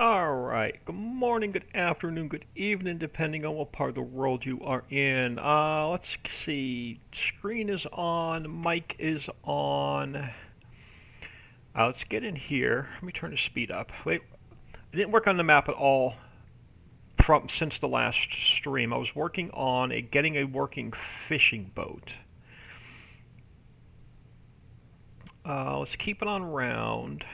Alright, good morning, good afternoon, good evening, depending on what part of the world you are in. Let's see. Screen is on, mic is on. Let's get in here. Let me turn the speed up. Wait, I didn't work on the map at all since the last stream. I was working on getting a working fishing boat. Let's keep it on round.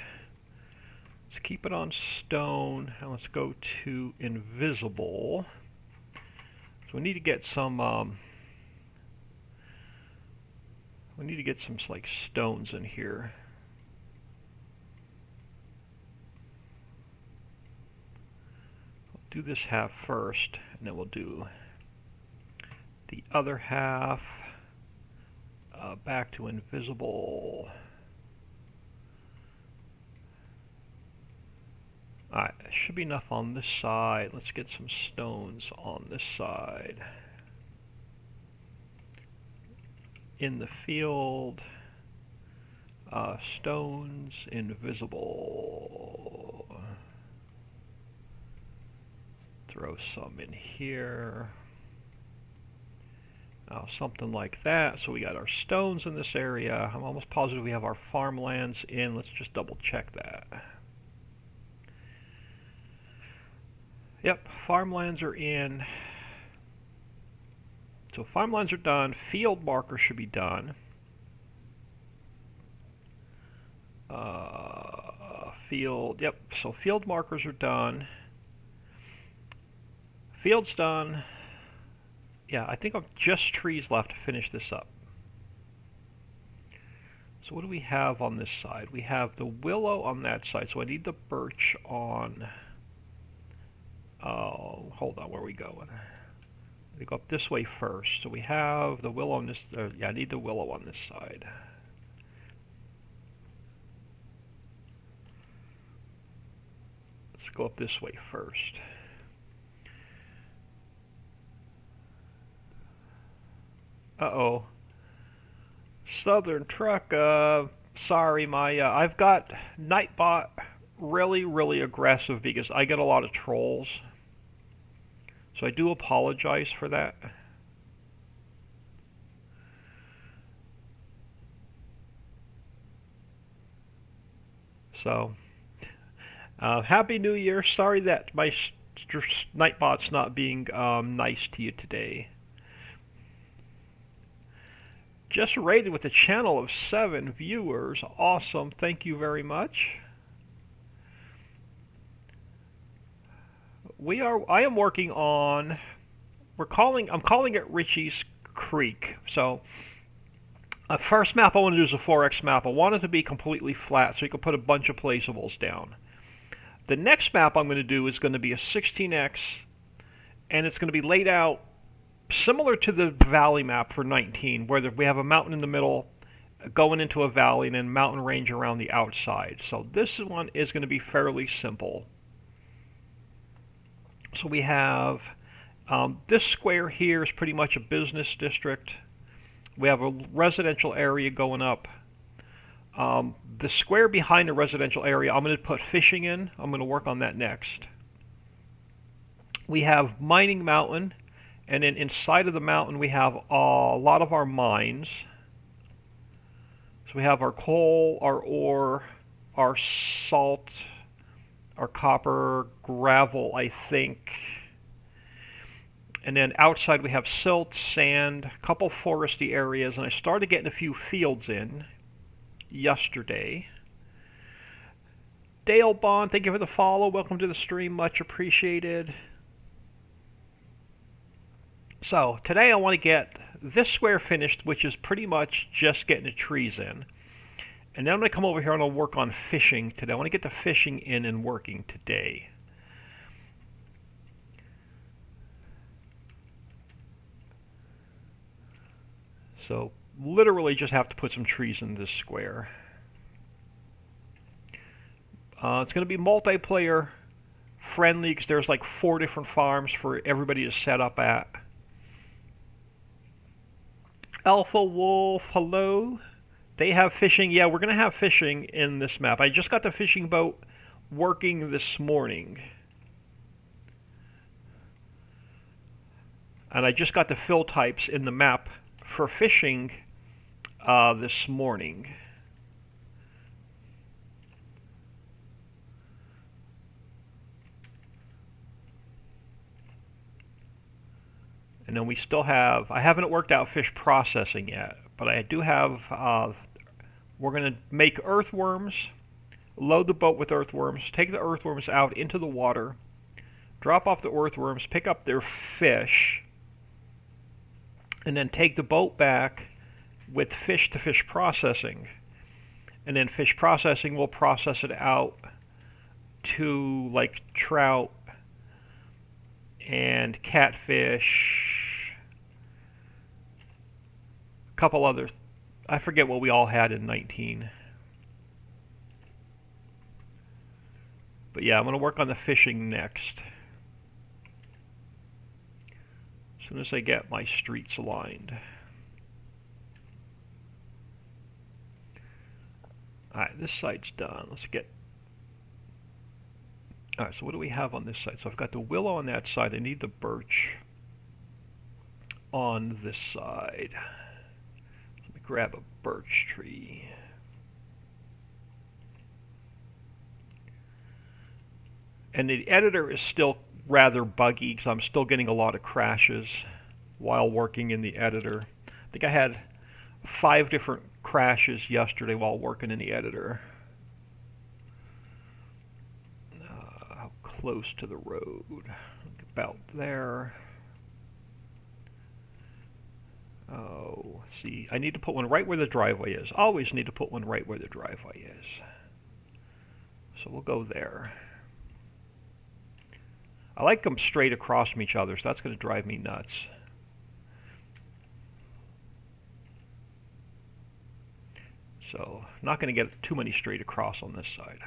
Let's keep it on stone, and let's go to invisible. So we need to get some. We need to get some like stones in here. We'll do this half first, and then we'll do the other half. Back to invisible. Alright, should be enough on this side. Let's get some stones on this side. In the field, stones, invisible. Throw some in here. Something like that. So we got our stones in this area. I'm almost positive we have our farmlands in. Let's just double check that. Yep, farmlands are in. So farmlands are done. Field markers should be done. Yep, so field markers are done. Field's done. Yeah, I think I've just trees left to finish this up. So what do we have on this side? We have the willow on that side, so I need the birch on... Oh, hold on, where are we going? We go up this way first. So we have the willow on this. Yeah, I need the willow on this side. Let's go up this way first. Uh-oh. Southern Truck. Sorry, I've got Nightbot really aggressive because I get a lot of trolls. So I do apologize for that. So, Happy New Year. Sorry that my Nightbot's not being nice to you today. Just rated with a channel of 7 viewers. Awesome. Thank you very much. I am working on, I'm calling it Ricci Creek. So, the first map I want to do is a 4x map. I want it to be completely flat so you can put a bunch of placeables down. The next map I'm going to do is going to be a 16x, and it's going to be laid out similar to the valley map for 19, where we have a mountain in the middle going into a valley and then mountain range around the outside. So this one is going to be fairly simple. So we have this square here is pretty much a business district. We have a residential area going up. The square behind the residential area, I'm going to put fishing in. I'm going to work on that next. We have Mining Mountain, and then inside of the mountain we have a lot of our mines. So we have our coal, our ore, our salt, our copper, gravel, I think. And then outside we have silt, sand, a couple foresty areas, and I started getting a few fields in yesterday. Dale Bond, thank you for the follow. Welcome to the stream, much appreciated. So today I want to get this square finished, which is pretty much just getting the trees in. And then I'm going to come over here and I'll work on fishing today. I want to get the fishing in and working today. So literally just have to put some trees in this square. It's going to be multiplayer friendly because there's like 4 different farms for everybody to set up at. Alpha Wolf, hello. They have fishing. Yeah, we're going to have fishing in this map. I just got the fishing boat working this morning. And I just got the fill types in the map for fishing this morning. And then we still have, I haven't worked out fish processing yet, but I do have, we're going to make earthworms, load the boat with earthworms, take the earthworms out into the water, drop off the earthworms, pick up their fish, and then take the boat back with fish to fish processing. And then fish processing will process it out to like trout and catfish, a couple other, I forget what we all had in 19. But yeah, I'm going to work on the fishing next. As soon as I get my streets aligned. Alright, this side's done. Let's get... Alright, so what do we have on this side? So I've got the willow on that side. I need the birch on this side. Let me grab a birch tree. And the editor is still rather buggy because I'm still getting a lot of crashes while working in the editor. I think I had 5 different crashes yesterday while working in the editor. How close to the road? About there. Oh, see, I need to put one right where the driveway is. Always need to put one right where the driveway is. So we'll go there. I like them straight across from each other, so that's going to drive me nuts. So, not going to get too many straight across on this side.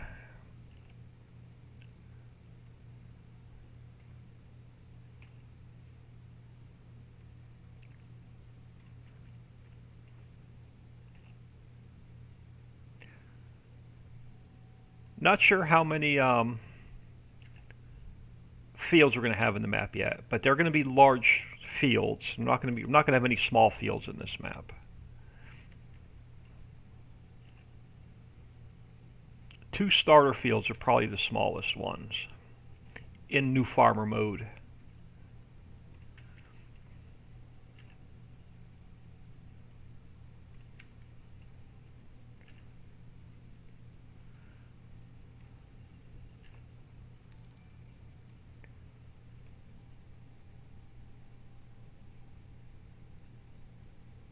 Not sure how many fields we're going to have in the map yet, but they're going to be large fields. I'm not going to have any small fields in this map. 2 starter fields are probably the smallest ones in new farmer mode.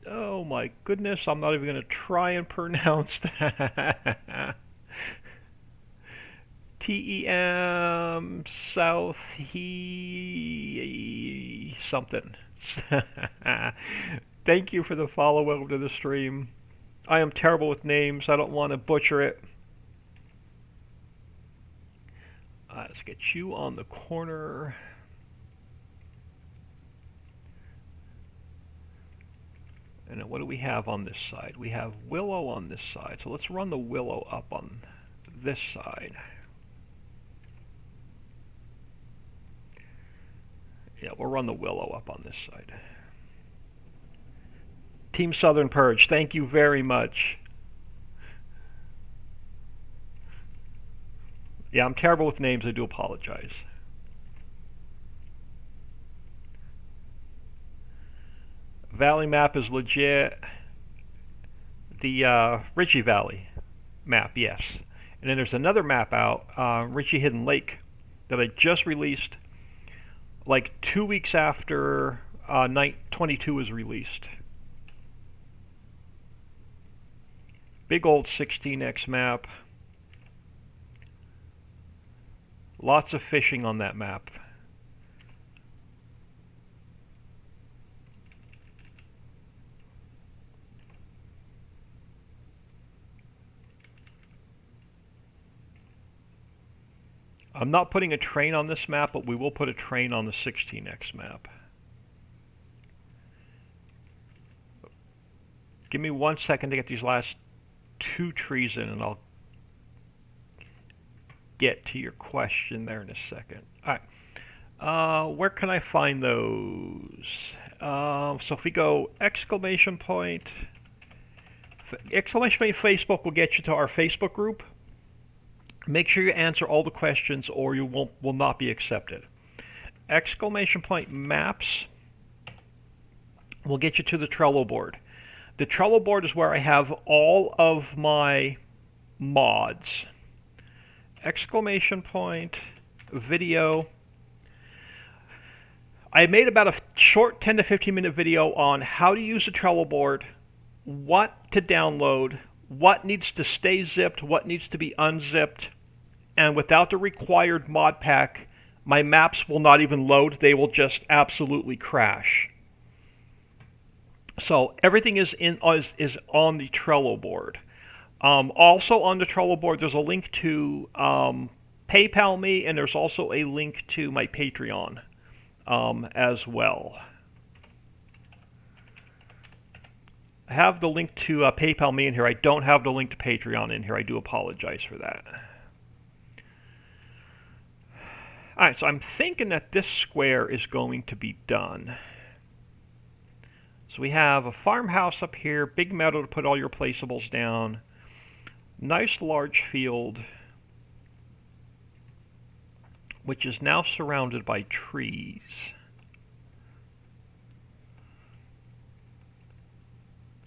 Oh my goodness, I'm not even going to try and pronounce that. TEM South he something. Thank you for the follow over to the stream. I am terrible with names. I don't want to butcher it. Let's get you on the corner. And then what do we have on this side? We have willow on this side. So let's run the willow up on this side. Yeah, we'll run the willow up on this side. Team Southern Purge, thank you very much. Yeah, I'm terrible with names. I do apologize. Valley map is legit. The Ricci Valley map, yes. And then there's another map out, Ricci Hidden Lake, that I just released like 2 weeks after Night 22 was released. Big old 16x map. Lots of fishing on that map. I'm not putting a train on this map, but we will put a train on the 16x map. Give me 1 second to get these last 2 trees in, and I'll get to your question there in a second. All right. Where can I find those? So if we go exclamation point Facebook will get you to our Facebook group. Make sure you answer all the questions or you will not be accepted. Exclamation point maps will get you to the Trello board. The Trello board is where I have all of my mods. Exclamation point video. I made about a short 10 to 15 minute video on how to use the Trello board, what to download, what needs to stay zipped, what needs to be unzipped, and without the required mod pack, my maps will not even load. They will just absolutely crash. So everything is on the Trello board. Also on the Trello board, there's a link to PayPal me, and there's also a link to my Patreon as well. I have the link to PayPal me in here. I don't have the link to Patreon in here. I do apologize for that. Alright, so I'm thinking that this square is going to be done. So we have a farmhouse up here, big meadow to put all your placeables down, nice large field, which is now surrounded by trees.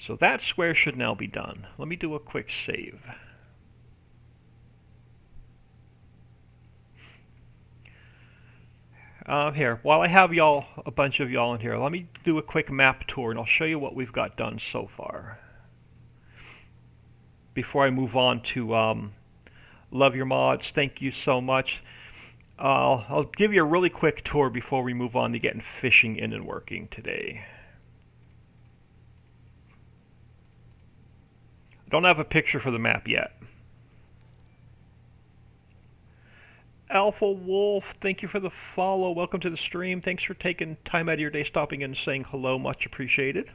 So that square should now be done. Let me do a quick save. Here, while I have y'all, a bunch of y'all in here, let me do a quick map tour and I'll show you what we've got done so far. Before I move on to Love Your Mods, thank you so much. I'll give you a really quick tour before we move on to getting fishing in and working today. I don't have a picture for the map yet. Alpha Wolf, thank you for the follow. Welcome to the stream. Thanks for taking time out of your day, stopping in and saying hello. Much appreciated.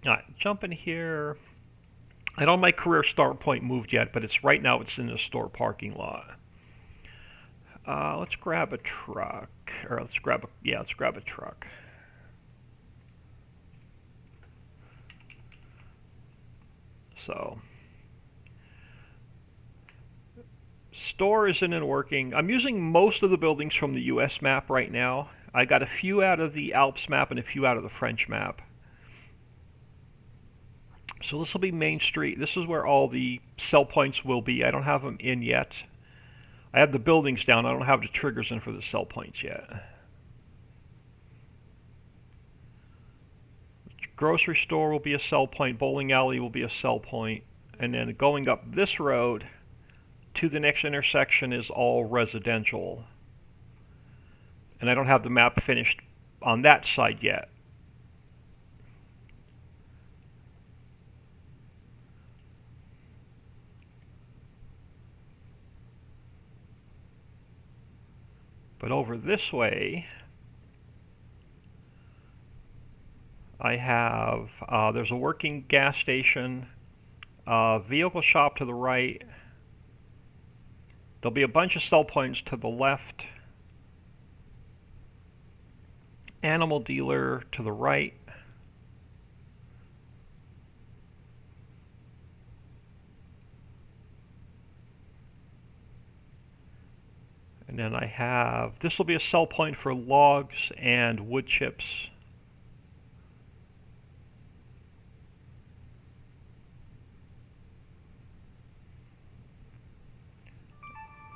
Alright, jump in here. I don't know my career start point moved yet, but it's right now it's in the store parking lot. Let's grab a truck. Or let's grab a truck. So store isn't in working. I'm using most of the buildings from the US map right now. I got a few out of the Alps map and a few out of the French map. So this will be Main Street. This is where all the sell points will be. I don't have them in yet. I have the buildings down. I don't have the triggers in for the sell points yet. Grocery store will be a sell point. Bowling alley will be a sell point. And then going up this road to the next intersection is all residential. And I don't have the map finished on that side yet. But over this way, I have, there's a working gas station, vehicle shop to the right. There'll be a bunch of sell points to the left. Animal dealer to the right. And then I have, this will be a sell point for logs and wood chips.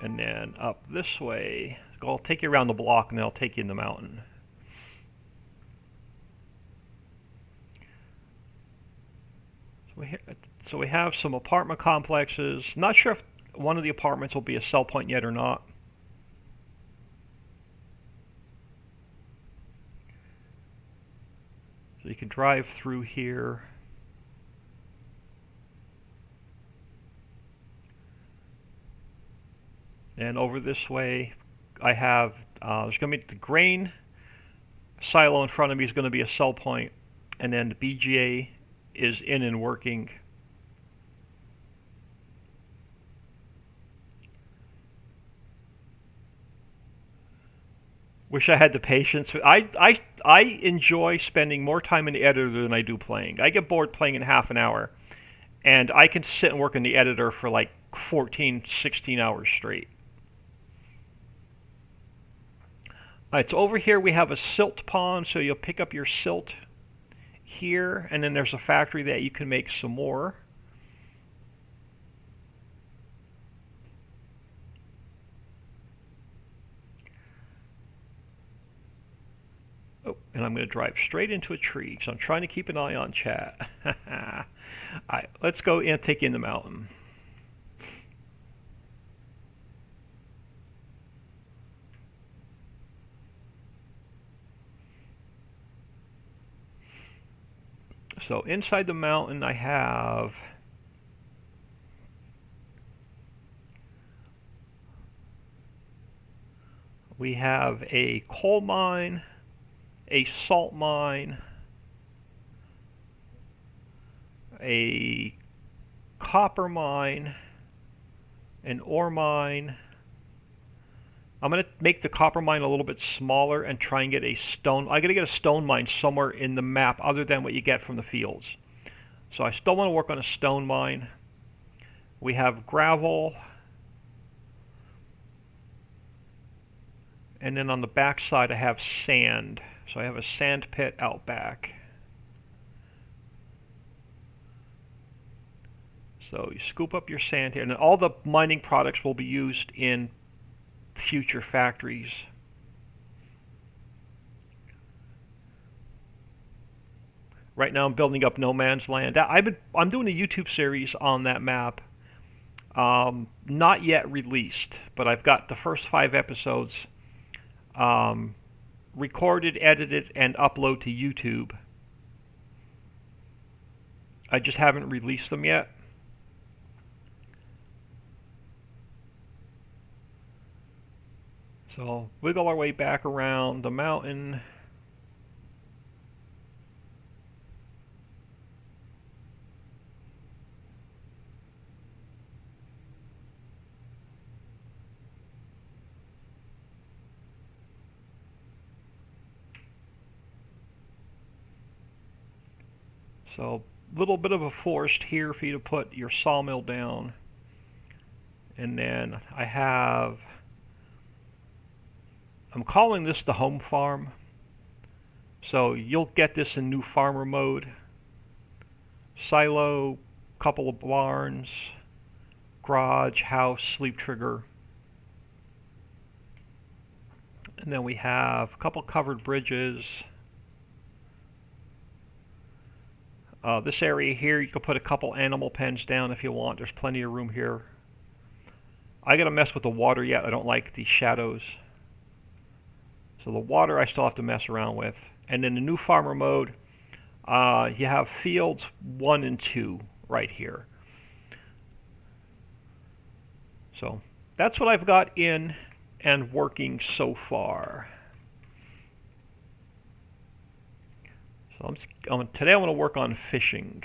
And then up this way, I'll take you around the block and then I'll take you in the mountain. So we have some apartment complexes. Not sure if one of the apartments will be a sell point yet or not. So you can drive through here. And over this way, I have, there's going to be the grain silo in front of me is going to be a sell point, and then the BGA is in and working. Wish I had the patience. I enjoy spending more time in the editor than I do playing. I get bored playing in half an hour, and I can sit and work in the editor for like 14, 16 hours straight. Alright, so over here we have a silt pond, so you'll pick up your silt here, and then there's a factory that you can make some more. Oh, and I'm going to drive straight into a tree, so I'm trying to keep an eye on chat. Alright, let's go and take in the mountain. So inside the mountain I have we have a coal mine, a salt mine, a copper mine, an ore mine. I'm going to make the copper mine a little bit smaller and try and get a stone. I got to get a stone mine somewhere in the map other than what you get from the fields. So I still want to work on a stone mine. We have gravel. And then on the back side I have sand. So I have a sand pit out back. So you scoop up your sand here, and then all the mining products will be used in future factories. Right now I'm building up no man's land. I'm doing a YouTube series on that map. Not yet released, but I've got the first 5 episodes recorded, edited, and upload to YouTube. I just haven't released them yet. So wiggle our way back around the mountain. So a little bit of a forest here for you to put your sawmill down. And then I'm calling this the home farm. So you'll get this in new farmer mode. Silo, couple of barns, garage, house, sleep trigger. And then we have a couple covered bridges. This area here, you can put a couple animal pens down if you want. There's plenty of room here. I gotta mess with the water yet. I don't like the shadows. So the water I still have to mess around with. And in the new farmer mode, you have fields 1 and 2 right here. So that's what I've got in and working so far. So today I'm going to work on fishing.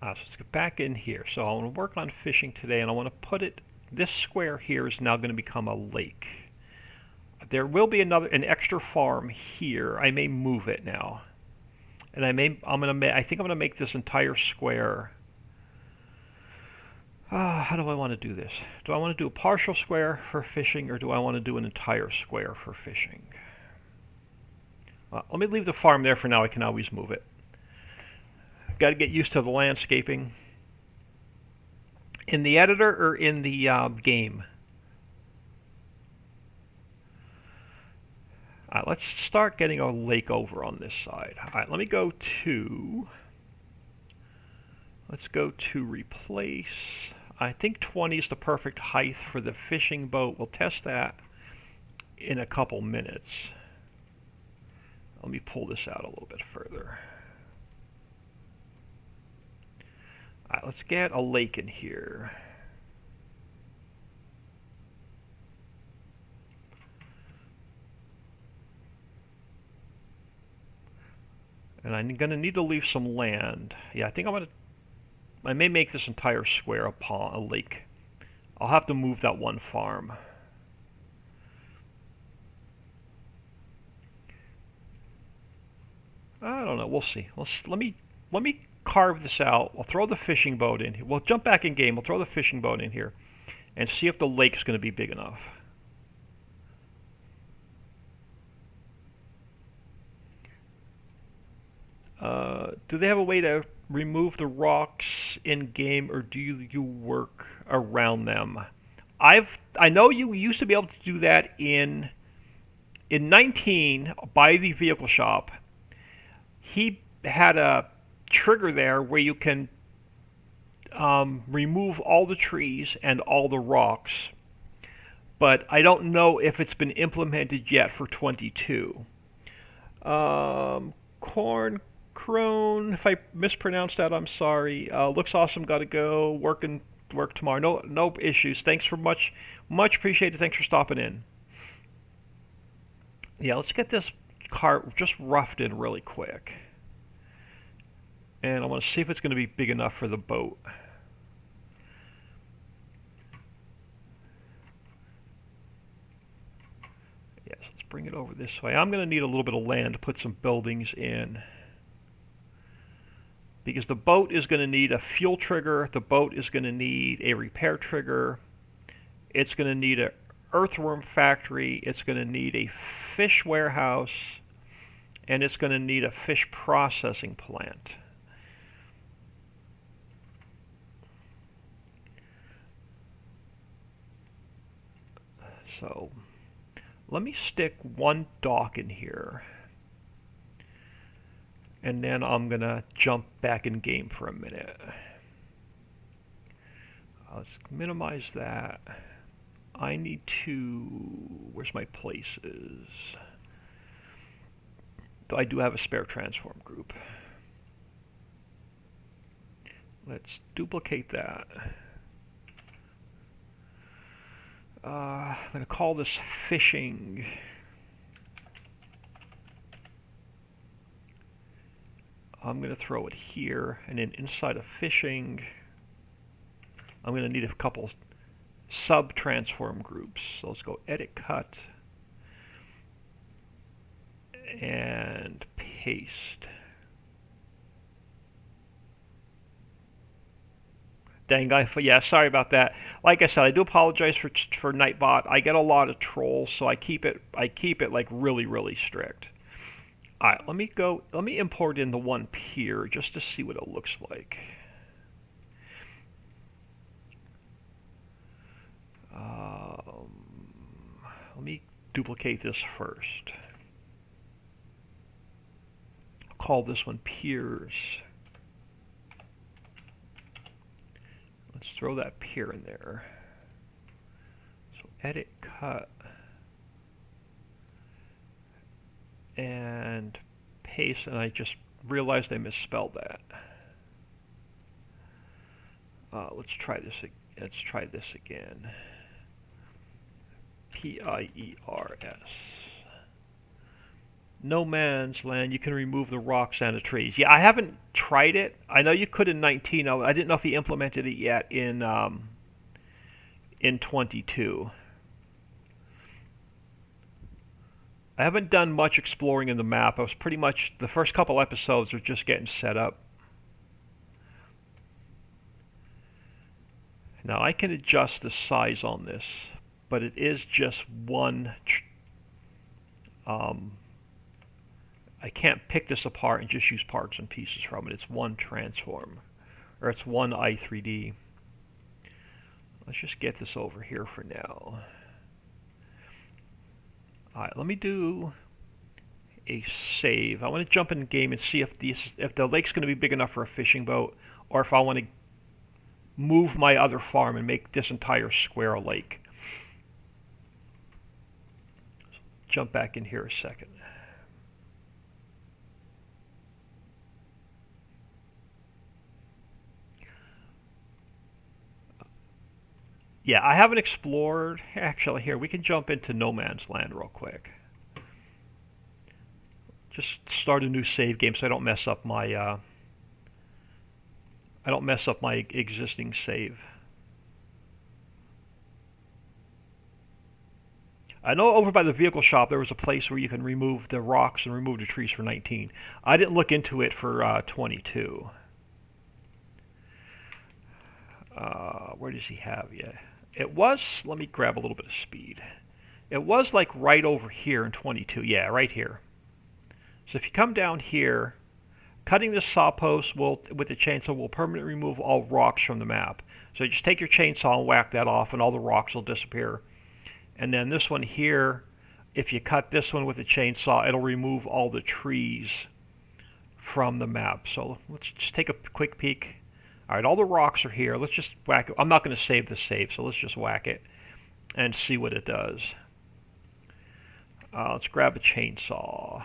So let's get back in here. So I want to work on fishing today, and I want to put it, this square here is now going to become a lake. There will be an extra farm here. I may move it now. And I think I'm going to make this entire square. How do I want to do this? Do I want to do a partial square for fishing, or do I want to do an entire square for fishing? Let me leave the farm there for now. I can always move it. Got to get used to the landscaping. In the editor or in the game? Let's start getting a lake over on this side. Alright, let's go to replace. I think 20 is the perfect height for the fishing boat. We'll test that in a couple minutes. Let me pull this out a little bit further. Alright, let's get a lake in here. And I'm going to need to leave some land. Yeah, I think I may make this entire square a pond, a lake. I'll have to move that one farm. I don't know. We'll see. Let me carve this out. I'll throw the fishing boat in here. We'll jump back in game. We'll throw the fishing boat in here and see if the lake's going to be big enough. Do they have a way to remove the rocks in game, or do you work around them? I know you used to be able to do that in 19 by the vehicle shop. He had a trigger there where you can remove all the trees and all the rocks, but I don't know if it's been implemented yet for 22. Corn Crone, if I mispronounced that, I'm sorry. Looks awesome, gotta go. Work tomorrow. No issues. Thanks for much appreciated. Thanks for stopping in. Yeah, let's get this cart just roughed in really quick. And I want to see if it's going to be big enough for the boat. Yes, let's bring it over this way. I'm going to need a little bit of land to put some buildings in, because the boat is going to need a fuel trigger, the boat is going to need a repair trigger, it's going to need an Earthworm Factory, it's going to need a fish warehouse, and it's going to need a fish processing plant. So let me stick one dock in here, and then I'm going to jump back in game for a minute. Let's minimize that. I need to... Where's my places? I do have a spare transform group. Let's duplicate that. I'm going to call this fishing. I'm going to throw it here, and then inside of fishing, I'm going to need a couple sub-transform groups. So let's go edit, cut, and paste. Dang, yeah, sorry about that. Like I said, I do apologize for Nightbot. I get a lot of trolls, so I keep it like really strict. All right, let me import in the one pier just to see what it looks like. Let me duplicate this first. I'll call this one piers. Let's throw that pier in there. So edit, cut, and paste, and I just realized I misspelled that. Let's try this again. P-I-E-R-S. No man's land. You can remove the rocks and the trees. Yeah, I haven't tried it. I know you could in 19. I didn't know if he implemented it yet in 22. I haven't done much exploring in the map. I was pretty much, the first couple episodes were just getting set up. Now I can adjust the size on this, but it is just one. I can't pick this apart and just use parts and pieces from it. It's one transform, or it's one i3D. Let's just get this over here for now. Alright, let me do a save. I want to jump in game and see if the lake's going to be big enough for a fishing boat, or if I want to move my other farm and make this entire square a lake. Jump back in here a second. Yeah, I haven't explored. Actually, here, we can jump into No Man's Land real quick. Just start a new save game so I don't mess up my existing save. I know over by the vehicle shop there was a place where you can remove the rocks and remove the trees for 19. I didn't look into it for 22. Where does he have you? It was, let me grab a little bit of speed. It was like right over here in 22. Yeah, right here. So if you come down here, cutting this saw post with the chainsaw will permanently remove all rocks from the map. So just take your chainsaw and whack that off and all the rocks will disappear. And then this one here, if you cut this one with a chainsaw, it'll remove all the trees from the map. So let's just take a quick peek. All right, all the rocks are here. Let's just whack it. I'm not going to save the save, so let's just whack it and see what it does. Let's grab a chainsaw.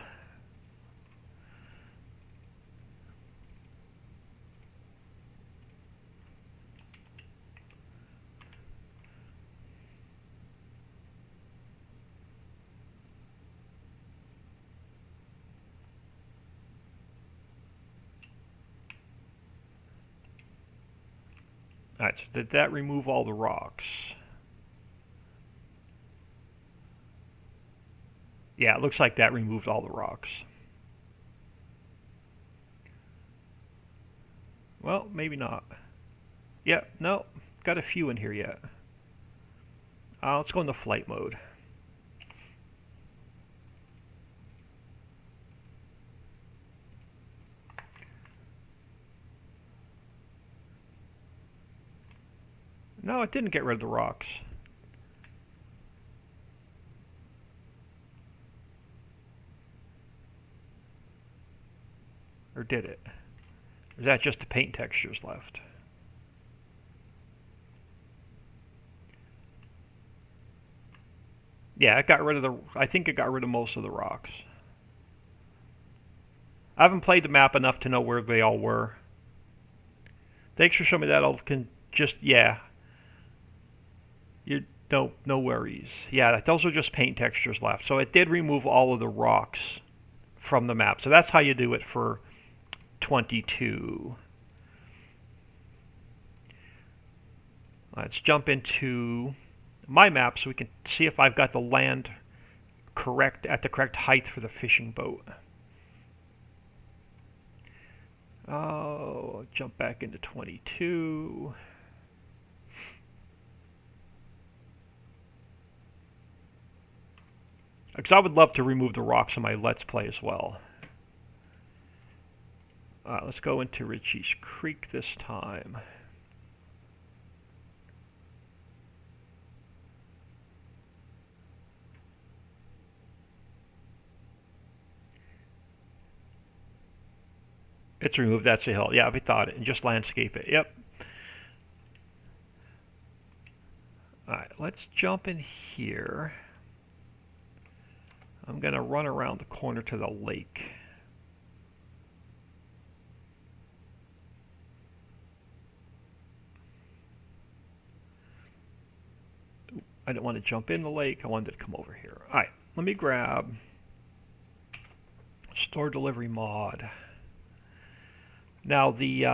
Alright, so did that remove all the rocks? Yeah, it looks like that removed all the rocks. Well, maybe not. Yeah, no, got a few in here yet. Let's go into flight mode. No, it didn't get rid of the rocks. Or did it? Or is that just the paint textures left? Yeah, it got rid of I think it got rid of most of the rocks. I haven't played the map enough to know where they all were. Thanks for showing me that. Yeah. No worries. Yeah, those are just paint textures left. So it did remove all of the rocks from the map. So that's how you do it for 22. Let's jump into my map so we can see if I've got the land correct at the correct height for the fishing boat. Oh, jump back into 22. Because I would love to remove the rocks in my Let's Play as well. Let's go into Ricci Creek this time. It's removed, that's a hill. Yeah, we thought it. And just landscape it. Yep. Alright, let's jump in here. I'm going to run around the corner to the lake. I didn't want to jump in the lake. I wanted to come over here. Alright, let me grab Store Delivery Mod. Now, you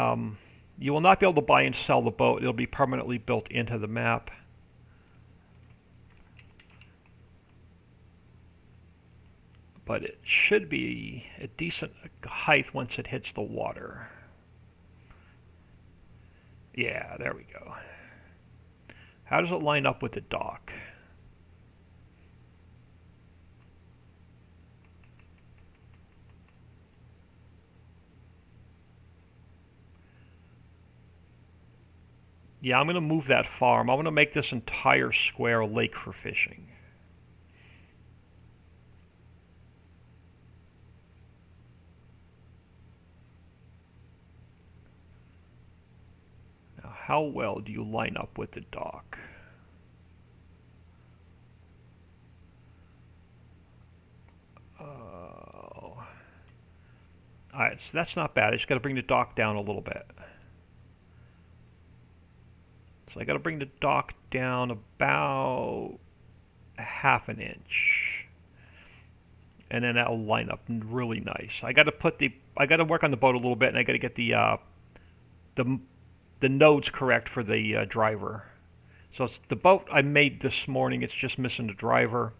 will not be able to buy and sell the boat. It'll be permanently built into the map. But it should be a decent height once it hits the water. Yeah, there we go. How does it line up with the dock? Yeah, I'm going to move that farm. I'm going to make this entire square lake for fishing. Now, how well do you line up with the dock? Alright, so that's not bad. I just got to bring the dock down a little bit. So I got to bring the dock down about half an inch, and then that'll line up really nice. I got to work on the boat a little bit, and I got to get the the nodes correct for the driver. So it's the boat I made this morning. It's just missing the driver,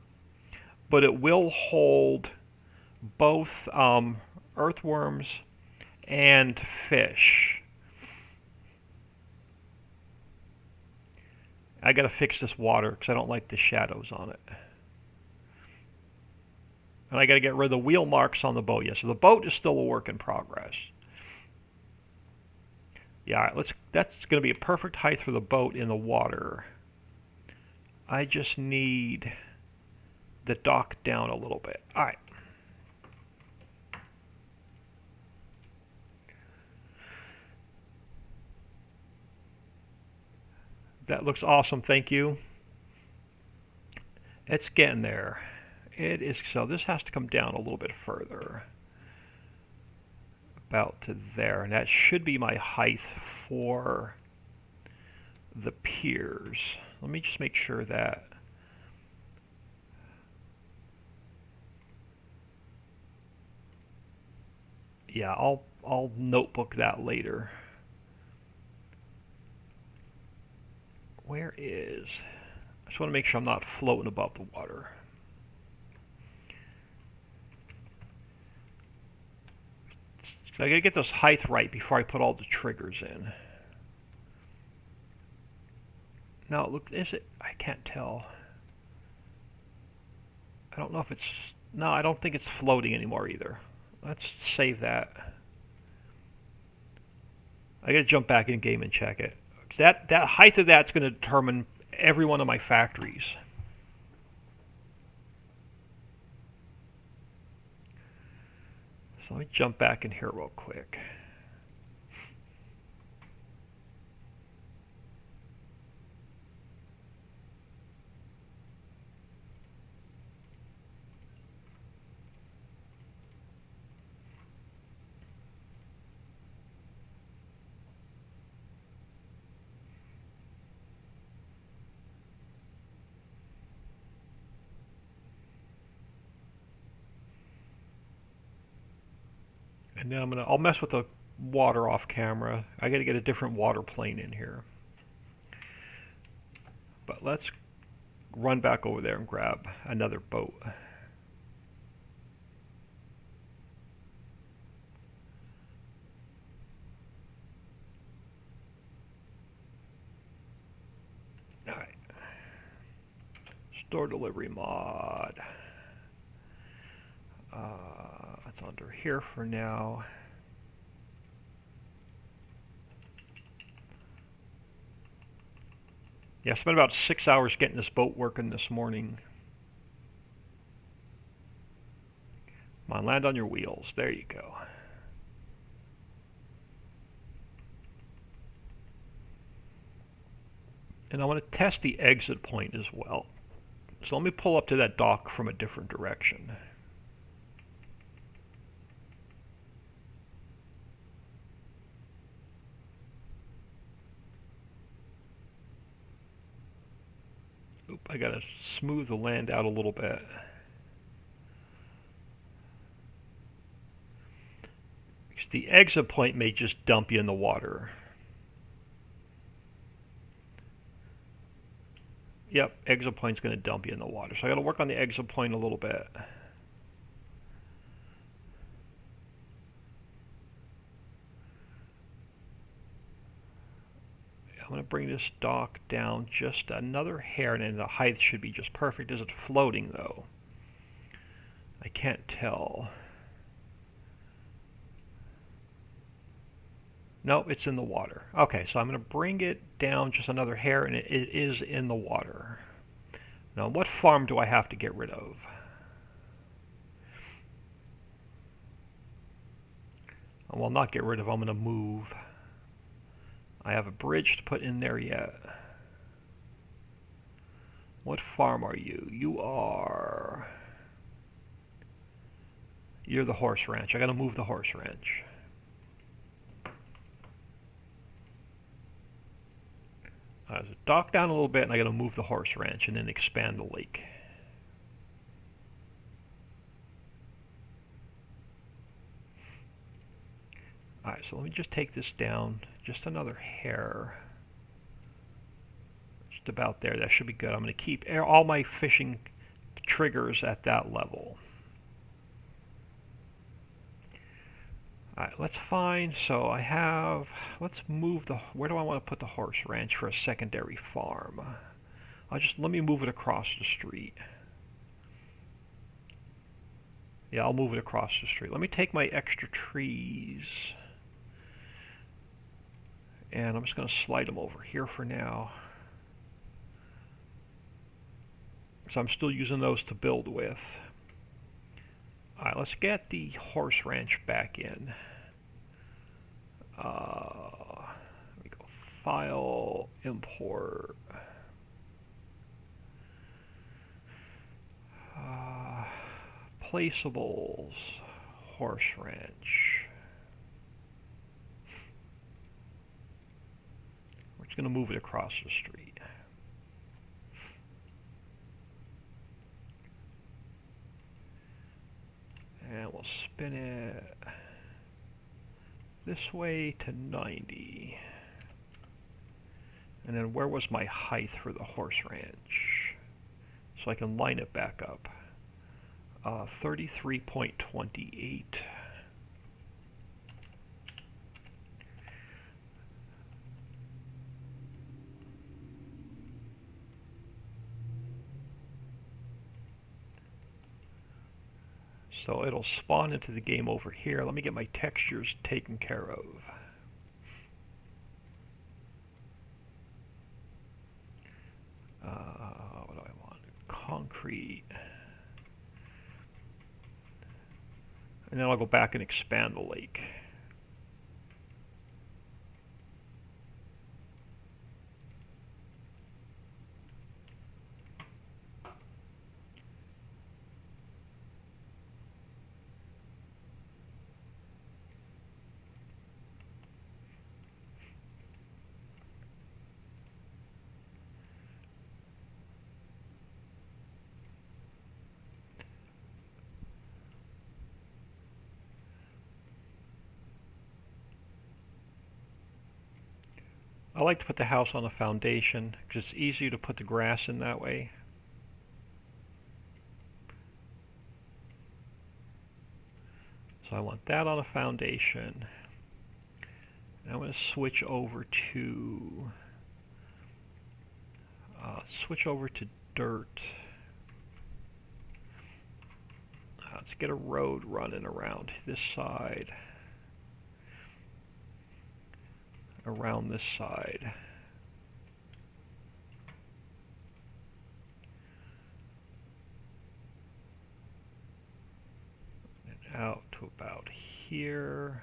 but it will hold both earthworms and fish. I got to fix this water because I don't like the shadows on it. And I got to get rid of the wheel marks on the boat. Yeah, so the boat is still a work in progress. Yeah, that's going to be a perfect height for the boat in the water. I just need the dock down a little bit. All right. That looks awesome, thank you. It's getting there. It is, so this has to come down a little bit further. About to there, and that should be my height for the piers. Let me just make sure that yeah, I'll notebook that later. Where is, I just want to make sure I'm not floating above the water. So I gotta get this height right before I put all the triggers in. No, look, is it? I can't tell. I don't know if it's, no, I don't think it's floating anymore either. Let's save that. I gotta jump back in game and check it. That height of that's gonna determine every one of my factories. So let me jump back in here real quick. And then I'll mess with the water off camera. I got to get a different water plane in here. But let's run back over there and grab another boat. All right. Store delivery mod. That's under here for now. Yeah, I spent about 6 hours getting this boat working this morning. Come on, land on your wheels. There you go. And I want to test the exit point as well. So let me pull up to that dock from a different direction. Oop, I gotta smooth the land out a little bit. Because the exit point may just dump you in the water. Yep, exit point's gonna dump you in the water. So I gotta work on the exit point a little bit. I'm going to bring this dock down just another hair, and then the height should be just perfect. Is it floating, though? I can't tell. No, it's in the water. Okay, so I'm going to bring it down just another hair, and it is in the water. Now, what farm do I have to get rid of? Well, not get rid of, I'm going to move. I have a bridge to put in there yet. What farm are you? You're the horse ranch. I gotta move the horse ranch. So dock down a little bit, and I got to move the horse ranch and then expand the lake. Alright, so let me just take this down just another hair. Just about there. That should be good. I'm going to keep all my fishing triggers at that level. Alright, let's find, so I have, let's move the, where do I want to put the horse ranch for a secondary farm? Let me move it across the street. Yeah, I'll move it across the street. Let me take my extra trees, and I'm just going to slide them over here for now. So I'm still using those to build with. Alright, let's get the horse ranch back in. Let me go File, Import. Placeables, horse ranch. We're just going to move it across the street. And we'll spin it this way to 90. And then where was my height for the horse ranch? So I can line it back up. 33.28. So it'll spawn into the game over here. Let me get my textures taken care of. What do I want? Concrete. And then I'll go back and expand the lake. I like to put the house on a foundation because it's easier to put the grass in that way. So I want that on a foundation. And I'm going to switch over to dirt. Let's get a road running around this side. Around this side. And out to about here.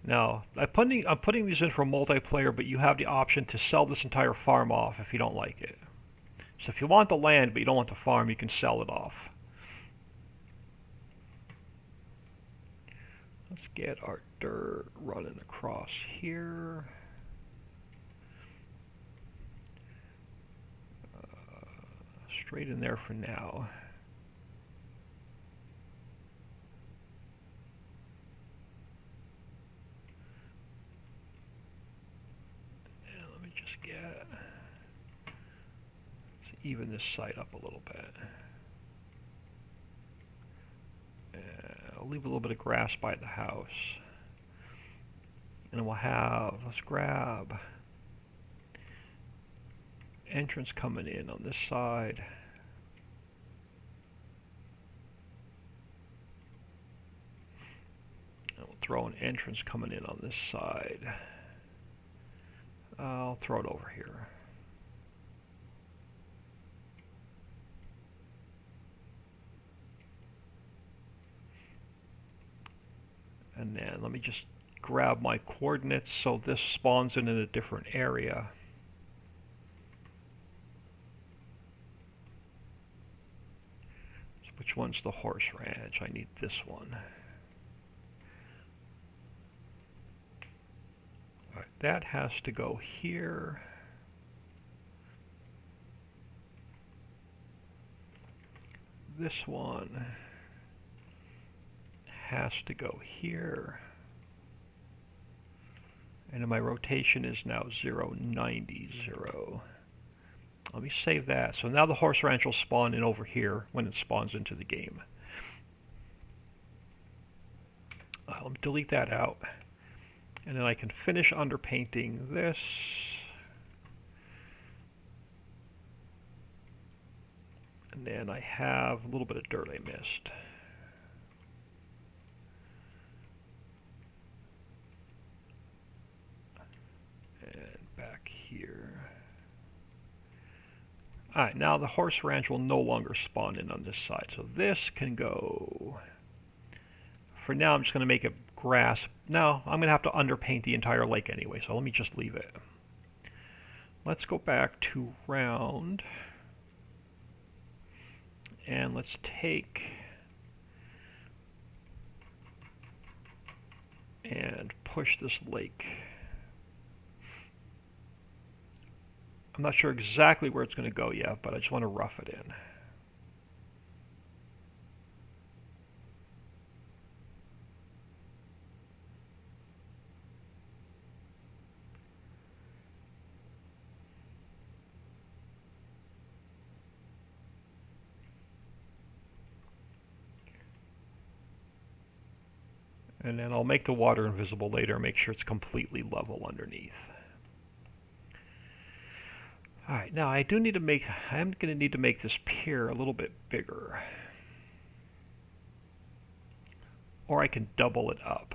Now, I'm putting these in for multiplayer, but you have the option to sell this entire farm off if you don't like it. So if you want the land but you don't want the farm, you can sell it off. Let's get our dirt running across here. Straight in there for now. And let me just let's even this side up a little bit. I'll leave a little bit of grass by the house. And then we'll have, let's grab entrance coming in on this side. And we'll throw an entrance coming in on this side. I'll throw it over here. And then let me just grab my coordinates so this spawns in a different area. So which one's the horse ranch? I need this one. That has to go here. This one has to go here. And my rotation is now 0, 90, 0. Let me save that. So now the horse ranch will spawn in over here when it spawns into the game. Let me delete that out. And then I can finish underpainting this. And then I have a little bit of dirt I missed. And back here. Alright, now the horse ranch will no longer spawn in on this side. So this can go. For now, I'm just going to make it grass. No, I'm going to have to underpaint the entire lake anyway, so let me just leave it. Let's go back to round. And let's take and push this lake. I'm not sure exactly where it's going to go yet, but I just want to rough it in. And then I'll make the water invisible later and make sure it's completely level underneath. Alright, now I'm going to need to make this pier a little bit bigger. Or I can double it up.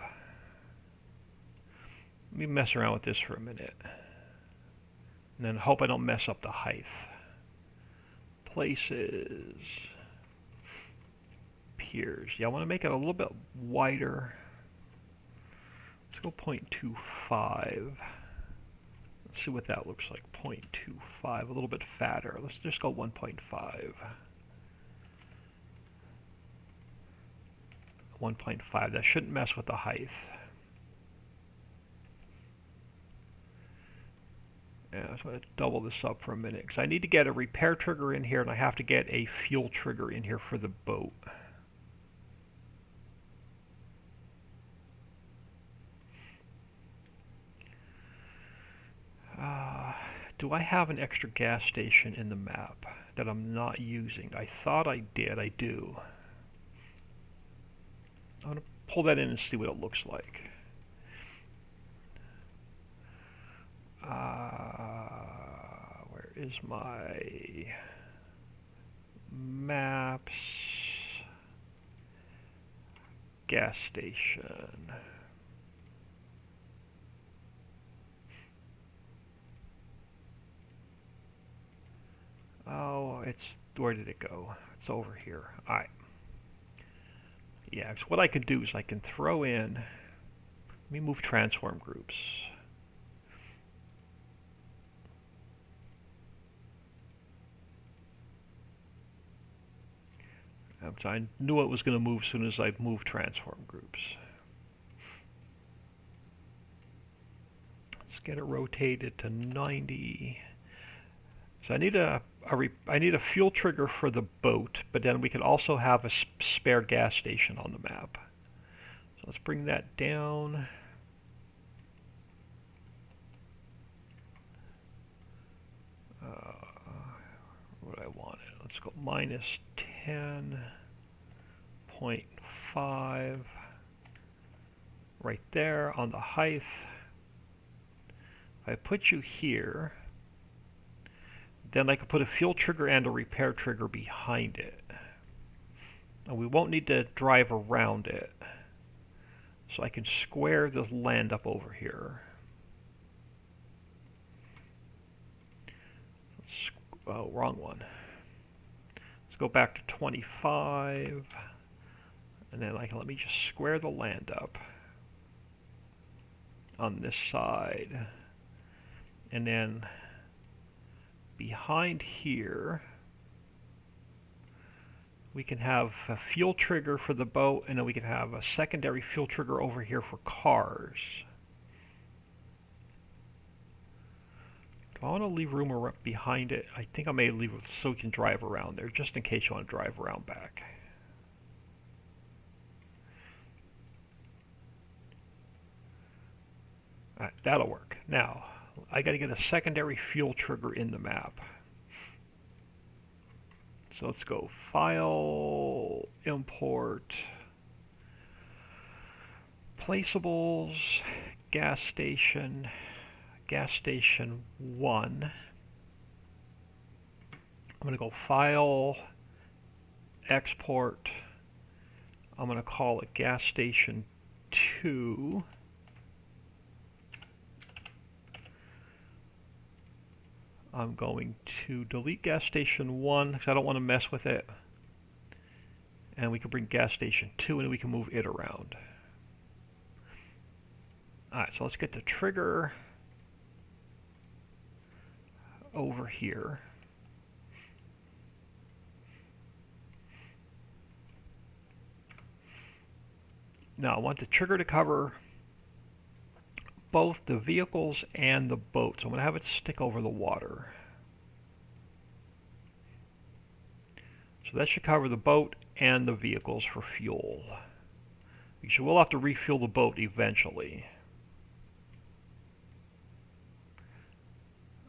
Let me mess around with this for a minute. And then hope I don't mess up the height. Places. Piers. Yeah, I want to make it a little bit wider. Let's go 0.25. Let's see what that looks like. 0.25, a little bit fatter. Let's just go 1.5. 1.5. That shouldn't mess with the height. Yeah, I just want to double this up for a minute because I need to get a repair trigger in here and I have to get a fuel trigger in here for the boat. Do I have an extra gas station in the map that I'm not using? I thought I did. I do. I'm going to pull that in and see what it looks like. Where is my maps? Gas station. Oh, where did it go? It's over here. Alright. Yeah, so what I could do is I can throw in, let me move transform groups. So I knew it was going to move as soon as I moved transform groups. Let's get it rotated to 90. So I need a fuel trigger for the boat, but then we can also have a spare gas station on the map. So let's bring that down. What do I want it? Let's go minus 10.5 right there on the height. If I put you here, then I could put a fuel trigger and a repair trigger behind it. And we won't need to drive around it. So I can square the land up over here. Oh, wrong one. Let's go back to 25. And then let me just square the land up on this side. And then behind here, we can have a fuel trigger for the boat, and then we can have a secondary fuel trigger over here for cars. Do I want to leave room behind it? I think I may leave it so we can drive around there, just in case you want to drive around back. Alright, that'll work. Now, I got to get a secondary fuel trigger in the map. So let's go File, Import, Placeables, Gas Station 1. I'm going to go File, Export. I'm going to call it Gas Station 2. I'm going to delete Gas Station 1 because I don't want to mess with it. And we can bring Gas Station 2 and we can move it around. Alright, so let's get the trigger over here. Now I want the trigger to cover both the vehicles and the boat. So I'm going to have it stick over the water. So that should cover the boat and the vehicles for fuel. Because you will have to refuel the boat eventually.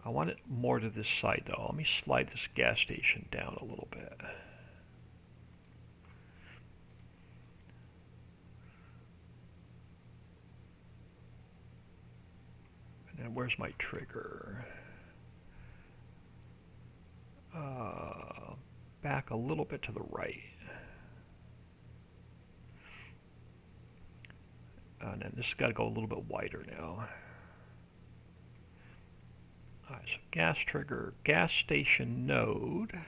I want it more to this side though. Let me slide this gas station down a little bit. And where's my trigger? Back a little bit to the right. And then this has got to go a little bit wider now. Alright, so gas trigger, gas station node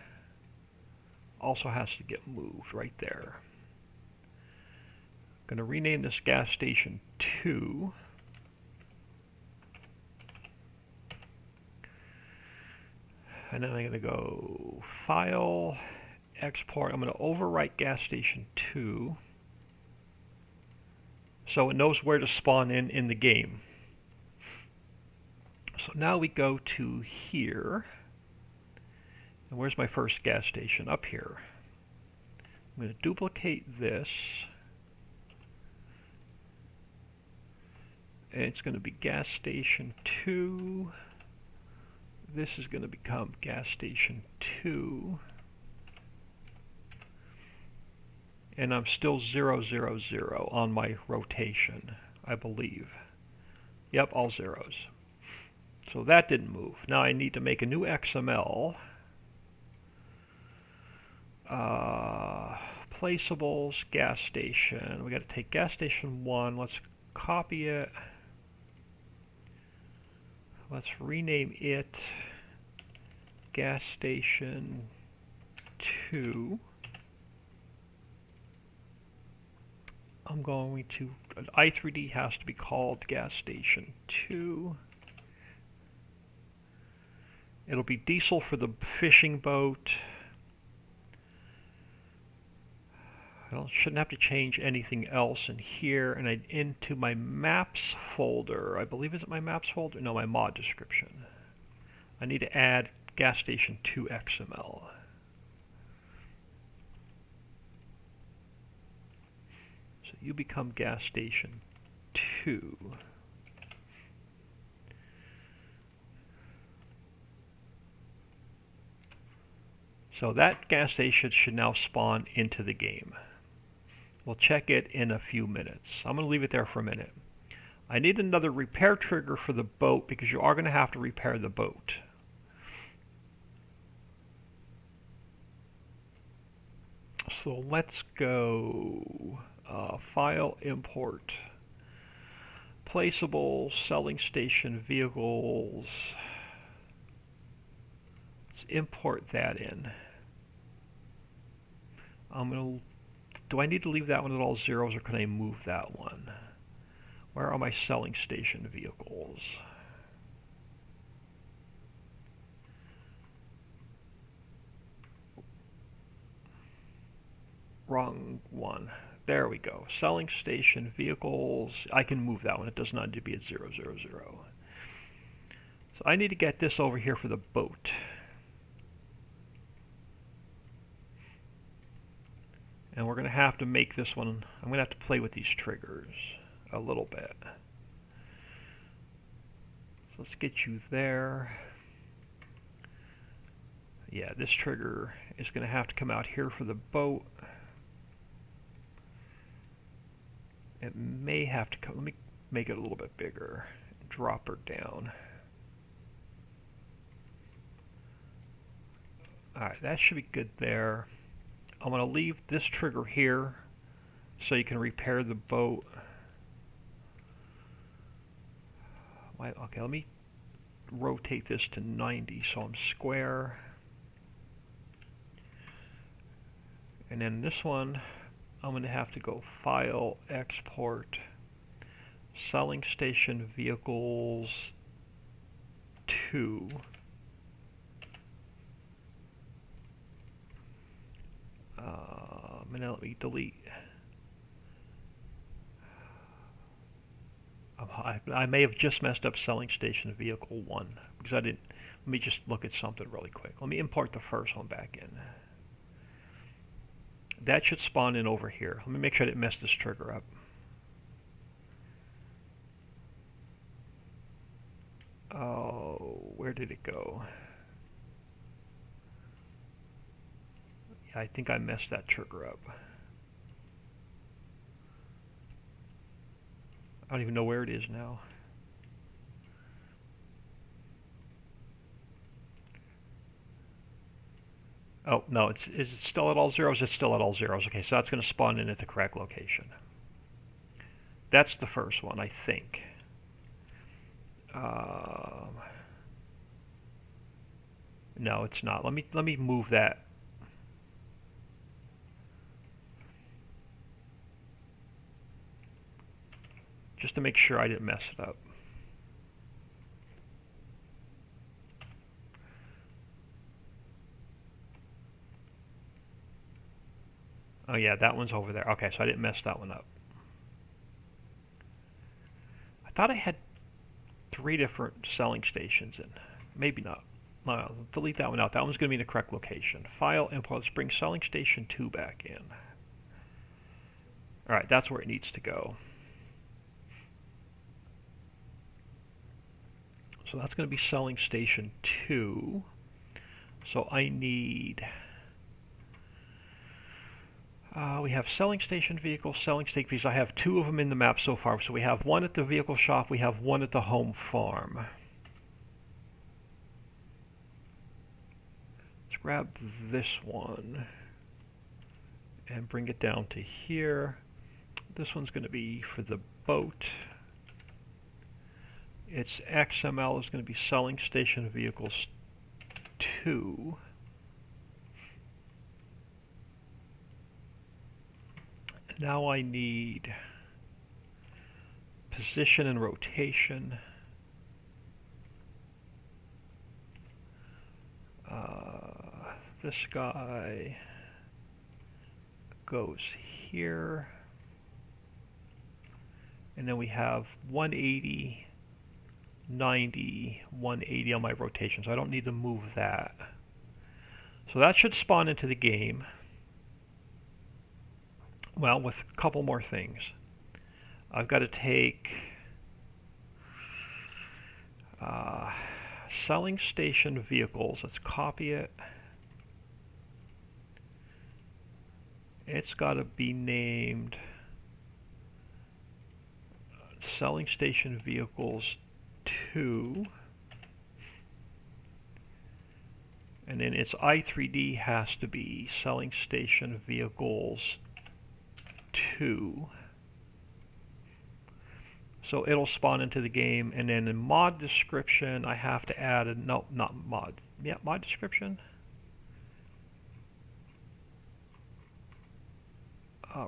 also has to get moved right there. I'm going to rename this gas station 2. And then I'm going to go File, Export. I'm going to overwrite Gas Station 2 so it knows where to spawn in the game. So now we go to here. And where's my first gas station? Up here. I'm going to duplicate this. And it's going to be Gas Station 2. This is going to become Gas Station 2. And I'm still 0, 0, 0 on my rotation, I believe. Yep, all zeros. So that didn't move. Now I need to make a new XML. Placeables, gas station. We got to take gas station 1. Let's copy it. Let's rename it Gas Station 2. I'm going to, i3D has to be called Gas Station 2. It'll be diesel for the fishing boat. Well, shouldn't have to change anything else in here. And into my maps folder, I believe, is it my maps folder? No, my mod description. I need to add Gas Station 2 XML. So you become Gas Station 2. So that gas station should now spawn into the game. We'll check it in a few minutes. I'm going to leave it there for a minute. I need another repair trigger for the boat because you are going to have to repair the boat. So let's go File, Import, Placeable, Selling Station, Vehicles. Let's import that in. Do I need to leave that one at all zeros or can I move that one? Where are my selling station vehicles? Wrong one. There we go. Selling station vehicles. I can move that one. It does not need to be at 0, 0, 0. So I need to get this over here for the boat. And we're going to have to make this one, I'm going to have to play with these triggers a little bit. So let's get you there. Yeah, this trigger is going to have to come out here for the boat. It may have to come, let me make it a little bit bigger, drop her down. Alright, that should be good there. I'm going to leave this trigger here so you can repair the boat. Okay, let me rotate this to 90 so I'm square. And then this one, I'm going to have to go File, Export, Selling Station Vehicles 2. And then let me delete. I may have just messed up Selling Station Vehicle 1 because I didn't. Let me just look at something really quick. Let me import the first one back in. That should spawn in over here. Let me make sure I didn't mess this trigger up. Oh, where did it go? Yeah, I think I messed that trigger up. I don't even know where it is now. Oh, no, is it still at all zeros? It's still at all zeros. Okay, so that's going to spawn in at the correct location. That's the first one, I think. No, it's not. Let me move that. Just to make sure I didn't mess it up. Oh yeah, that one's over there. Okay, so I didn't mess that one up. I thought I had 3 different selling stations in. Maybe not. No, delete that one out. That one's going to be in the correct location. File, import. Let's bring selling station 2 back in. Alright, that's where it needs to go. So that's going to be selling station 2. So I need... we have selling station vehicles, selling station vehicles. I have 2 of them in the map so far. So we have 1 at the vehicle shop, we have 1 at the home farm. Let's grab this one and bring it down to here. This one's going to be for the boat. Its XML is going to be selling station vehicles 2. Now I need position and rotation. This guy goes here. And then we have 180, 90, 180 on my rotation. So I don't need to move that. So that should spawn into the game. Well, with a couple more things. I've got to take selling station vehicles. Let's copy it. It's got to be named selling station vehicles 2. And then its I3D has to be selling station vehicles 2. So it'll spawn into the game, and then in mod description I have to add a, no, not mod, yeah, mod description.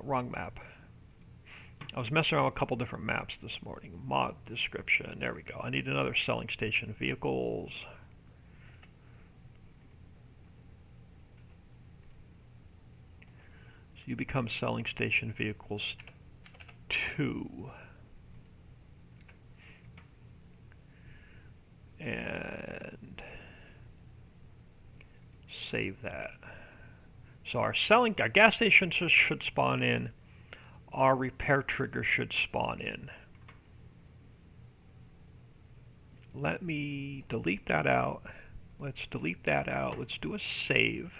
Wrong map. I was messing around with a couple different maps this morning. Mod description, there we go. I need another selling station vehicles. So you become selling station vehicles 2. and save that. So our gas station should spawn in. Our repair trigger should spawn in. Let me delete that out. Let's delete that out. Let's do a save.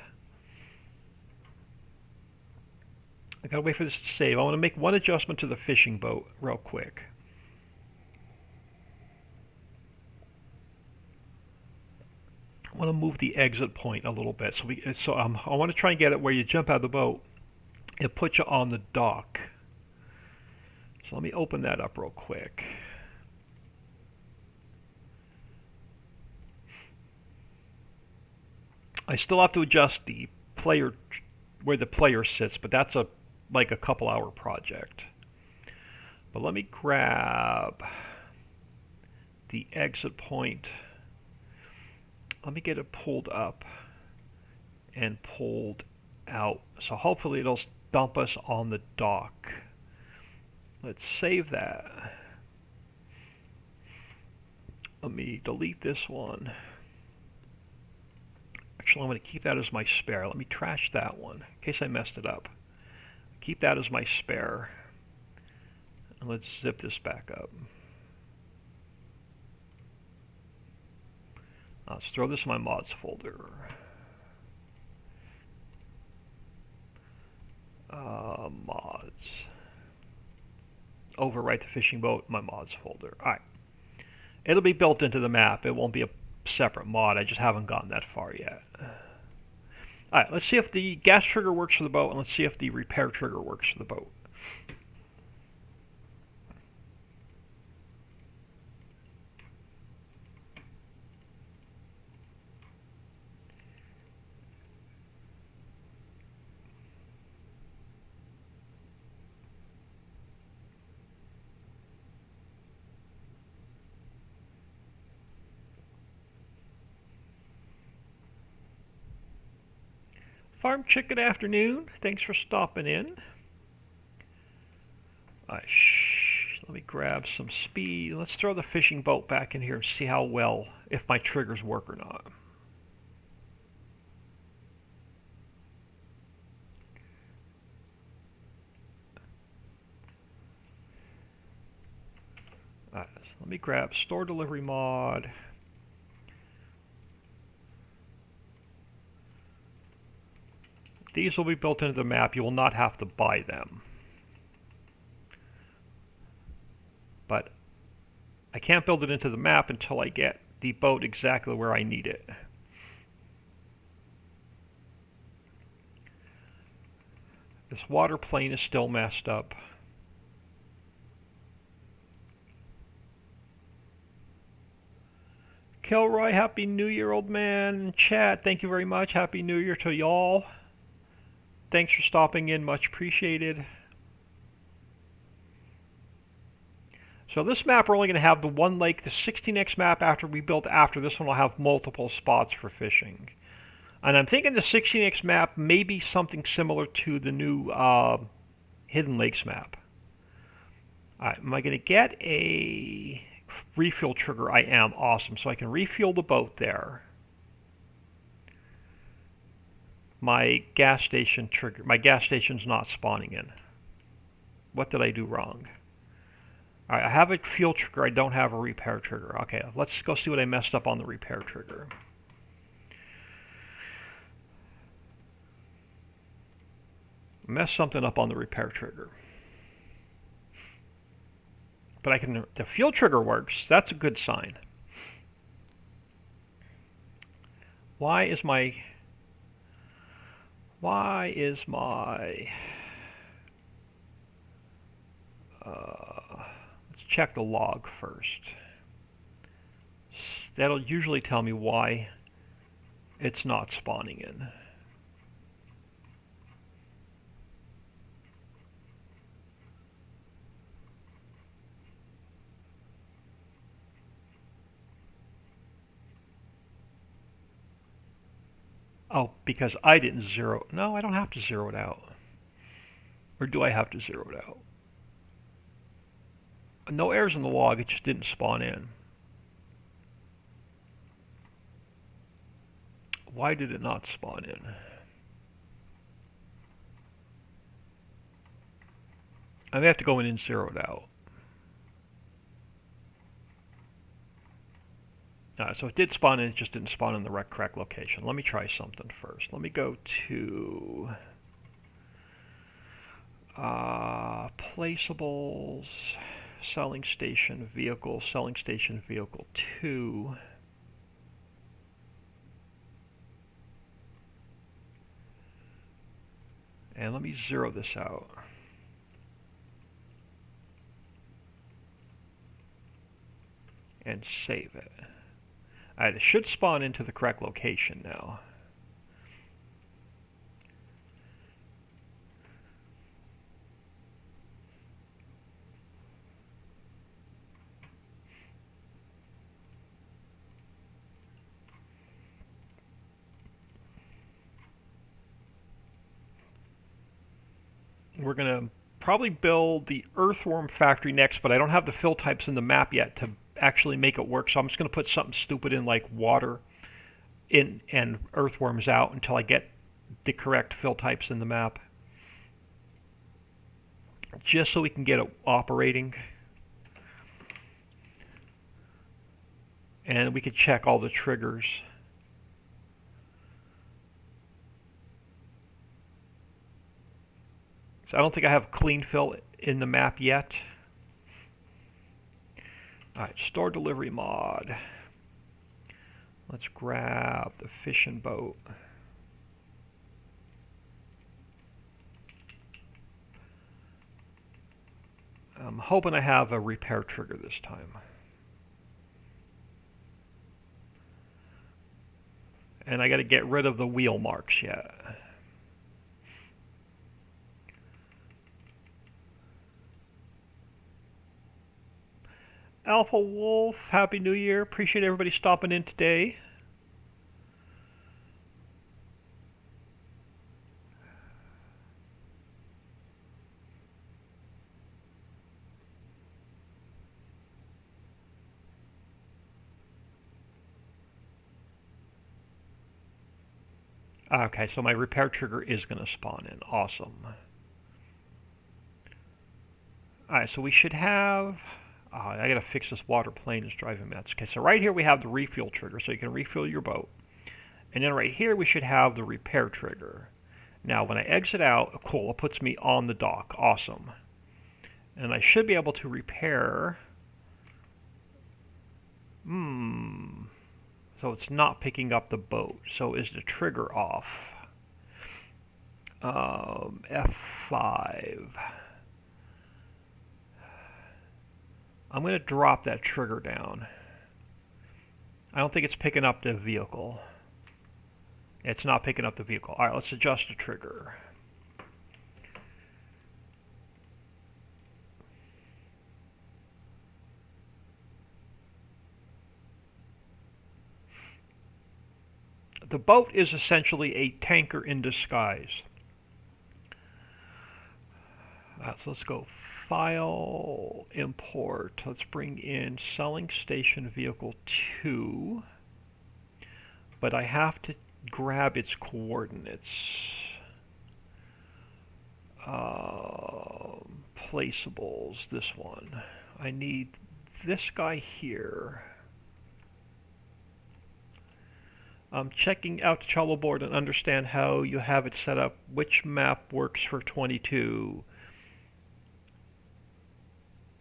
I gotta wait for this to save. I want to make one adjustment to the fishing boat real quick. I want to move the exit point a little bit. I want to try and get it where you jump out of the boat. It puts you on the dock. So let me open that up real quick. I still have to adjust the player where the player sits, but that's like a couple hour project. But let me grab the exit point. Let me get it pulled up and pulled out. So hopefully it'll dump us on the dock. Let's save that. Let me delete this one. Actually, I'm going to keep that as my spare. Let me trash that one in case I messed it up. Keep that as my spare. And let's zip this back up. Let's throw this in my mods folder. Mods. Overwrite the fishing boat, my mods folder. Alright. It'll be built into the map. It won't be a separate mod. I just haven't gotten that far yet. Alright, let's see if the gas trigger works for the boat, and let's see if the repair trigger works for the boat. Farm Chick, good afternoon. Thanks for stopping in. Let me grab some speed. Let's throw the fishing boat back in here and see how well, if my triggers work or not. Alright, so let me grab store delivery mod. These will be built into the map. You will not have to buy them. But I can't build it into the map until I get the boat exactly where I need it. This water plane is still messed up. Kilroy, Happy New Year, old man. Chat, thank you very much. Happy New Year to y'all. Thanks for stopping in, much appreciated. So this map, we're only going to have the one lake. The 16x map after we built after this one will have multiple spots for fishing. And I'm thinking the 16x map may be something similar to the new Hidden Lakes map. Alright, am I going to get a refuel trigger? I am. Awesome. So I can refuel the boat there. My gas station trigger. My gas station's not spawning in. What did I do wrong? Alright, I have a fuel trigger. I don't have a repair trigger. Okay, let's go see what I messed up on the repair trigger. Messed something up on the repair trigger. But I can. The fuel trigger works. That's a good sign. Why is my let's check the log first. That'll usually tell me why it's not spawning in. Oh, because I didn't zero. No, I don't have to zero it out. Or do I have to zero it out? No errors in the log, it just didn't spawn in. Why did it not spawn in? I may have to go in and zero it out. So it did spawn in, it just didn't spawn in the correct location. Let me try something first. Let me go to placeables, selling station vehicle 2. And let me zero this out. And save it. Alright, it should spawn into the correct location now. We're going to probably build the Earthworm Factory next, but I don't have the fill types in the map yet to actually make it work, so I'm just going to put something stupid in like water in and earthworms out until I get the correct fill types in the map, just so we can get it operating and we could check all the triggers. So I don't think I have clean fill in the map yet. Alright, store delivery mod. Let's grab the fishing boat. I'm hoping I have a repair trigger this time. And I got to get rid of the wheel marks yet. Alpha Wolf, Happy New Year. Appreciate everybody stopping in today. Okay, so my repair trigger is going to spawn in. Awesome. Alright, so we should have... I gotta fix this water plane is driving me nuts. Okay, so right here we have the refuel trigger, so you can refuel your boat. And then right here we should have the repair trigger. Now when I exit out, cool, it puts me on the dock. Awesome. And I should be able to repair... So it's not picking up the boat. So is the trigger off? F5. I'm going to drop that trigger down. I don't think it's picking up the vehicle. It's not picking up the vehicle. Alright, let's adjust the trigger. The boat is essentially a tanker in disguise. So let's go File, Import. Let's bring in Selling Station Vehicle 2. But I have to grab its coordinates. Placeables, this one. I need this guy here. I'm checking out the Trello board and understand how you have it set up. Which map works for 22?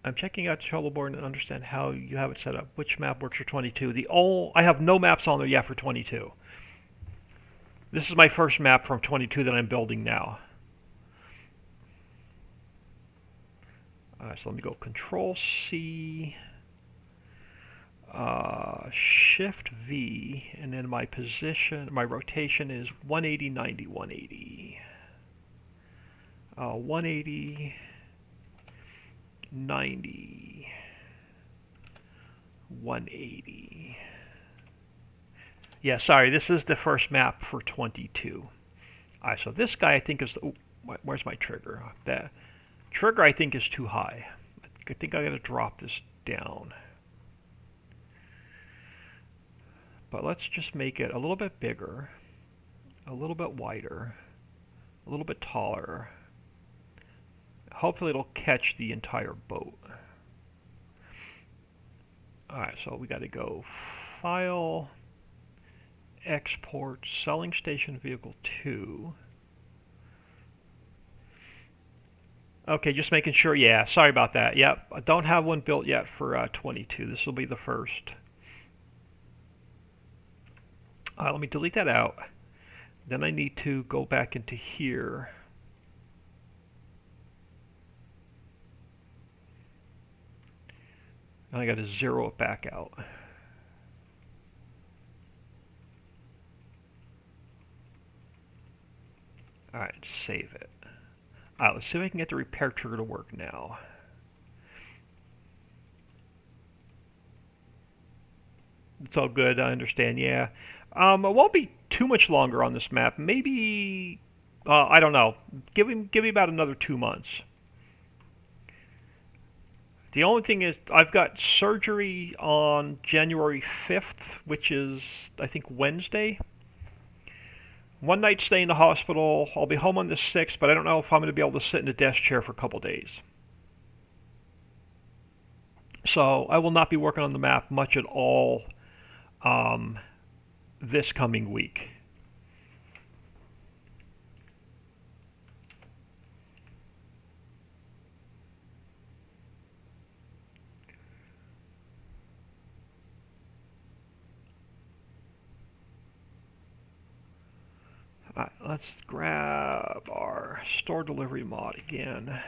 I'm checking out the Trello board and understand how you have it set up. Which map works for 22? I have no maps on there yet for 22. This is my first map from 22 that I'm building now. Alright, so let me go Control C, Shift V, and then my position, my rotation is 180, 90, 180. 180, 90, 180. Yeah, sorry, this is the first map for 22. Alright, so this guy I think is the, where's my trigger? That trigger I think is too high. I think I gotta drop this down. But let's just make it a little bit bigger. a little bit wider, a little bit taller. Hopefully it'll catch the entire boat. Alright, so we got to go File, Export, Selling Station Vehicle 2. Okay, just making sure. Yeah, sorry about that. Yep, I don't have one built yet for 22. This will be the first. Let me delete that out. Then I need to go back into here. And I got to zero it back out. Alright, save it. Alright, let's see if I can get the repair trigger to work now. It's all good, I understand, yeah. It won't be too much longer on this map. Maybe, I don't know. Give me about another 2 months. The only thing is, I've got surgery on January 5th, which is, I think, Wednesday. One night stay in the hospital. I'll be home on the 6th, but I don't know if I'm going to be able to sit in a desk chair for a couple days. So I will not be working on the map much at all this coming week. Alright, let's grab our store delivery mod again.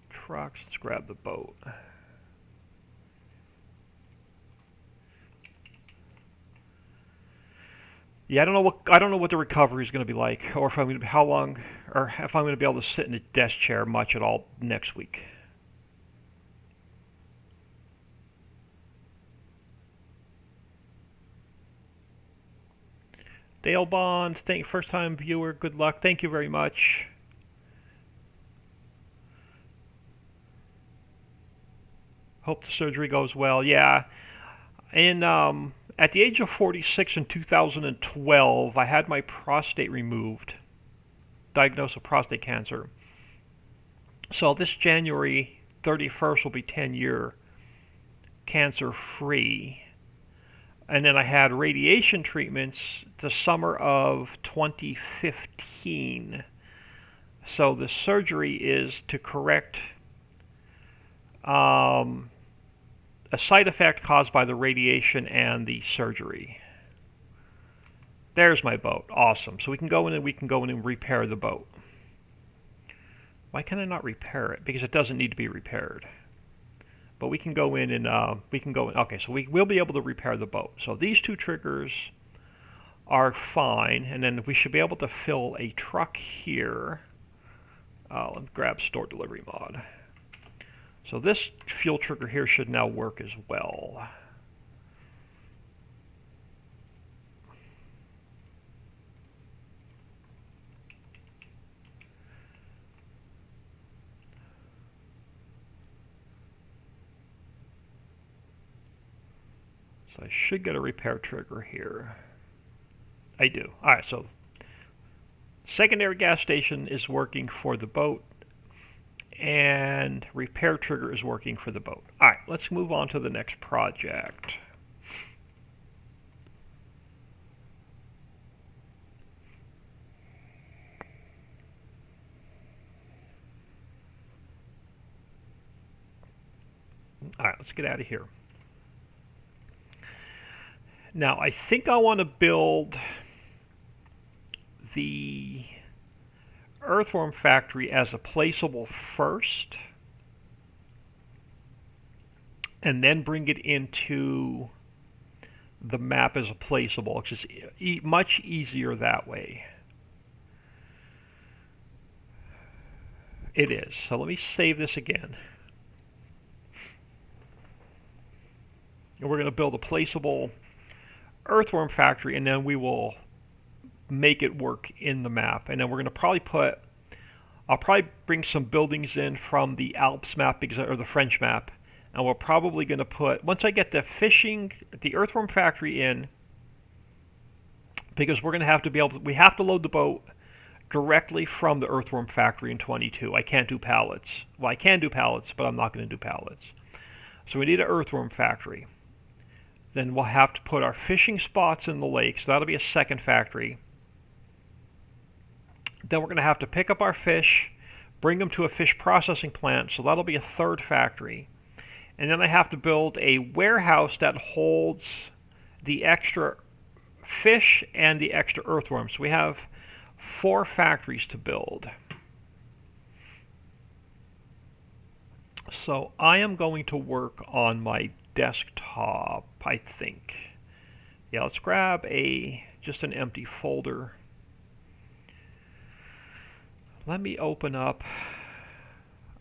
Trucks, let's grab the boat. Yeah, I don't know what the recovery is going to be like, or if I'm going to, how long, or if I'm going to be able to sit in a desk chair much at all next week. Dale Bond, first time viewer, good luck. Thank you very much. Hope the surgery goes well. Yeah. And at the age of 46 in 2012, I had my prostate removed, diagnosed with prostate cancer. So this January 31st will be 10-year cancer-free. And then I had radiation treatments the summer of 2015. So the surgery is to correct a side effect caused by the radiation and the surgery. There's my boat. Awesome. So we can go in and repair the boat. Why can I not repair it? Because it doesn't need to be repaired. But we can go in and okay, so we will be able to repair the boat. So these two triggers are fine, and then we should be able to fill a truck here. Let's grab store delivery mod. So this fuel trigger here should now work as well. So I should get a repair trigger here. I do. Alright, so secondary gas station is working for the boat, and repair trigger is working for the boat. Alright, let's move on to the next project. Alright, let's get out of here. Now, I think I want to build the Earthworm Factory as a placeable first, and then bring it into the map as a placeable. It's just much easier that way. It is. So let me save this again. And we're going to build a placeable Earthworm Factory, and then we will make it work in the map. And then we're going to probably I'll probably bring some buildings in from the Alps map, or the French map, And we're probably going to put, once I get the Earthworm Factory in, because we're going to have to be able to, we have to load the boat directly from the Earthworm Factory in 22. I can't do pallets. Well, I can do pallets, but I'm not going to do pallets. So we need an Earthworm Factory. Then we'll have to put our fishing spots in the lake, so that'll be a second factory. Then we're going to have to pick up our fish, bring them to a fish processing plant, so that'll be a third factory. And then I have to build a warehouse that holds the extra fish and the extra earthworms. So we have 4 factories to build. So I am going to work on my desktop, I think. Yeah, let's grab just an empty folder. Let me open up,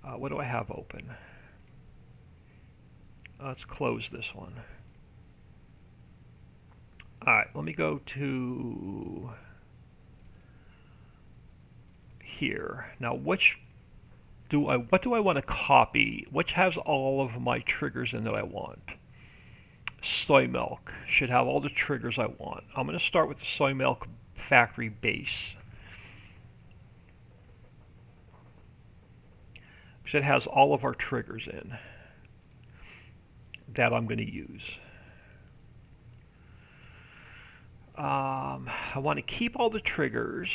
what do I have open? Let's close this one. Alright, let me go to here. Now, what do I want to copy? Which has all of my triggers in that I want? Soy milk should have all the triggers I want. I'm going to start with the soy milk factory base. Because it has all of our triggers in that I'm going to use. I want to keep all the triggers,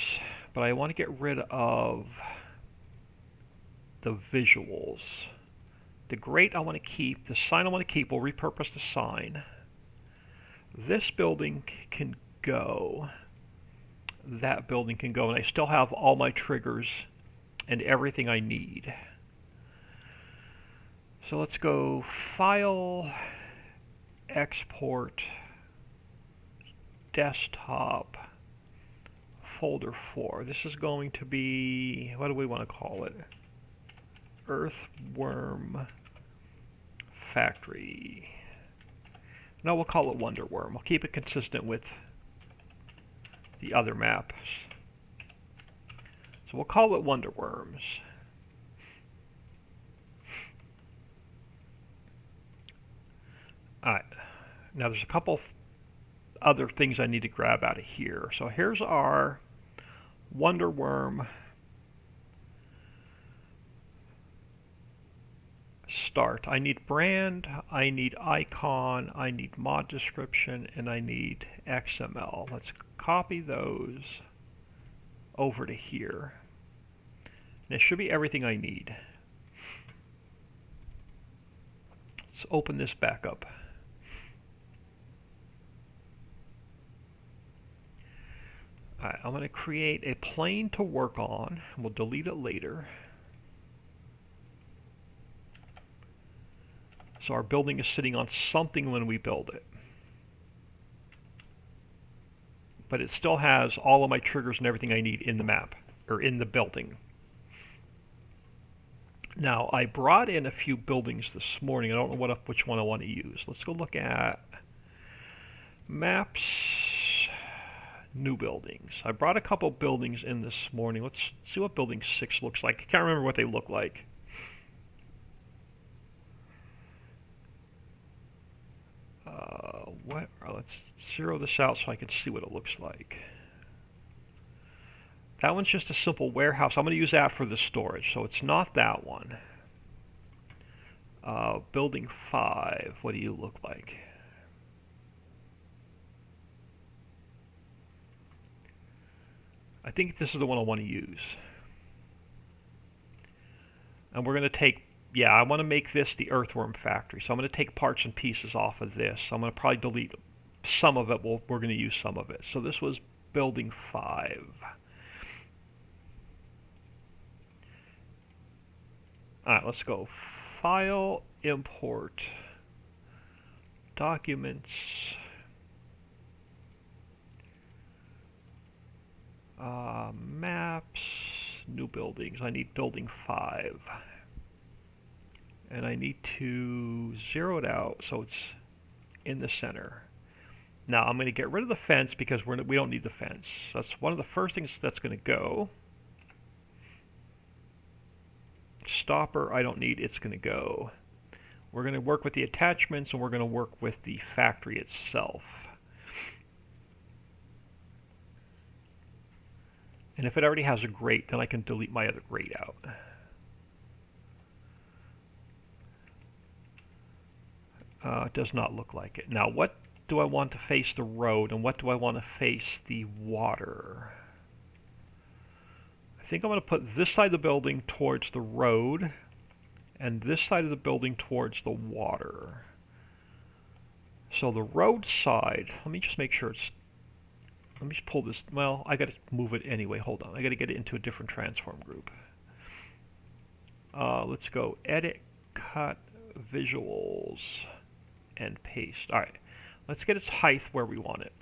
but I want to get rid of the visuals. The grate I want to keep, the sign I want to keep, we'll repurpose the sign. This building can go. That building can go, and I still have all my triggers and everything I need. So let's go File, Export, Desktop, Folder 4. This is going to be, what do we want to call it? Earthworm Factory. No, we'll call it Wonderworm. I'll keep it consistent with the other maps. So we'll call it Wonderworms. Alright, now there's a couple other things I need to grab out of here. So here's our Wonderworm start. I need brand, I need icon, I need mod description, and I need XML. Let's copy those over to here. And it should be everything I need. Let's open this back up. Alright, I'm going to create a plane to work on. We'll delete it later. So our building is sitting on something when we build it. But it still has all of my triggers and everything I need in the map, or in the building. Now, I brought in a few buildings this morning. I don't know which one I want to use. Let's go look at Maps, New Buildings. I brought a couple buildings in this morning. Let's see what Building 6 looks like. I can't remember what they look like. Let's zero this out so I can see what it looks like. That one's just a simple warehouse. I'm going to use that for the storage, so it's not that one. Building 5, what do you look like? I think this is the one I want to use. And we're going to take, yeah, I want to make this the Earthworm Factory. So I'm going to take parts and pieces off of this. I'm going to probably delete some of it. We're going to use some of it. So this was Building 5. Alright, let's go File, Import, Documents, Maps, New Buildings. I need Building 5. And I need to zero it out so it's in the center. Now I'm going to get rid of the fence because we don't need the fence. That's one of the first things that's going to go. Stopper I don't need, it's going to go. We're going to work with the attachments, and we're going to work with the factory itself. And if it already has a grate, then I can delete my other grate out. It does not look like it. Now, what do I want to face the road, and what do I want to face the water? I think I'm going to put this side of the building towards the road, and this side of the building towards the water. So the road side, let me just make sure it's, let me just pull this, well, I got to move it anyway, hold on, I got to get it into a different transform group. Let's go edit, cut, visuals, and paste. Alright, let's get its height where we want it.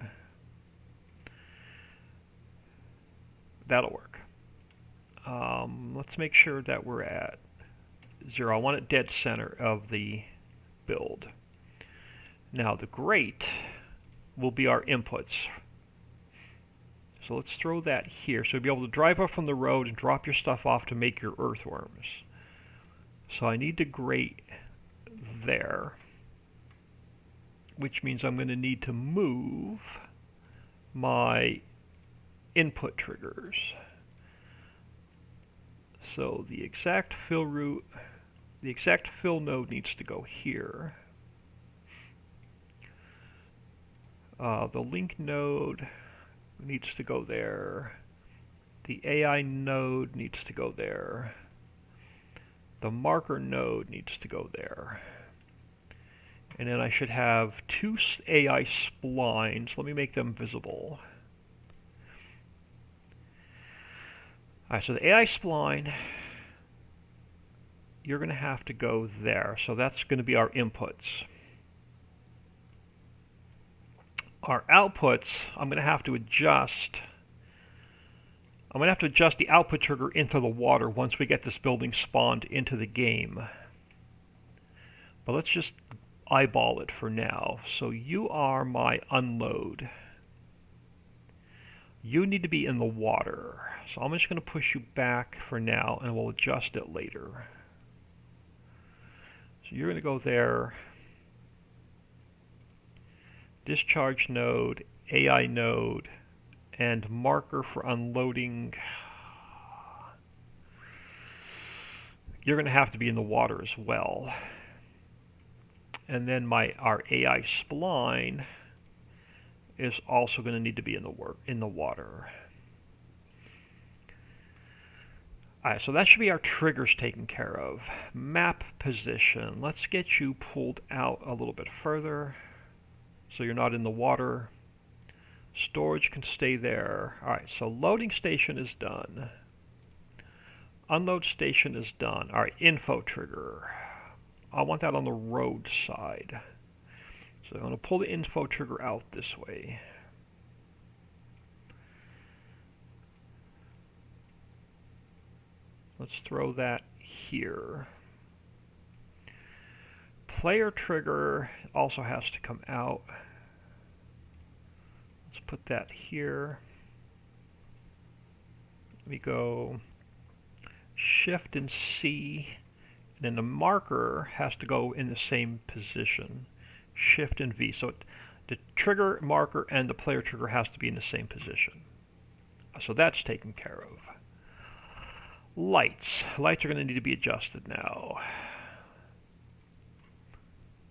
That'll work. Let's make sure that we're at 0. I want it dead center of the build. Now the grate will be our inputs. So let's throw that here. So you'll be able to drive up from the road and drop your stuff off to make your earthworms. So I need to grate there, which means I'm going to need to move my input triggers. So the exact fill route, the exact fill node needs to go here. The link node needs to go there. The AI node needs to go there. The marker node needs to go there. And then I should have 2 AI splines. Let me make them visible. Alright, so the AI spline, you're going to have to go there. So that's going to be our inputs. Our outputs, I'm going to have to adjust. I'm going to have to adjust the output trigger into the water once we get this building spawned into the game. But let's just eyeball it for now. So you are my unload. You need to be in the water. So I'm just going to push you back for now, and we'll adjust it later. So you're going to go there. Discharge node, AI node, and marker for unloading. You're going to have to be in the water as well. And then our AI spline is also going to need to be in the water. Alright, so that should be our triggers taken care of. Map position. Let's get you pulled out a little bit further so you're not in the water. Storage can stay there. Alright, so loading station is done. Unload station is done. Alright, info trigger. I want that on the road side. So I'm going to pull the info trigger out this way. Let's throw that here. Player trigger also has to come out. Let's put that here. We go Shift and C, and then the marker has to go in the same position. Shift and V. So the trigger, marker, and the player trigger has to be in the same position. So that's taken care of. Lights. Lights are going to need to be adjusted now.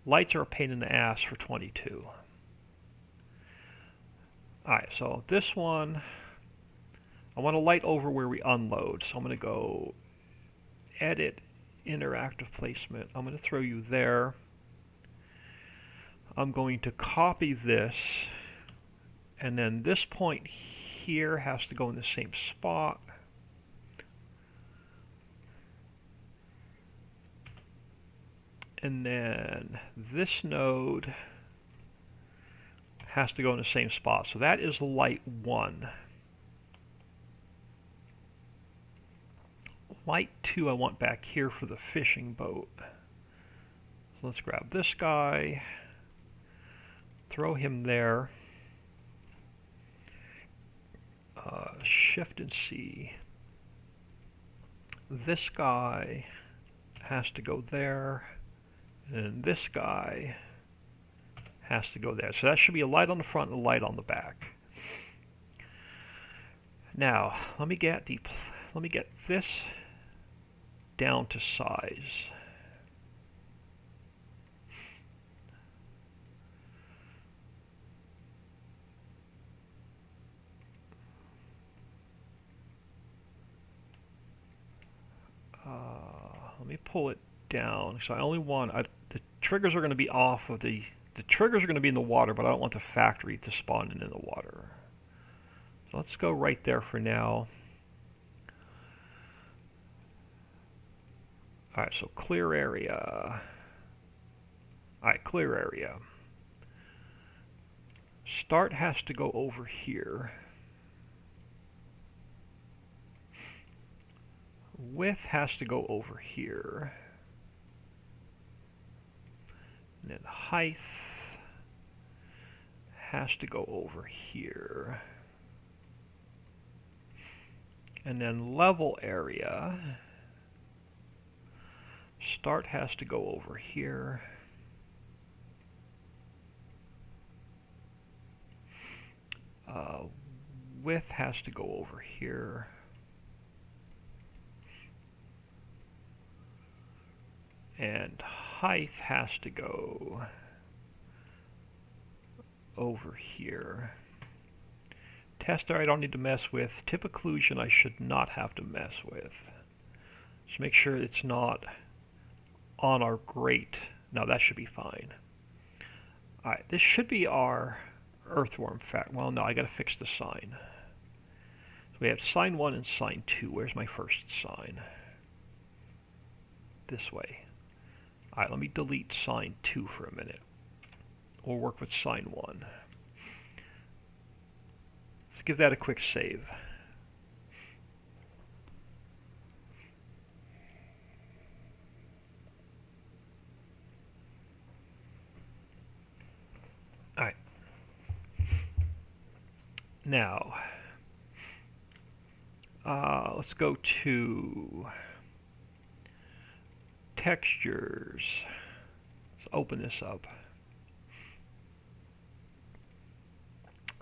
Lights are a pain in the ass for 22. Alright, so this one, I want to light over where we unload. So I'm going to go Edit, Interactive Placement. I'm going to throw you there. I'm going to copy this, and then this point here has to go in the same spot. And then this node has to go in the same spot. So that is light 1. Light 2 I want back here for the fishing boat. So let's grab this guy, throw him there, Shift and C. This guy has to go there. And this guy has to go there. So that should be a light on the front and a light on the back. Now, let me get this down to size. Let me pull it down. So I only want the triggers are going to be off of the triggers are going to be in the water, but I don't want the factory to spawn in the water. So let's go right there for now. Alright, so clear area. Alright, clear area. Start has to go over here. Width has to go over here. And then height has to go over here. And then level area. Start has to go over here. Width has to go over here. And height has to go over here. Tester I don't need to mess with. Tip occlusion I should not have to mess with. Just make sure it's not on our grate. No, that should be fine. Alright, this should be our Earthworm Factory. Well, no, I gotta fix the sign. So we have sign 1 and sign 2. Where's my first sign? This way. Alright, let me delete sign 2 for a minute. We'll work with sign 1. Let's give that a quick save. Alright. Now, let's go to textures. Let's open this up.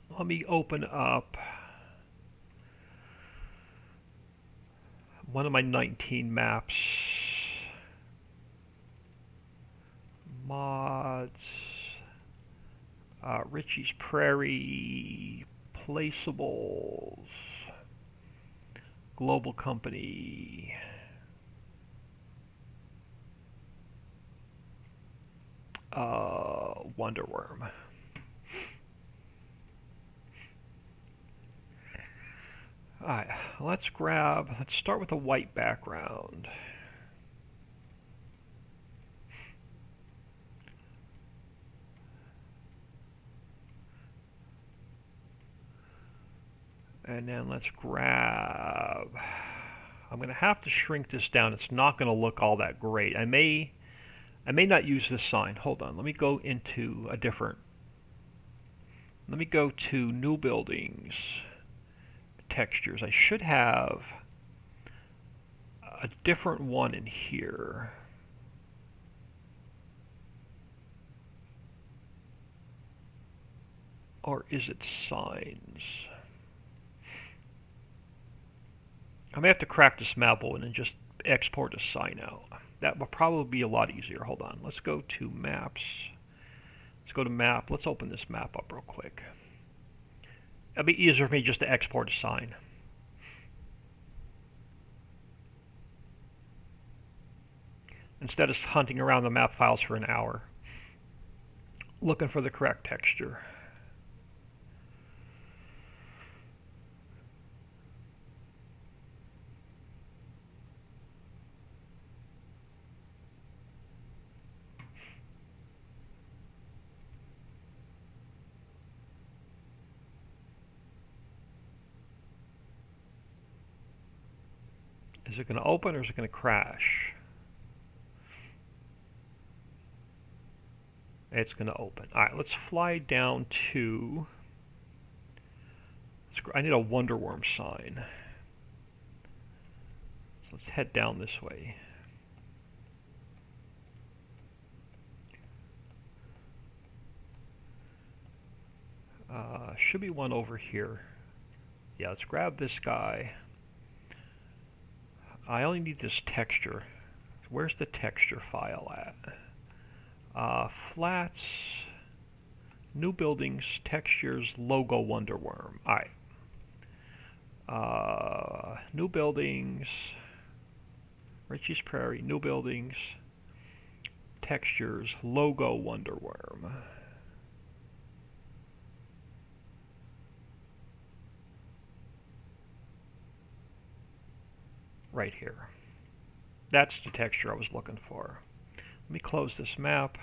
Let me open up one of my 19 maps. Mods. Ricci's Prairie. Placeables. Global Company. Wonderworm. Alright, let's start with a white background. And then let's grab, I'm going to have to shrink this down. It's not going to look all that great. I may not use this sign. Hold on, let me go into a different, let me go to new buildings, textures. I should have a different one in here. Or is it signs? I may have to crack this map open and just export a sign out. That will probably be a lot easier. Hold on. Let's go to maps. Let's go to map. Let's open this map up real quick. It'll be easier for me just to export a sign. Instead of hunting around the map files for an hour, looking for the correct texture. Is it going to open or is it going to crash? It's going to open. Alright, let's fly down to... I need a Wonderworm sign. So let's head down this way. Should be one over here. Yeah, let's grab this guy. I only need this texture. Where's the texture file at? Flats, new buildings, textures, logo Wonderworm. Alright. New buildings, Ricci's Prairie, new buildings, textures, logo Wonderworm. Right here. That's the texture I was looking for. Let me close this map.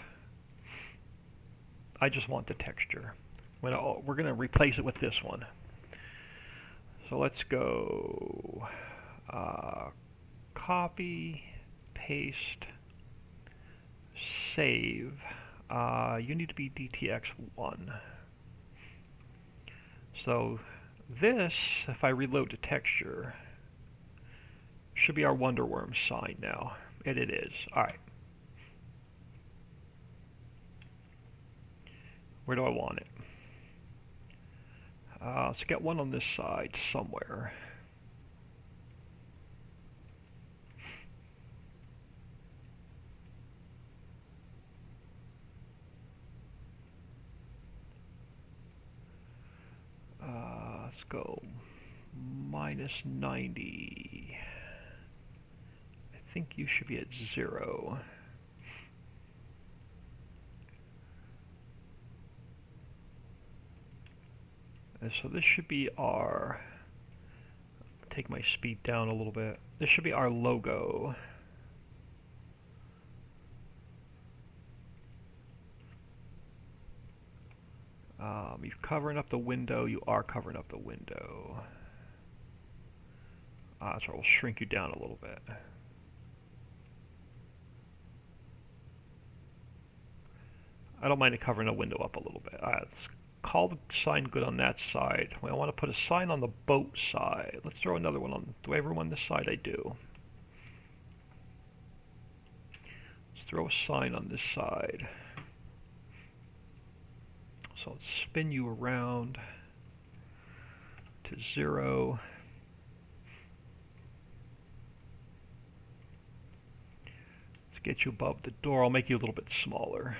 I just want the texture. We're going to replace it with this one. So let's go copy, paste, save. You need to be DTX1. So this, if I reload the texture, should be our Wonderworm sign now. And it is. Alright. Where do I want it? Let's get one on this side somewhere. Let's go -90. I think you should be at 0. And so this should be our, take my speed down a little bit. This should be our logo. You're covering up the window. You are covering up the window. So we'll shrink you down a little bit. I don't mind it covering a window up a little bit. Let's call the sign good on that side. Well, I want to put a sign on the boat side. Let's throw another one on. Do I have room on this side? I do. Let's throw a sign on this side. So let's spin you around to 0. Let's get you above the door. I'll make you a little bit smaller.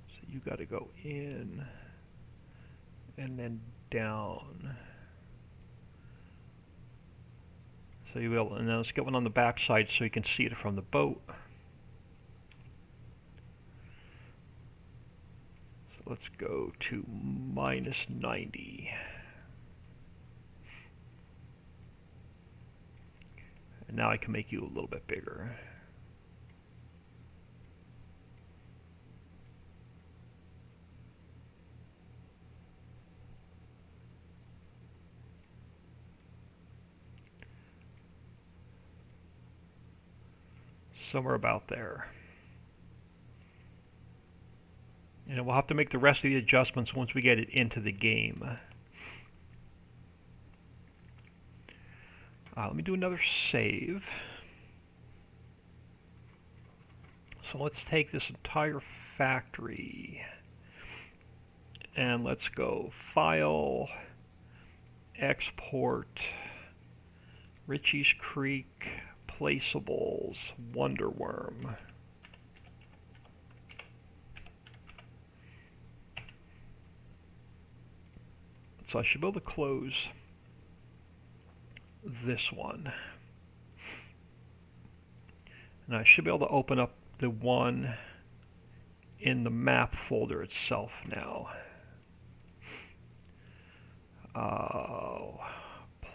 So you got to go in and then down. So you will, and then let's get one on the back side so you can see it from the boat. So let's go to -90. And now I can make you a little bit bigger. Somewhere about there. And we'll have to make the rest of the adjustments once we get it into the game. Let me do another save. So let's take this entire factory and let's go File, Export, Ricci's Creek, Placeables, Wonderworm. So I should be able to close this one. And I should be able to open up the one in the map folder itself now.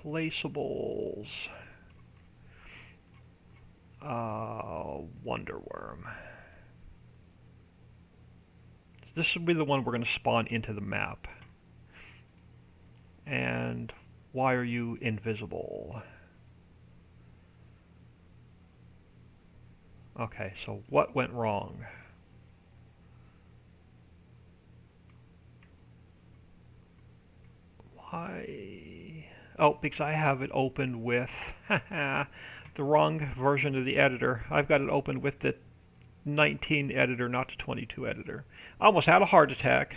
Placeables. Wonderworm. This will be the one we're going to spawn into the map. And why are you invisible? Okay, so what went wrong? Why? Oh, because I have it opened with the the wrong version of the editor. I've got it open with the 19 editor, not the 22 editor. I almost had a heart attack.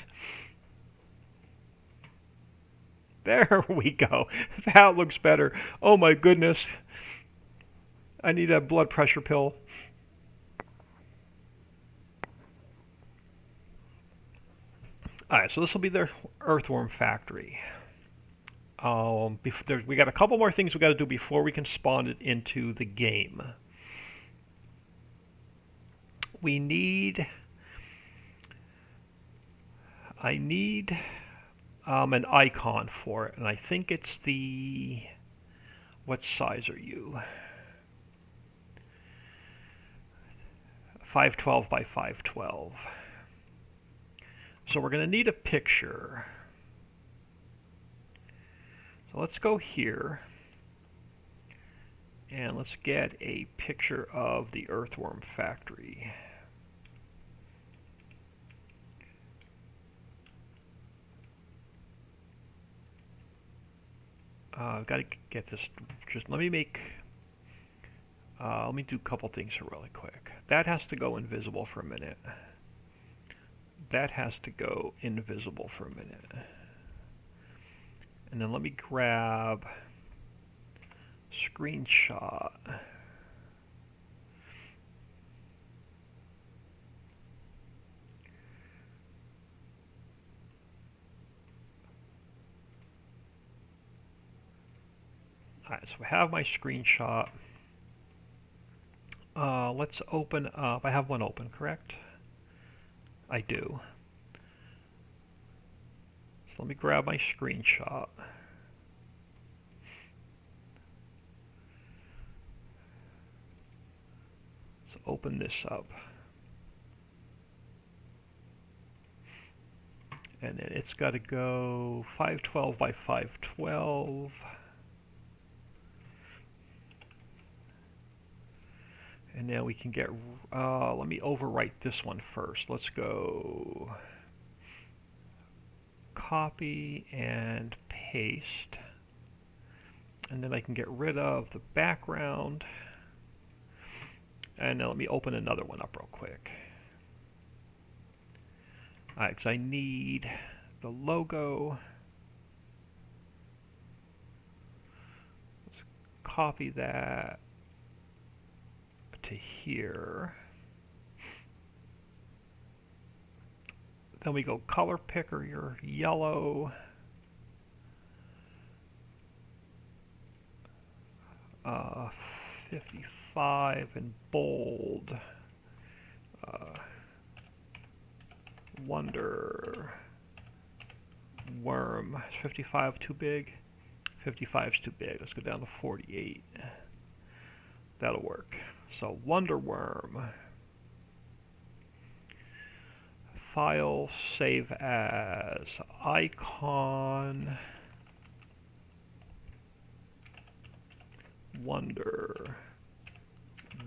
There we go. That looks better. Oh my goodness. I need a blood pressure pill. Alright, so this will be the Earthworm Factory. We got a couple more things we got to do before we can spawn it into the game. I need an icon for it, and I think it's what size are you? 512 by 512. So we're going to need a picture. So let's go here, and let's get a picture of the Earthworm Factory. I've got to get this. Just let me do a couple things here really quick. That has to go invisible for a minute. That has to go invisible for a minute. And then let me grab screenshot. Alright, so I have my screenshot. Let's open up. I have one open, correct? I do. So let me grab my screenshot. So open this up. And then it's got to go 512 by 512. And now we can get, let me overwrite this one first. Let's go copy and paste. And then I can get rid of the background. And now let me open another one up real quick. Alright, because I need the logo. Let's copy that to here. Then we go color picker, your yellow. 55 and bold. Wonder Worm. Is 55 too big? 55 is too big. Let's go down to 48. That'll work. So Wonder Worm. File, save as, icon, Wonder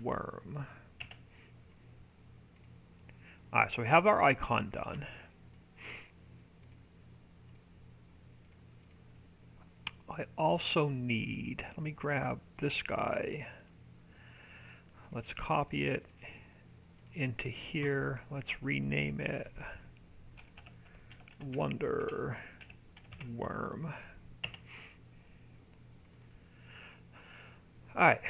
Worm. Alright, so we have our icon done. I also need, let me grab this guy. Let's copy it into here. Let's rename it Wonder Worm. Alright.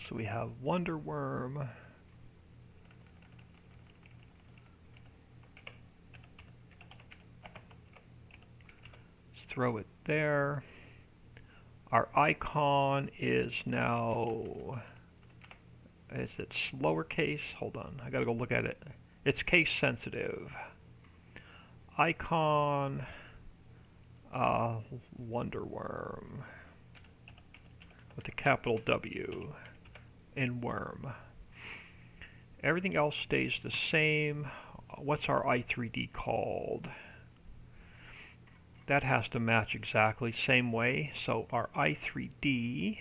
So we have Wonder Worm. Let's throw it there. Our icon is now, is it lowercase? Hold on, I gotta go look at it. It's case sensitive. Icon, Wonder Worm, with a capital W in worm. Everything else stays the same. What's our i3D called? That has to match exactly same way. So our i3D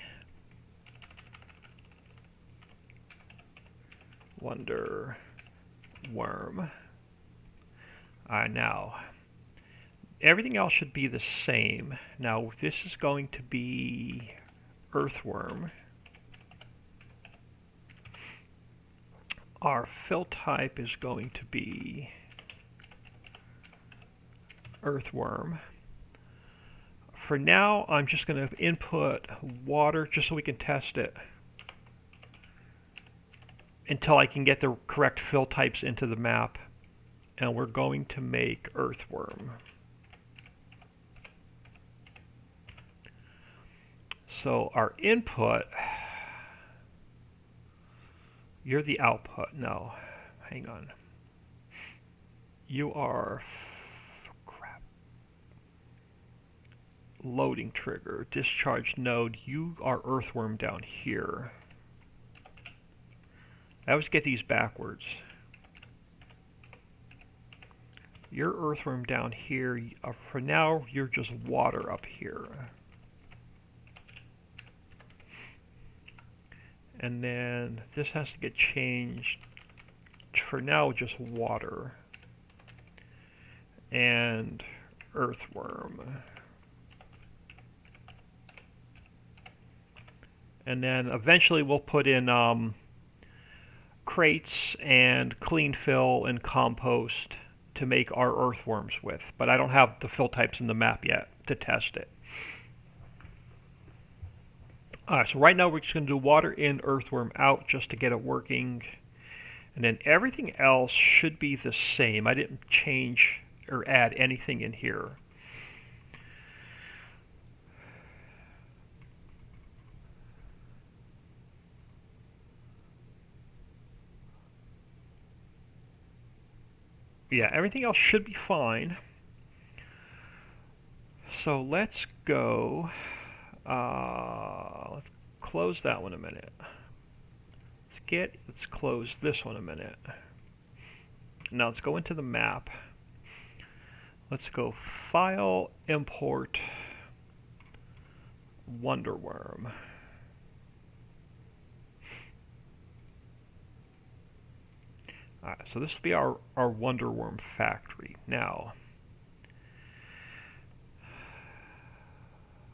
Wonder Worm. Now everything else should be the same. Now this is going to be earthworm. Our fill type is going to be earthworm. For now, I'm just going to input water just so we can test it until I can get the correct fill types into the map. And we're going to make earthworm. So our input, you're the output. No, hang on. You are, crap. Loading trigger, discharge node. You are earthworm down here. I always get these backwards. You're earthworm down here. For now, you're just water up here. And then this has to get changed. For now, just water. And earthworm. And then eventually we'll put in crates and clean fill and compost to make our earthworms with. But I don't have the fill types in the map yet to test it. Alright, so right now we're just going to do water in, earthworm out, just to get it working. And then everything else should be the same. I didn't change or add anything in here. Yeah, everything else should be fine. So let's go. Let's close that one a minute. Let's close this one a minute. Now let's go into the map. Let's go File, Import, Wonderworm. Alright, so this will be our Wonderworm Factory. Now,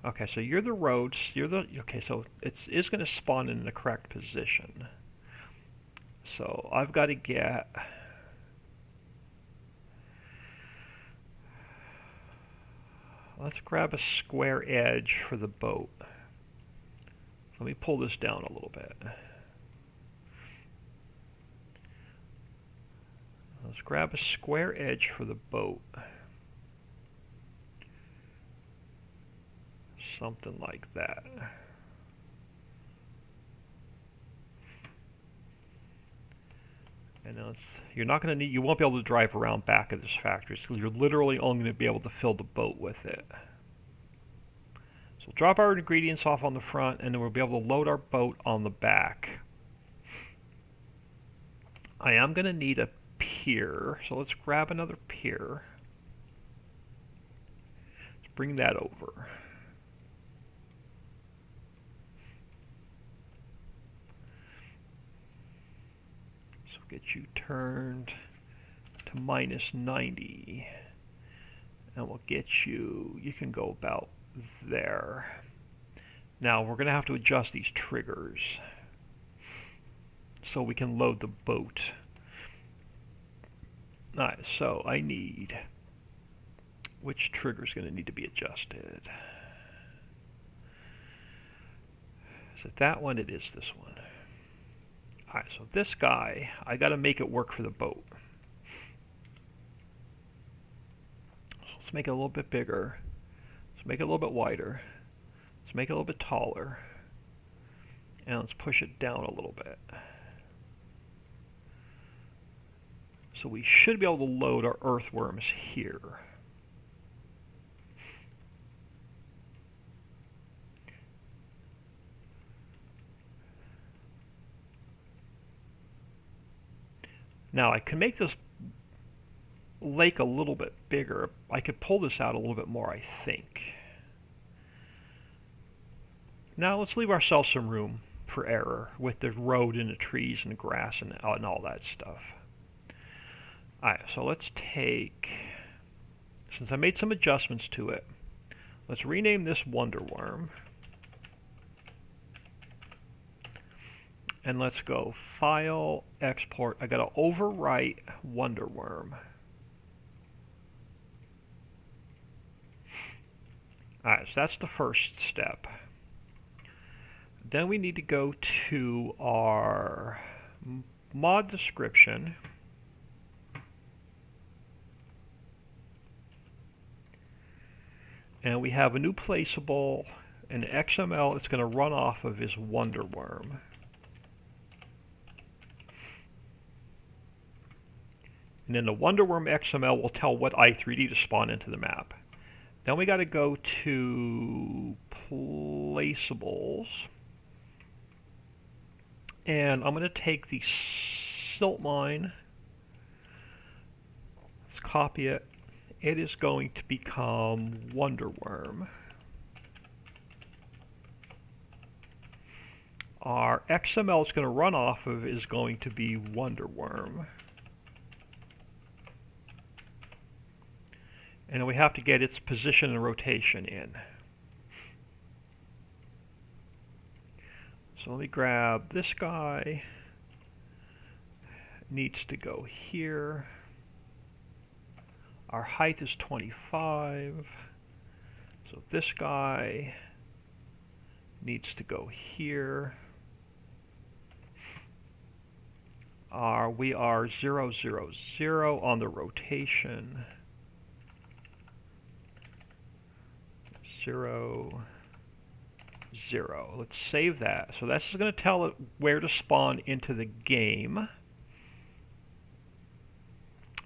okay, so you're the roads. Okay, so it is going to spawn in the correct position. So I've got to get. Let's grab a square edge for the boat. Let me pull this down a little bit. Let's grab a square edge for the boat. Something like that. And now you're not going to need, you won't be able to drive around back of this factory, so you're literally only going to be able to fill the boat with it. So we'll drop our ingredients off on the front, and then we'll be able to load our boat on the back. I am going to need a pier, so let's grab another pier. Let's bring that over. So get you turned to -90, and we'll get you, you can go about there. Now we're going to have to adjust these triggers so we can load the boat. Alright, so I need, which trigger is going to need to be adjusted? Is it that one? It is this one. Alright, so this guy, I got to make it work for the boat. So let's make it a little bit bigger. Let's make it a little bit wider. Let's make it a little bit taller. And let's push it down a little bit. So we should be able to load our earthworms here. Now I can make this lake a little bit bigger. I could pull this out a little bit more, I think. Now let's leave ourselves some room for error with the road and the trees and the grass and all that stuff. Alright, so let's take since I made some adjustments to it, let's rename this Wonderworm. And let's go File, Export. I got to overwrite Wonderworm. Alright, so that's the first step. Then we need to go to our mod description. And we have a new placeable, an XML it's going to run off of is Wonderworm. And then the Wonderworm XML will tell what i3D to spawn into the map. Then we got to go to placeables. And I'm going to take the silt mine. Let's copy it. It is going to become Wonderworm. Our XML it's going to run off of is going to be Wonderworm. And then we have to get its position and rotation in. So let me grab this guy. Needs to go here. Our height is 25. So this guy needs to go here. We are 0, 0, 0 on the rotation. 0, 0. Let's save that. So that's going to tell it where to spawn into the game.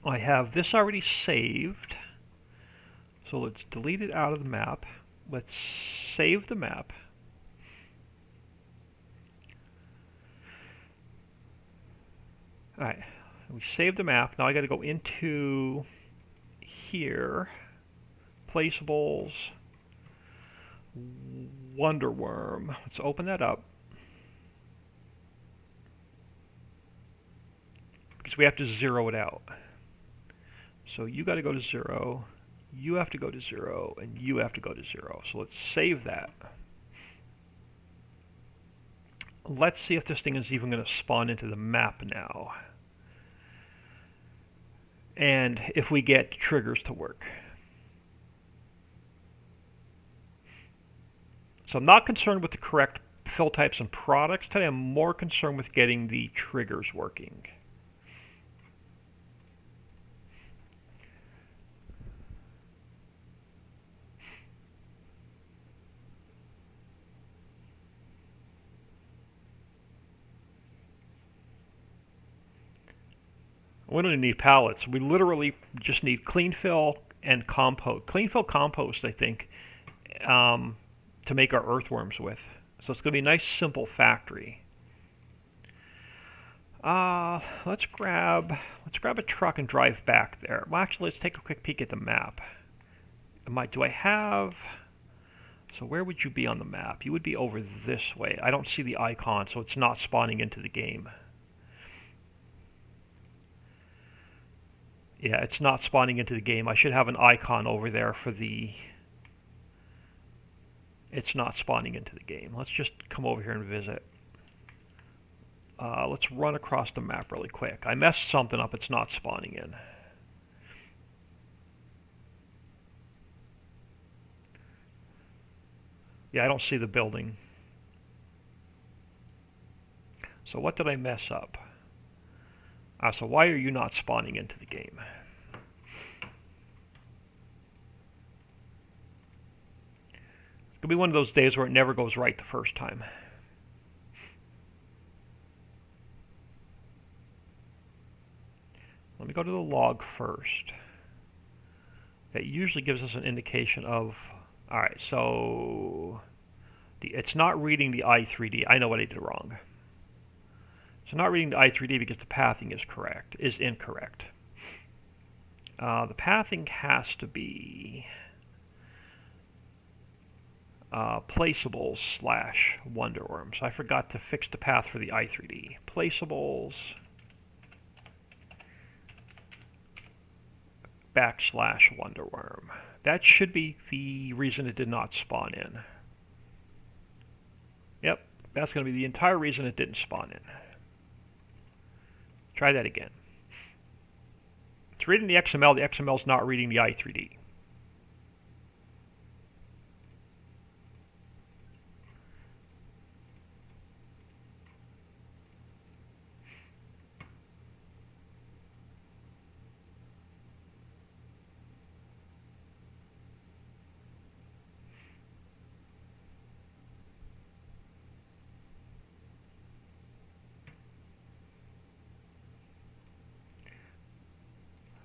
I have this already saved. So let's delete it out of the map. Let's save the map. Alright, we saved the map. Now I got to go into here, placeables, Wonderworm. Let's open that up. Because we have to zero it out. So you got to go to 0, you have to go to 0, and you have to go to 0. So let's save that. Let's see if this thing is even going to spawn into the map now. And if we get triggers to work. So I'm not concerned with the correct fill types and products today. I'm more concerned with getting the triggers working. We don't even need pallets. We literally just need clean fill and compost. Clean fill compost, I think, to make our earthworms with. So it's going to be a nice, simple factory. Let's grab a truck and drive back there. Well, actually, let's take a quick peek at the map. Do I have? So where would you be on the map? You would be over this way. I don't see the icon, so it's not spawning into the game. Yeah, it's not spawning into the game. I should have an icon over there for the... It's not spawning into the game. Let's just come over here and visit. Let's run across the map really quick. I messed something up. It's not spawning in. Yeah, I don't see the building. So what did I mess up? So why are you not spawning into the game? It's going to be one of those days where it never goes right the first time. Let me go to the log first. That usually gives us an indication of... Alright, so... it's not reading the i3D. I know what I did wrong. It's not reading the i3D because the pathing is incorrect. The pathing has to be placeables / Wonderworm. So I forgot to fix the path for the i3D. Placeables backslash Wonderworm. That should be the reason it did not spawn in. Yep, that's going to be the entire reason it didn't spawn in. Try that again. It's reading the XML. The XML is not reading the i3D.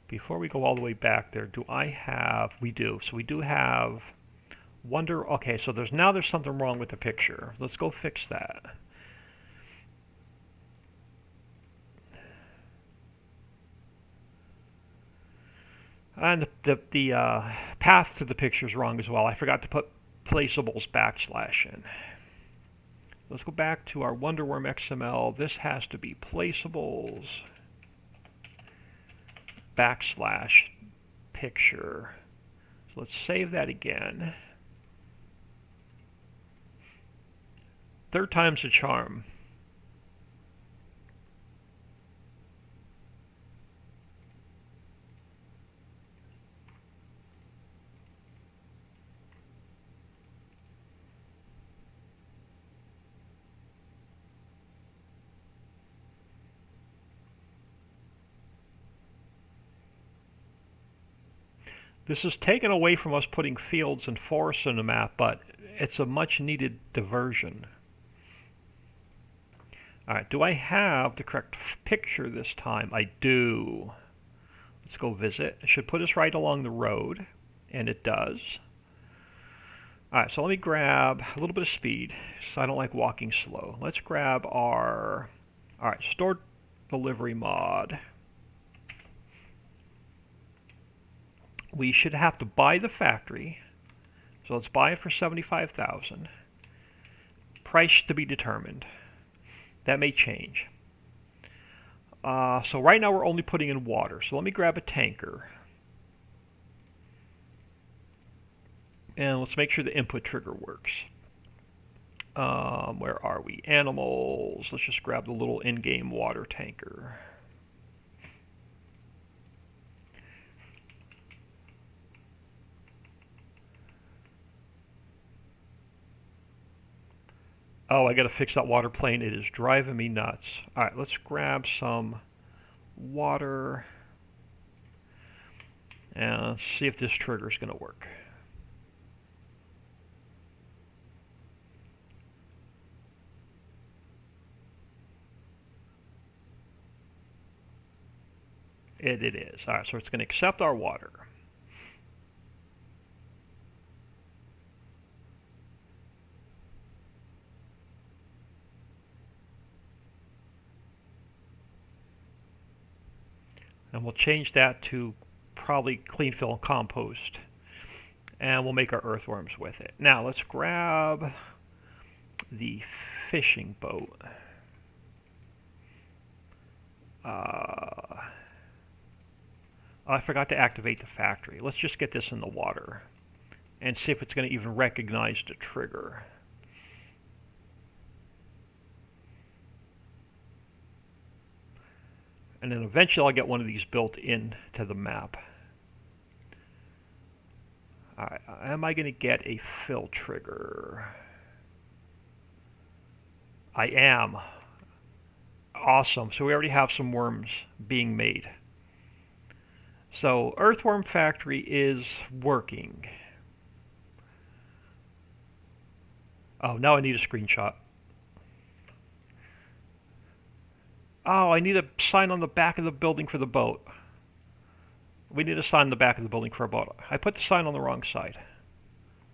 Before we go all the way back there, do I have, we do, so we do have Wonder, okay, so there's something wrong with the picture. Let's go fix that. And the path to the picture is wrong as well. I forgot to put placeables backslash in. Let's go back to our Wonderworm XML. This has to be placeables backslash picture. So let's save that again. Third time's the charm. This is taken away from us putting fields and forests in the map, but it's a much needed diversion. Alright, do I have the correct picture this time? I do. Let's go visit. It should put us right along the road, and it does. Alright, so let me grab a little bit of speed, so I don't like walking slow. Let's grab our, alright, stored delivery mod. We should have to buy the factory, so let's buy it for $75,000. Price to be determined. That may change. So right now we're only putting in water, so let me grab a tanker. And let's make sure the input trigger works. Where are we? Animals. Let's just grab the little in-game water tanker. Oh, I gotta fix that water plane. It is driving me nuts. Alright, let's grab some water and see if this trigger is gonna work. It is. Alright, so it's gonna accept our water. And we'll change that to probably clean fill and compost. And we'll make our earthworms with it. Now let's grab the fishing boat. I forgot to activate the factory. Let's just get this in the water and see if it's going to even recognize the trigger. And then eventually I'll get one of these built into the map. Alright, am I going to get a fill trigger? I am. Awesome. So we already have some worms being made. So Earthworm Factory is working. Oh, now I need a screenshot. Oh, I need a sign on the back of the building for the boat. We need a sign on the back of the building for a boat. I put the sign on the wrong side.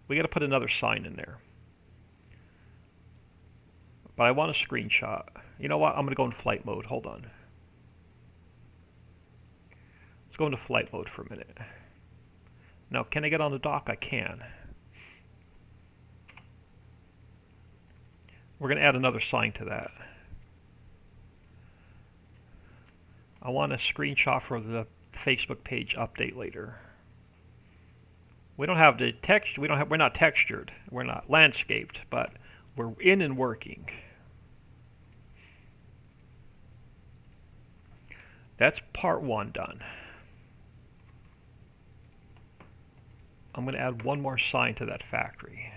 We got to put another sign in there. But I want a screenshot. You know what? I'm going to go in flight mode. Hold on. Let's go into flight mode for a minute. Now, can I get on the dock? I can. We're going to add another sign to that. I want a screenshot for the Facebook page update later. We don't have the text. We're not textured. We're not landscaped, but we're in and working. That's part 1 done. I'm going to add one more sign to that factory.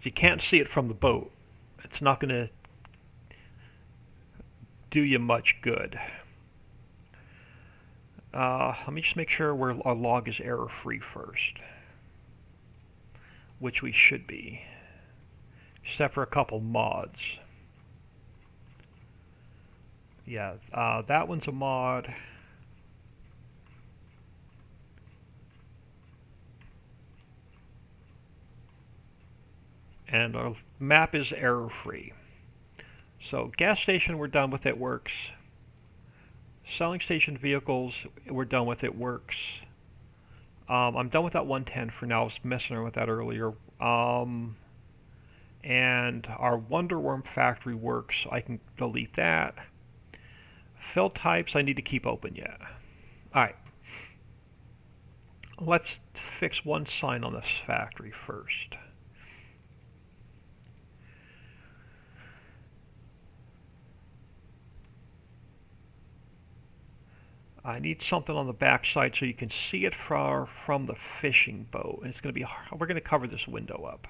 You can't see it from the boat. It's not going to do you much good. Let me just make sure our log is error-free first, which we should be, except for a couple mods. Yeah, that one's a mod. And our map is error-free. So gas station, we're done with, it works. Selling station vehicles, we're done with, it works. I'm done with that 110 for now. I was messing around with that earlier. And our Wonderworm Factory works, so I can delete that. Fill types I need to keep open yet. Alright. Let's fix one sign on this factory first. I need something on the back side so you can see it from the fishing boat. And it's going to be, we're going to cover this window up.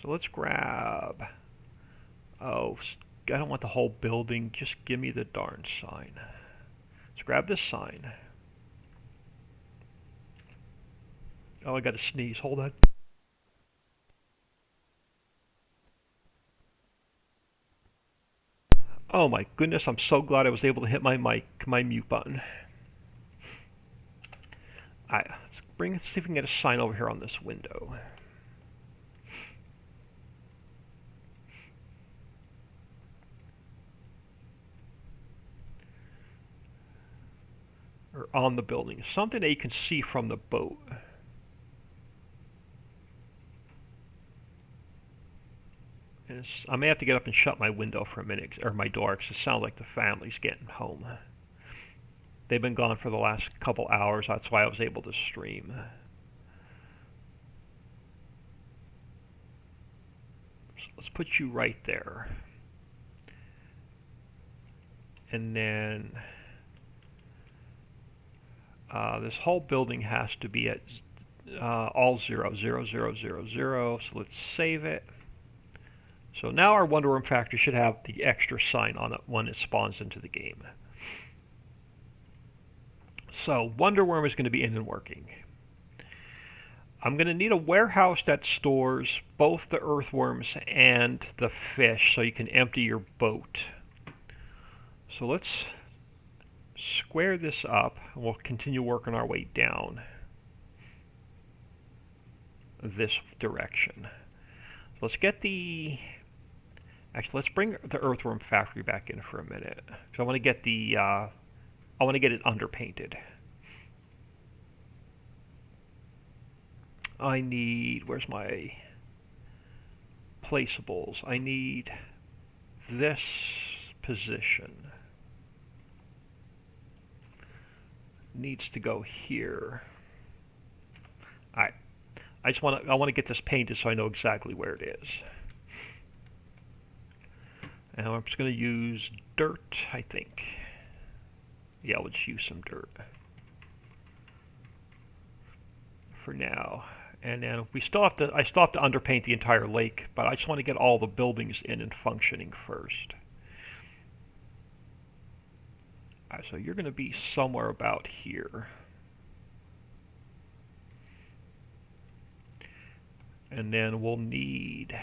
So let's grab, oh, I don't want the whole building, just give me the darn sign. Let's grab this sign. Oh, I got to sneeze, hold on. Oh my goodness, I'm so glad I was able to hit my mute button. Alright, let's see if we can get a sign over here on this window. Or on the building. Something that you can see from the boat. I may have to get up and shut my window for a minute, or my door, because it sounds like the family's getting home. They've been gone for the last couple hours, that's why I was able to stream. So let's put you right there. And then this whole building has to be at all 0, 0, 0, 0, 0, so let's save it. So now our Wonderworm Factory should have the extra sign on it when it spawns into the game. So Wonderworm is going to be in and working. I'm going to need a warehouse that stores both the earthworms and the fish so you can empty your boat. So let's square this up and we'll continue working our way down this direction. Let's get the... Actually, let's bring the Earthworm Factory back in for a minute. Because I want to get the, I want to get it underpainted. I need, where's my placeables? I need this position. Needs to go here. Alright. I want to get this painted so I know exactly where it is. And I'm just going to use dirt, I think. Yeah, we'll just use some dirt for now. And then we still have to, I still have to underpaint the entire lake, but I just want to get all the buildings in and functioning first. Alright, so you're going to be somewhere about here. And then we'll need...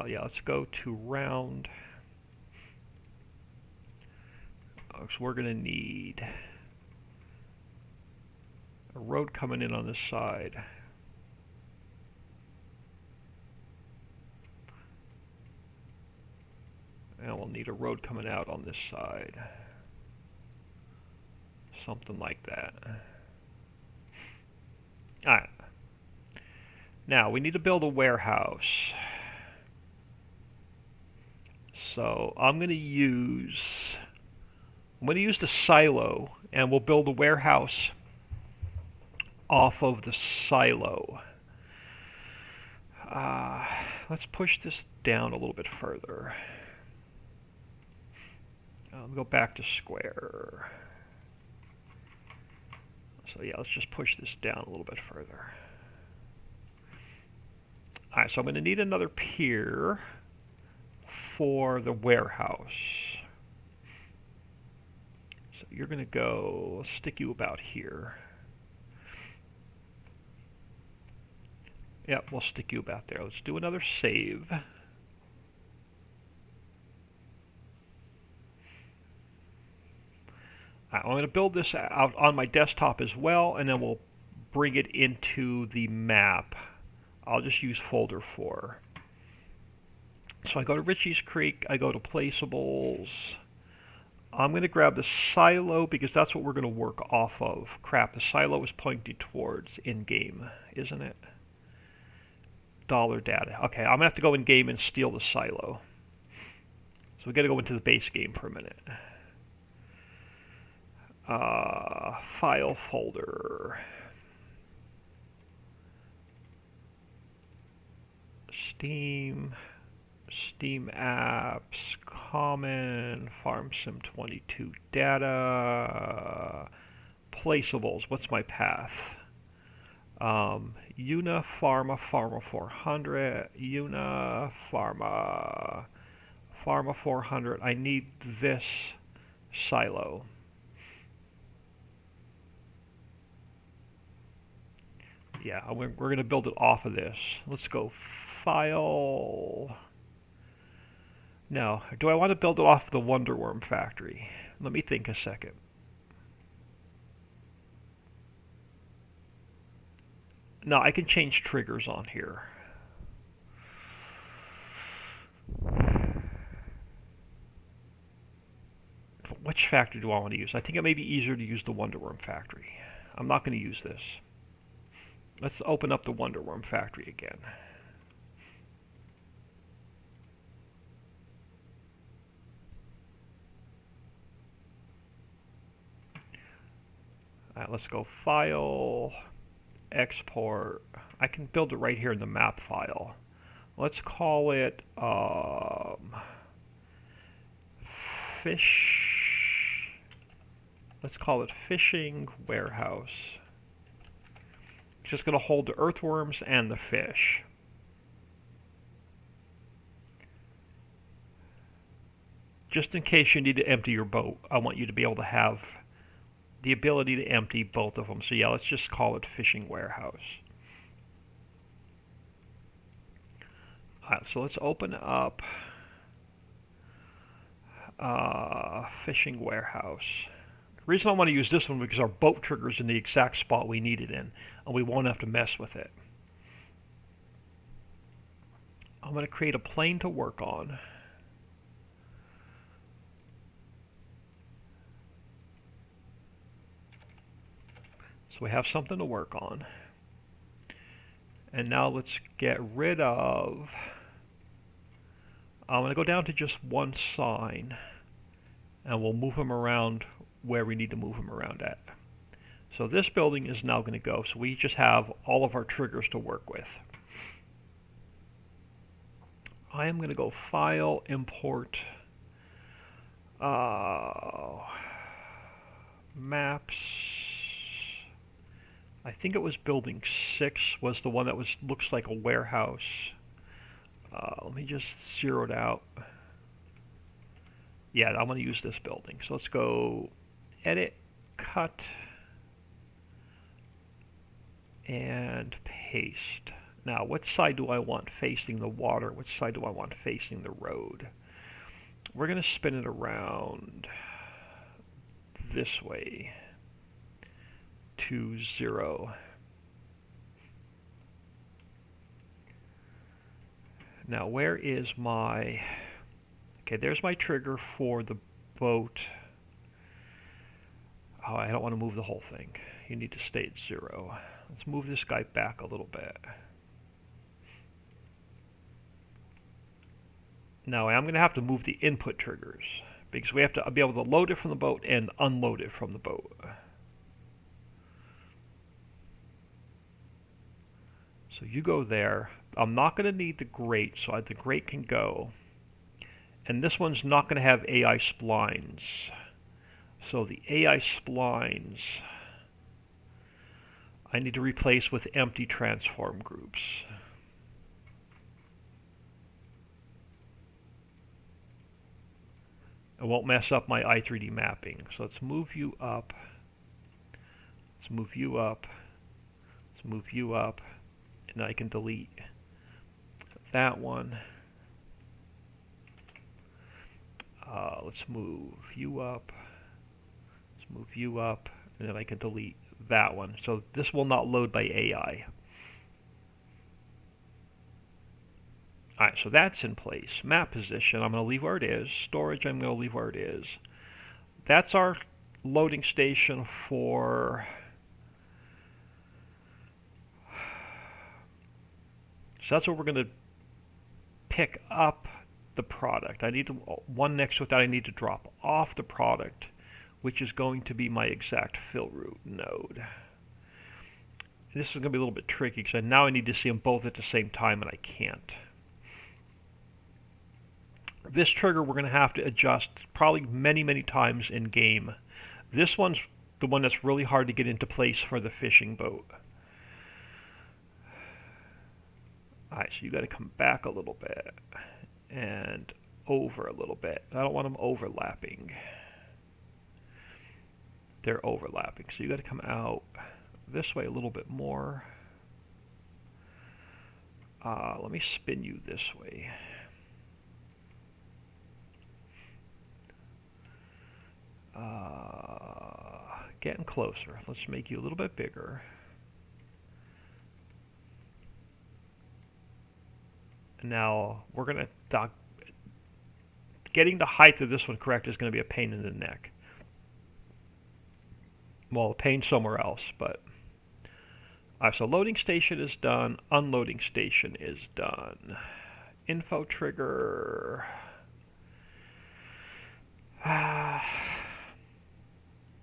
yeah, let's go to round. So we're going to need a road coming in on this side. And we'll need a road coming out on this side. Something like that. Alright. Now, we need to build a warehouse. So I'm going to use the silo, and we'll build a warehouse off of the silo. Let's push this down a little bit further. Go back to square. So yeah, let's just push this down a little bit further. Alright, so I'm going to need another pier for the warehouse. So you're going to go, let's stick you about here. Yep, we'll stick you about there. Let's do another save. I'm going to build this out on my desktop as well, and then we'll bring it into the map. I'll just use folder 4. So I go to Ricci's Creek, I go to Placeables. I'm going to grab the silo because that's what we're going to work off of. Crap, the silo is pointing towards in-game, isn't it? Dollar data. Okay, I'm going to have to go in-game and steal the silo. So we got to go into the base game for a minute. File folder. Steam apps, common, FarmSim22 data, placeables. What's my path? Una Pharma 400, Una Pharma 400. I need this silo. Yeah, we're going to build it off of this. Let's go file. Now, do I want to build it off the Wonderworm Factory? Let me think a second. No, I can change triggers on here. Which factory do I want to use? I think it may be easier to use the Wonderworm Factory. I'm not going to use this. Let's open up the Wonderworm Factory again. Alright, let's go File, Export. I can build it right here in the map file. Let's call it Let's call it Fishing Warehouse. It's just going to hold the earthworms and the fish. Just in case you need to empty your boat, I want you to be able to have the ability to empty both of them. So yeah, let's just call it Fishing Warehouse. Alright, so let's open up Fishing Warehouse. The reason I want to use this one because our boat trigger's in the exact spot we need it in, and we won't have to mess with it. I'm going to create a plane to work on. So we have something to work on. And now let's get rid of... I'm going to go down to just one sign, and we'll move them around where we need to move them around at. So this building is now going to go, so we just have all of our triggers to work with. I am going to go File, Import, Maps. I think it was Building 6 was the one that looks like a warehouse. Let me just zero it out. Yeah, I'm going to use this building. So let's go Edit, Cut, and Paste. Now, which side do I want facing the water? Which side do I want facing the road? We're going to spin it around this way to 0. Now, where is my... Okay, there's my trigger for the boat. Oh, I don't want to move the whole thing. You need to stay at 0. Let's move this guy back a little bit. Now I'm going to have to move the input triggers because we have to be able to load it from the boat and unload it from the boat. So you go there. I'm not going to need the grate, so the grate can go. And this one's not going to have AI splines. So the AI splines I need to replace with empty transform groups. It won't mess up my i3D mapping. So let's move you up. Let's move you up. Let's move you up. And I can delete that one. Let's move you up. Let's move you up. And then I can delete that one. So this will not load by AI. Alright, so that's in place. Map position, I'm going to leave where it is. Storage, I'm going to leave where it is. That's our loading station for... So that's where we're going to pick up the product. I need to, one next to that, I need to drop off the product, which is going to be my exact fill route node. This is going to be a little bit tricky because now I need to see them both at the same time, and I can't. This trigger we're going to have to adjust probably many times in game. This one's the one that's really hard to get into place for the fishing boat. Alright, so you got to come back a little bit and over a little bit. I don't want them overlapping. They're overlapping, so you got to come out this way a little bit more. Let me spin you this way. Getting closer. Let's make you a little bit bigger. Now we're going to getting the height of this one correct is going to be a pain in the neck. Well, a pain somewhere else, but so loading station is done. Unloading station is done. Info trigger.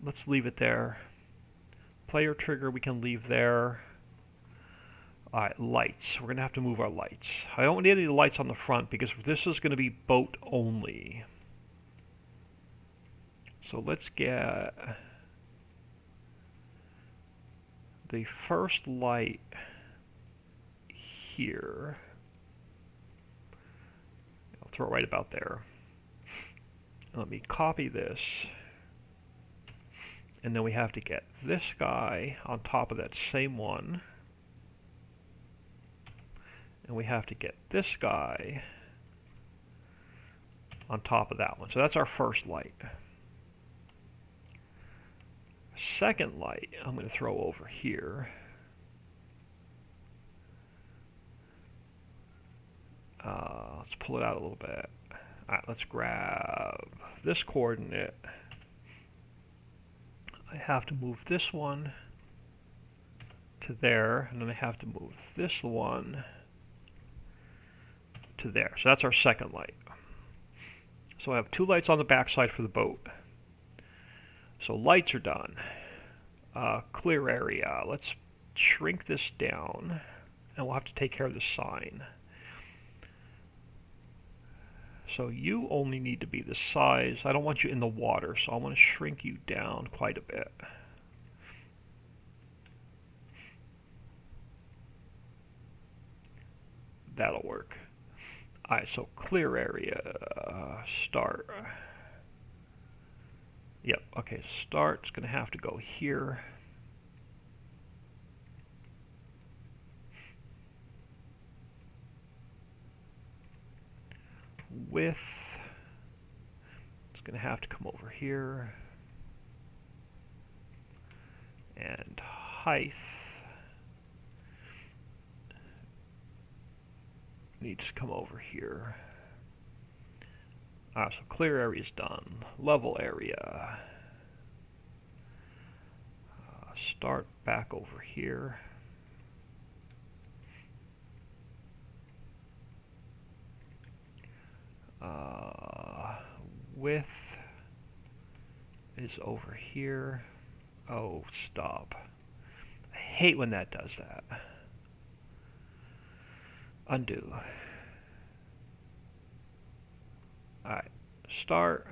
Let's leave it there. Player trigger we can leave there. Alright, lights. We're going to have to move our lights. I don't need any lights on the front because this is going to be boat only. So let's get the first light here. I'll throw it right about there. Let me copy this. And then we have to get this guy on top of that same one. And we have to get this guy on top of that one. So that's our first light. Second light I'm going to throw over here. Let's pull it out a little bit. Alright, let's grab this coordinate. I have to move this one to there, and then I have to move this one to there. So that's our second light. So I have two lights on the backside for the boat. So lights are done. Clear area. Let's shrink this down, and we'll have to take care of the sign. So you only need to be the size. I don't want you in the water, so I want to shrink you down quite a bit. That'll work. Alright, so clear area, start. Yep, okay, start's going to have to go here. Width, it's going to have to come over here. And height needs to come over here. So clear area is done. Level area. Start back over here. width is over here. Oh, stop. I hate when that does that. Undo. Alright, start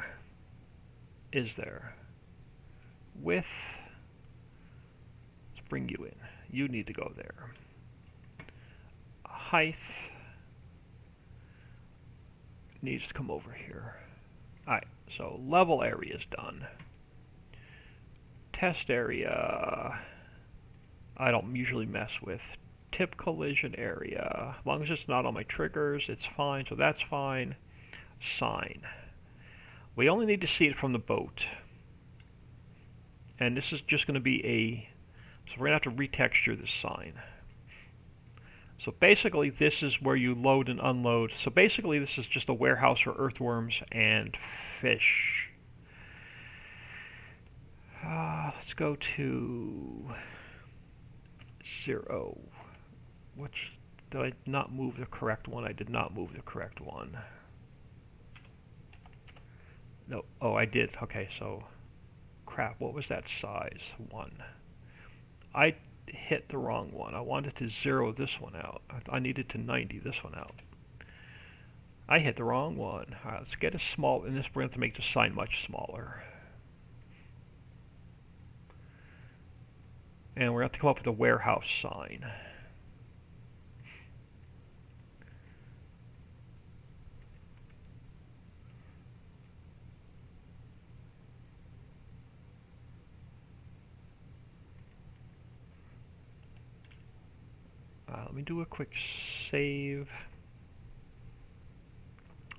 is there. Width, let's bring you in. You need to go there. Height needs to come over here. Alright, so level area is done. Test area, I don't usually mess with. Tip collision area, as long as it's not on my triggers, it's fine, so that's fine. Sign. We only need to see it from the boat. And this is just going to be a, so we're going to have to retexture this sign. So basically this is where you load and unload. So basically this is just a warehouse for earthworms and fish. Let's go to 0. Which, did I not move the correct one? I did not move the correct one. No, oh I did, okay, so, crap, what was that size? 1. I hit the wrong one. I wanted to 0 this one out. I needed to 90 this one out. I hit the wrong one. Alright, let's get a small, and this we're going to have to make the sign much smaller. And we're going to have to come up with a warehouse sign. Let me do a quick save.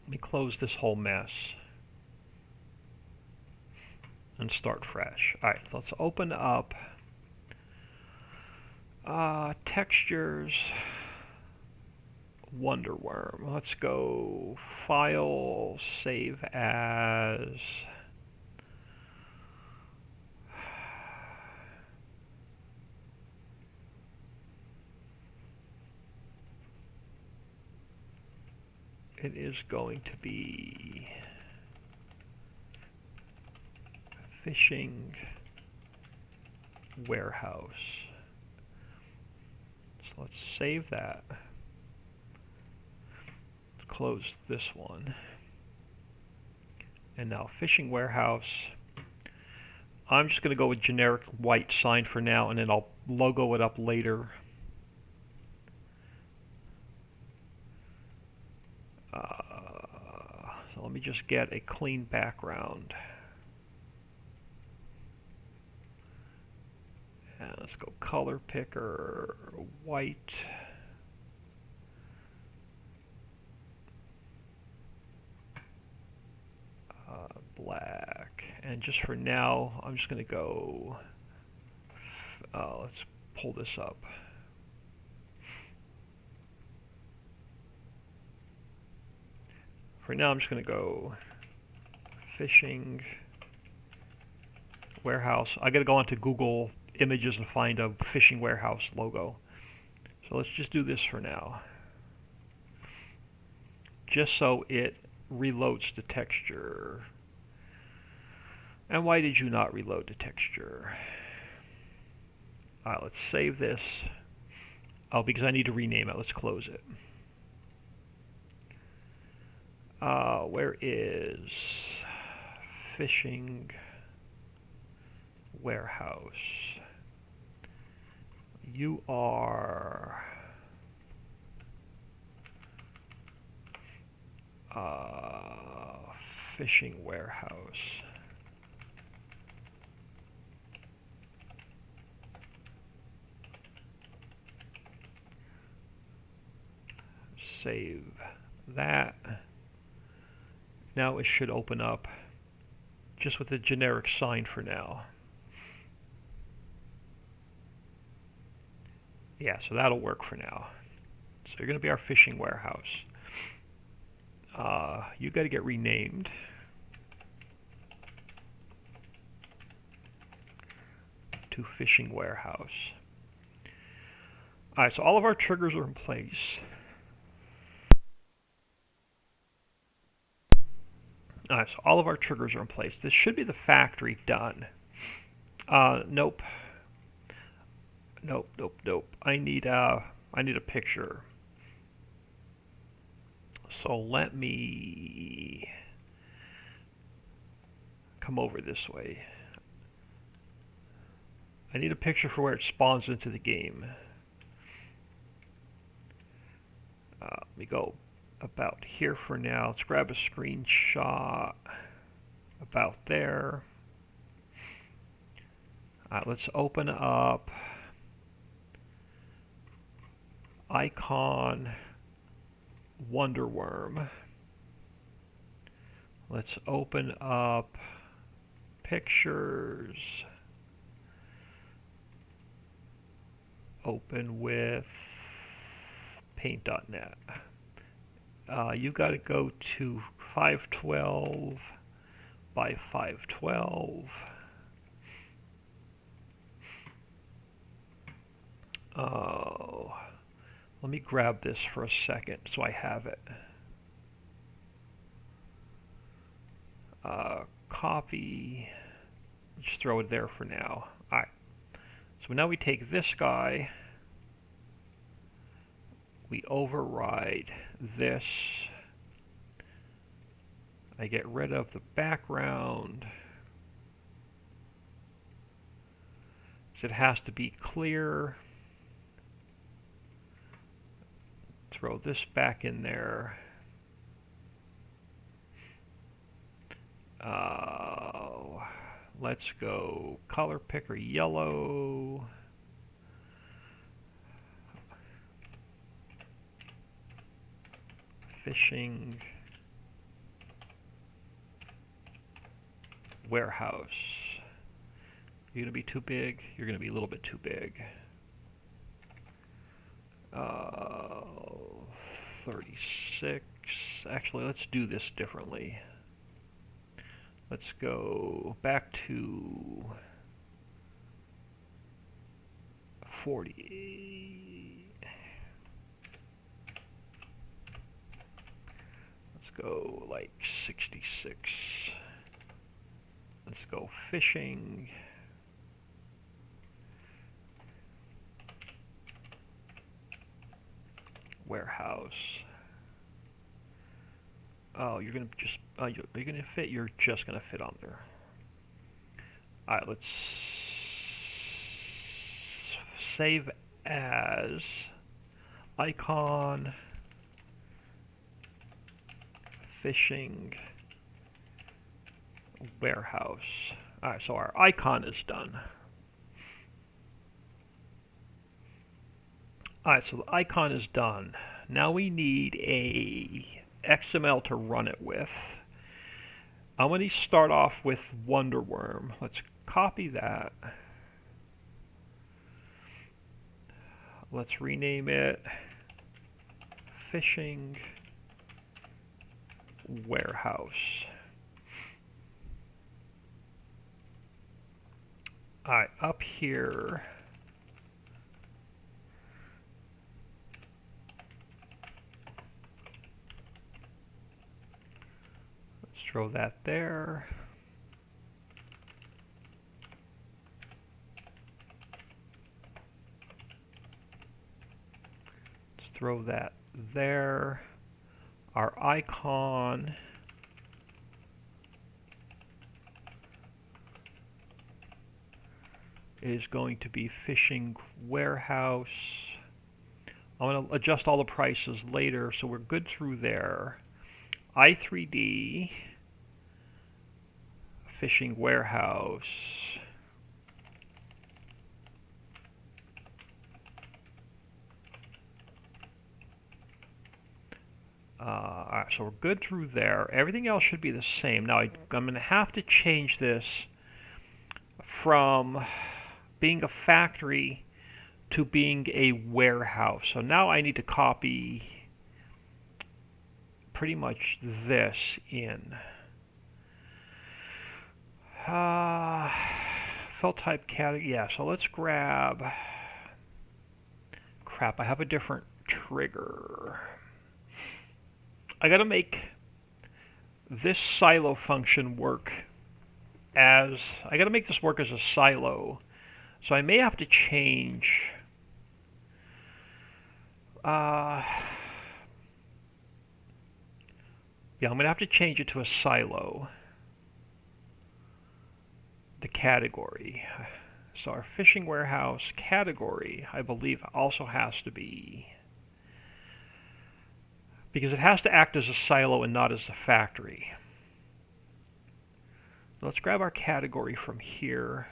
Let me close this whole mess and start fresh. Alright, so let's open up textures, Wonderworm. Let's go File, Save As. It is going to be fishing warehouse. So let's save that. Let's close this one. And now fishing warehouse. I'm just going to go with generic white sign for now, and then I'll logo it up later. So let me just get a clean background. And let's go color picker, white. Black. And just for now, I'm just going to go, let's pull this up. For now, I'm just going to go fishing warehouse. I got to go onto Google Images and find a fishing warehouse logo. So let's just do this for now, just so it reloads the texture. And why did you not reload the texture? Alright, let's save this. Oh, because I need to rename it. Let's close it. Where is fishing warehouse? You are fishing warehouse. Save that. Now it should open up just with a generic sign for now. Yeah, so that'll work for now. So you're going to be our fishing warehouse. You got to get renamed. To fishing warehouse. Alright, so all of our triggers are in place. Alright, so all of our triggers are in place. This should be the factory done. Nope. Nope. I need a picture. So let me come over this way. I need a picture for where it spawns into the game. Let me go about here for now. Let's grab a screenshot about there. Let's open up icon Wonderworm. Let's open up pictures. Open with paint.net. You got to go to 512 by 512. Oh, let me grab this for a second so I have it. Copy. Just throw it there for now. Alright. So now we take this guy. We override this. I get rid of the background. So it has to be clear. Throw this back in there. Let's go color picker yellow. Fishing warehouse. You're gonna be too big. You're gonna be a little bit too big. 36. Actually, let's do this differently. Let's go back to 40. Let's go like 66. Let's go fishing. Warehouse. Oh, you're gonna just you're gonna fit. You're just gonna fit on there. All right, let's save as icon fishing warehouse. All right, so our icon is done. Alright, so the icon is done. Now we need a XML to run it with. I'm going to start off with Wonderworm. Let's copy that. Let's rename it Fishing Warehouse. Alright, up here, throw that there. Let's throw that there. Our icon is going to be fishing warehouse. I'm going to adjust all the prices later, so we're good through there. i3D fishing warehouse. Alright, so we're good through there. Everything else should be the same. Now I'm going to have to change this from being a factory to being a warehouse. So now I need to copy pretty much this in. Fill type category. Yeah, so let's grab. Crap, I have a different trigger. I gotta make this silo function work as, I got to make this work as a silo. So I may have to change, yeah, I'm going to have to change it to a silo, the category. So our fishing warehouse category, I believe, also has to be, because it has to act as a silo and not as a factory. So let's grab our category from here.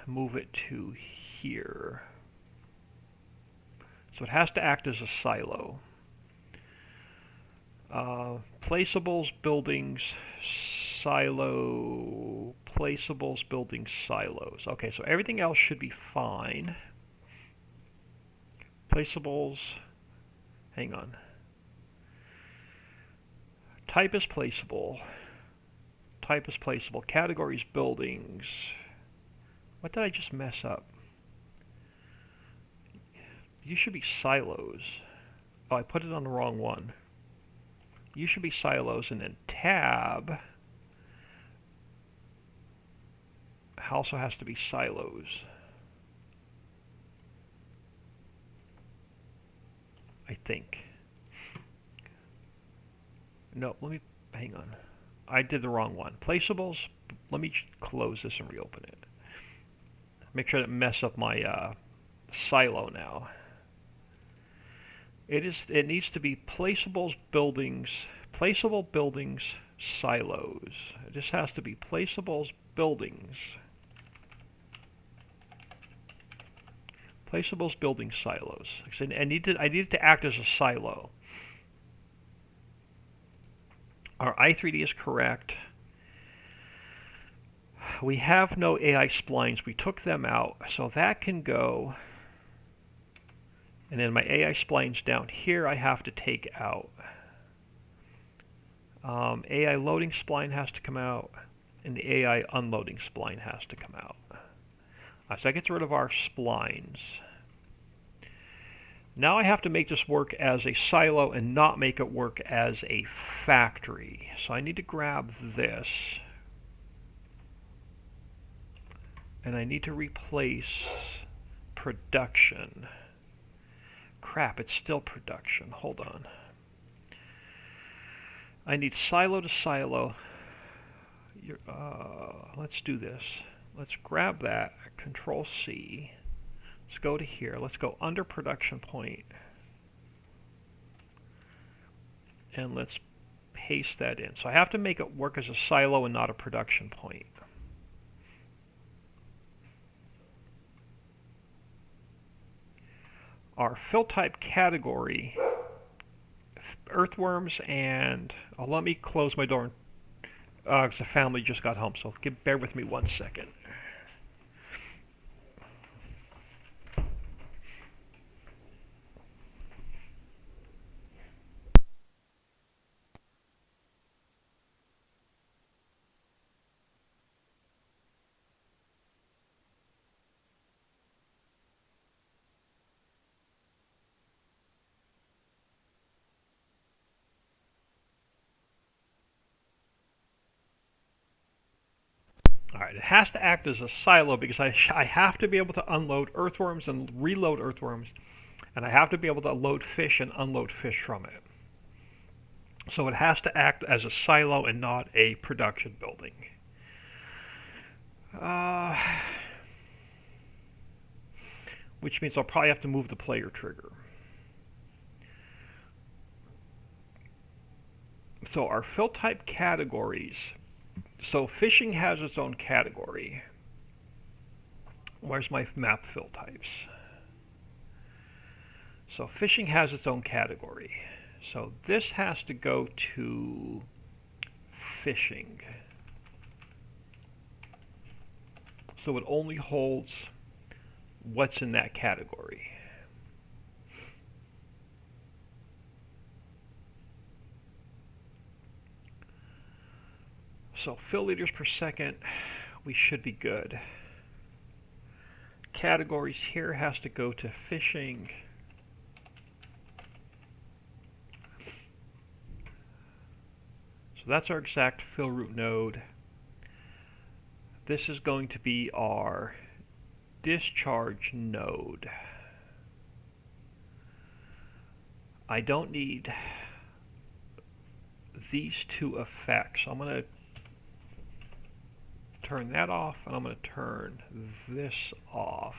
Move it to here. So it has to act as a silo. Placeables, buildings, silo, placeables, buildings, silos. Okay, so everything else should be fine. Placeables, hang on. Type is placeable. Type is placeable. Categories, buildings. What did I just mess up? You should be silos. Oh, I put it on the wrong one. You should be silos, and then tab also has to be silos. I think. No, let me, hang on. I did the wrong one. Placeables, let me close this and reopen it. Make sure I didn't mess up my silo now. It needs to be placeables, buildings, placeable buildings, silos. It just has to be placeables, buildings. Placeables, buildings, silos. I need it to act as a silo. Our i3D is correct. We have no AI splines. We took them out, so that can go. And then my AI splines down here I have to take out. AI loading spline has to come out, and the AI unloading spline has to come out. So that gets rid of our splines. Now I have to make this work as a silo and not make it work as a factory. So I need to grab this, and I need to replace production. Crap, it's still production. Hold on. I need silo to silo. Let's do this. Let's grab that, Control C. Let's go to here. Let's go under production point. And let's paste that in. So I have to make it work as a silo and not a production point. Our fill type category, earthworms, and let me close my door because the family just got home, so bear with me 1 second. Alright, it has to act as a silo because I have to be able to unload earthworms and reload earthworms, and I have to be able to load fish and unload fish from it. So it has to act as a silo and not a production building. Which means I'll probably have to move the player trigger. So our fill type categories. So fishing has its own category. Where's my map fill types? So fishing has its own category. So this has to go to fishing. So it only holds what's in that category. So fill liters per second, we should be good. Categories here has to go to fishing. that's our exact fill route node. This is going to be our discharge node. I don't need these two effects. I'm going to turn that off, and I'm going to turn this off.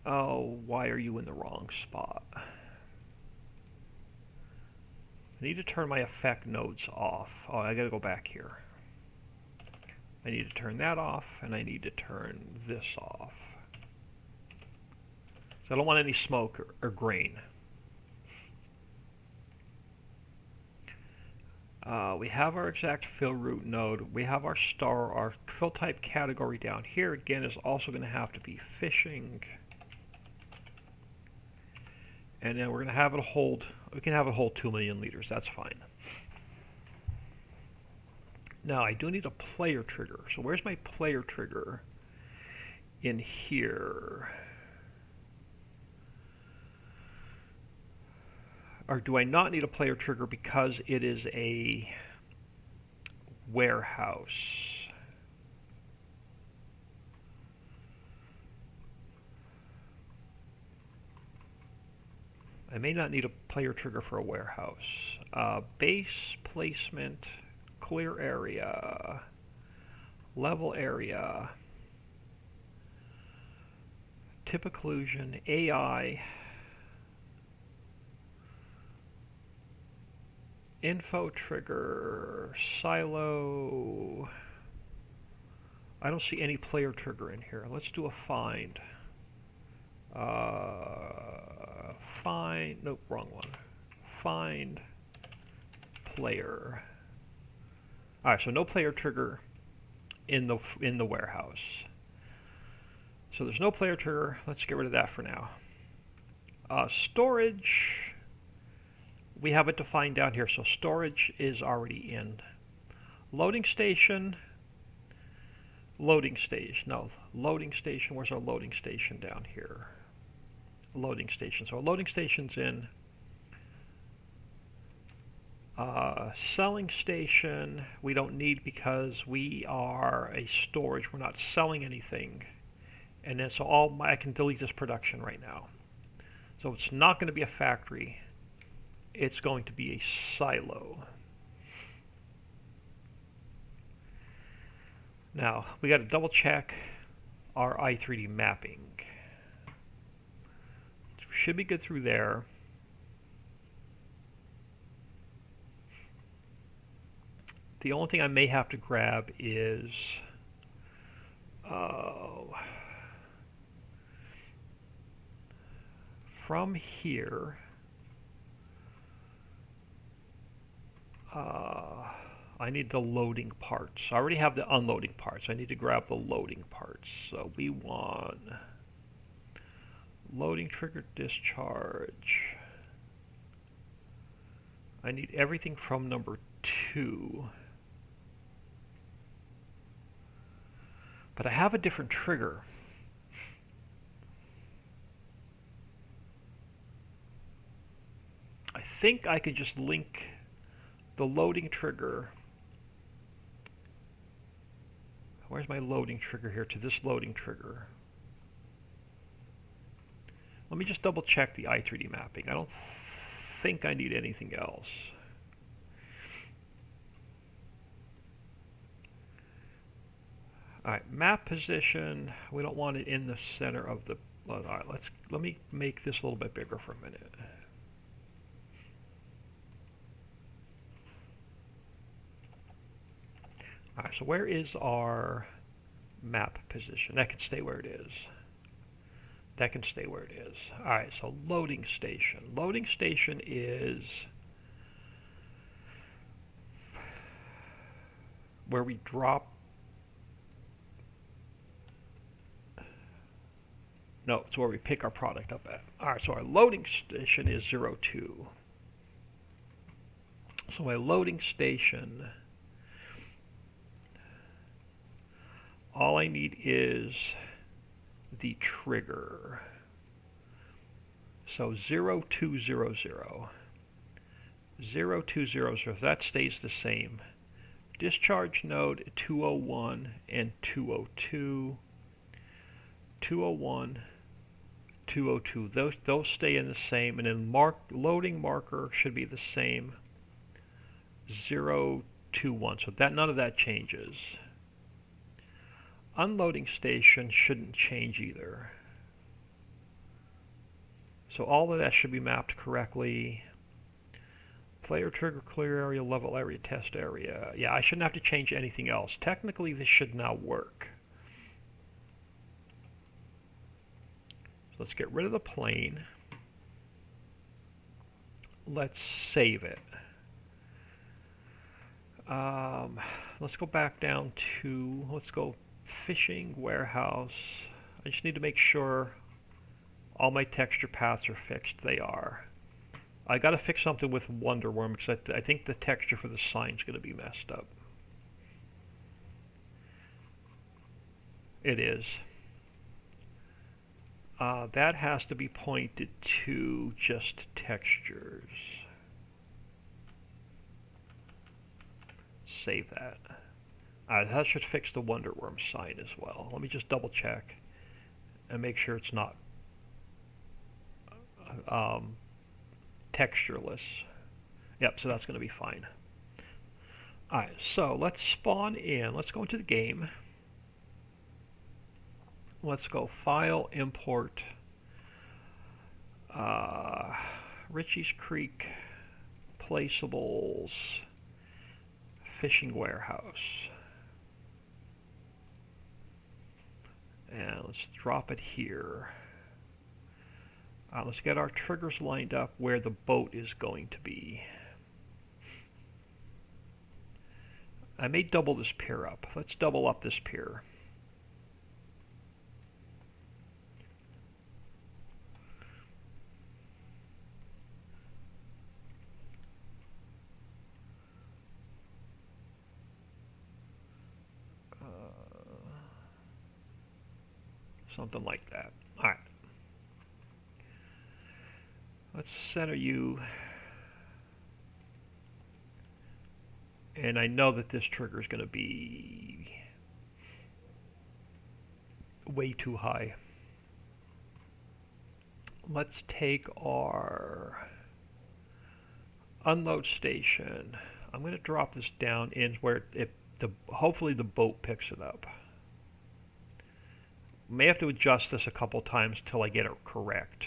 Oh, why are you in the wrong spot? I need to turn my effect nodes off. Oh, I got to go back here. I need to turn that off, and I need to turn this off. So I don't want any smoke or grain. We have our exact fill route node. We have our star. Our fill type category down here again is also going to have to be fishing. And then we're going to have it hold. We can have it hold 2 million liters. That's fine. Now I do need a player trigger. So where's my player trigger? In here. Or do I not need a player trigger because it is a warehouse? I may not need a player trigger for a warehouse. Base placement, clear area, level area, tip occlusion, AI, info trigger, silo. I don't see any player trigger in here. Let's do a find. Find, nope, wrong one. Find player. All right, so no player trigger in the warehouse. So there's no player trigger. Let's get rid of that for now. Storage. We have it defined down here, so storage is already in. Loading station. Loading station. No, loading station. Where's our loading station down here? Loading station. So our loading station's in. Selling station we don't need because we are a storage. We're not selling anything. And then so I can delete this production right now. So it's not going to be a factory. It's going to be a silo. Now we got to double check our i3D mapping. Should be good through there. The only thing I may have to grab is from here. I need the loading parts. I already have the unloading parts. I need to grab the loading parts. So we want loading trigger discharge. I need everything from number 2. But I have a different trigger. I think I could just link the loading trigger. Where's my loading trigger here to this loading trigger? Let me just double check the i3D mapping. I don't think I need anything else. All right, map position. We don't want it in the center of the. All right, let me make this a little bit bigger for a minute. All right, so where is our map position? That can stay where it is. That can stay where it is. All right, so loading station. Loading station is where we drop. No, it's where we pick our product up at. All right, so our loading station is 02. So my loading station, all I need is the trigger. So 0200. 020, so that stays the same. Discharge node 201 and 202. 201, 202. Those stay in the same, and then loading marker should be the same. 021. So that none of that changes. Unloading station shouldn't change either. So all of that should be mapped correctly. Player trigger clear area, level area, test area. Yeah, I shouldn't have to change anything else. Technically, this should now work. So let's get rid of the plane. Let's save it. Let's go back down to, let's go fishing warehouse. I just need to make sure all my texture paths are fixed. They are. I got to fix something with Wonderworm because I think the texture for the sign's going to be messed up. It is. That has to be pointed to just textures. Save that. That should fix the Wonderworm sign as well. Let me just double check and make sure it's not textureless. Yep, so that's going to be fine. Alright, so let's spawn in. Let's go into the game. Let's go File, Import, Ricci Creek, Placeables, Fishing Warehouse. And let's drop it here. Let's get our triggers lined up where the boat is going to be. I may double this pier up. Let's double up this pier. Something like that. All right. Let's center you. And I know that this trigger is going to be way too high. Let's take our unload station. I'm going to drop this down in where hopefully the boat picks it up. May have to adjust this a couple times till I get it correct.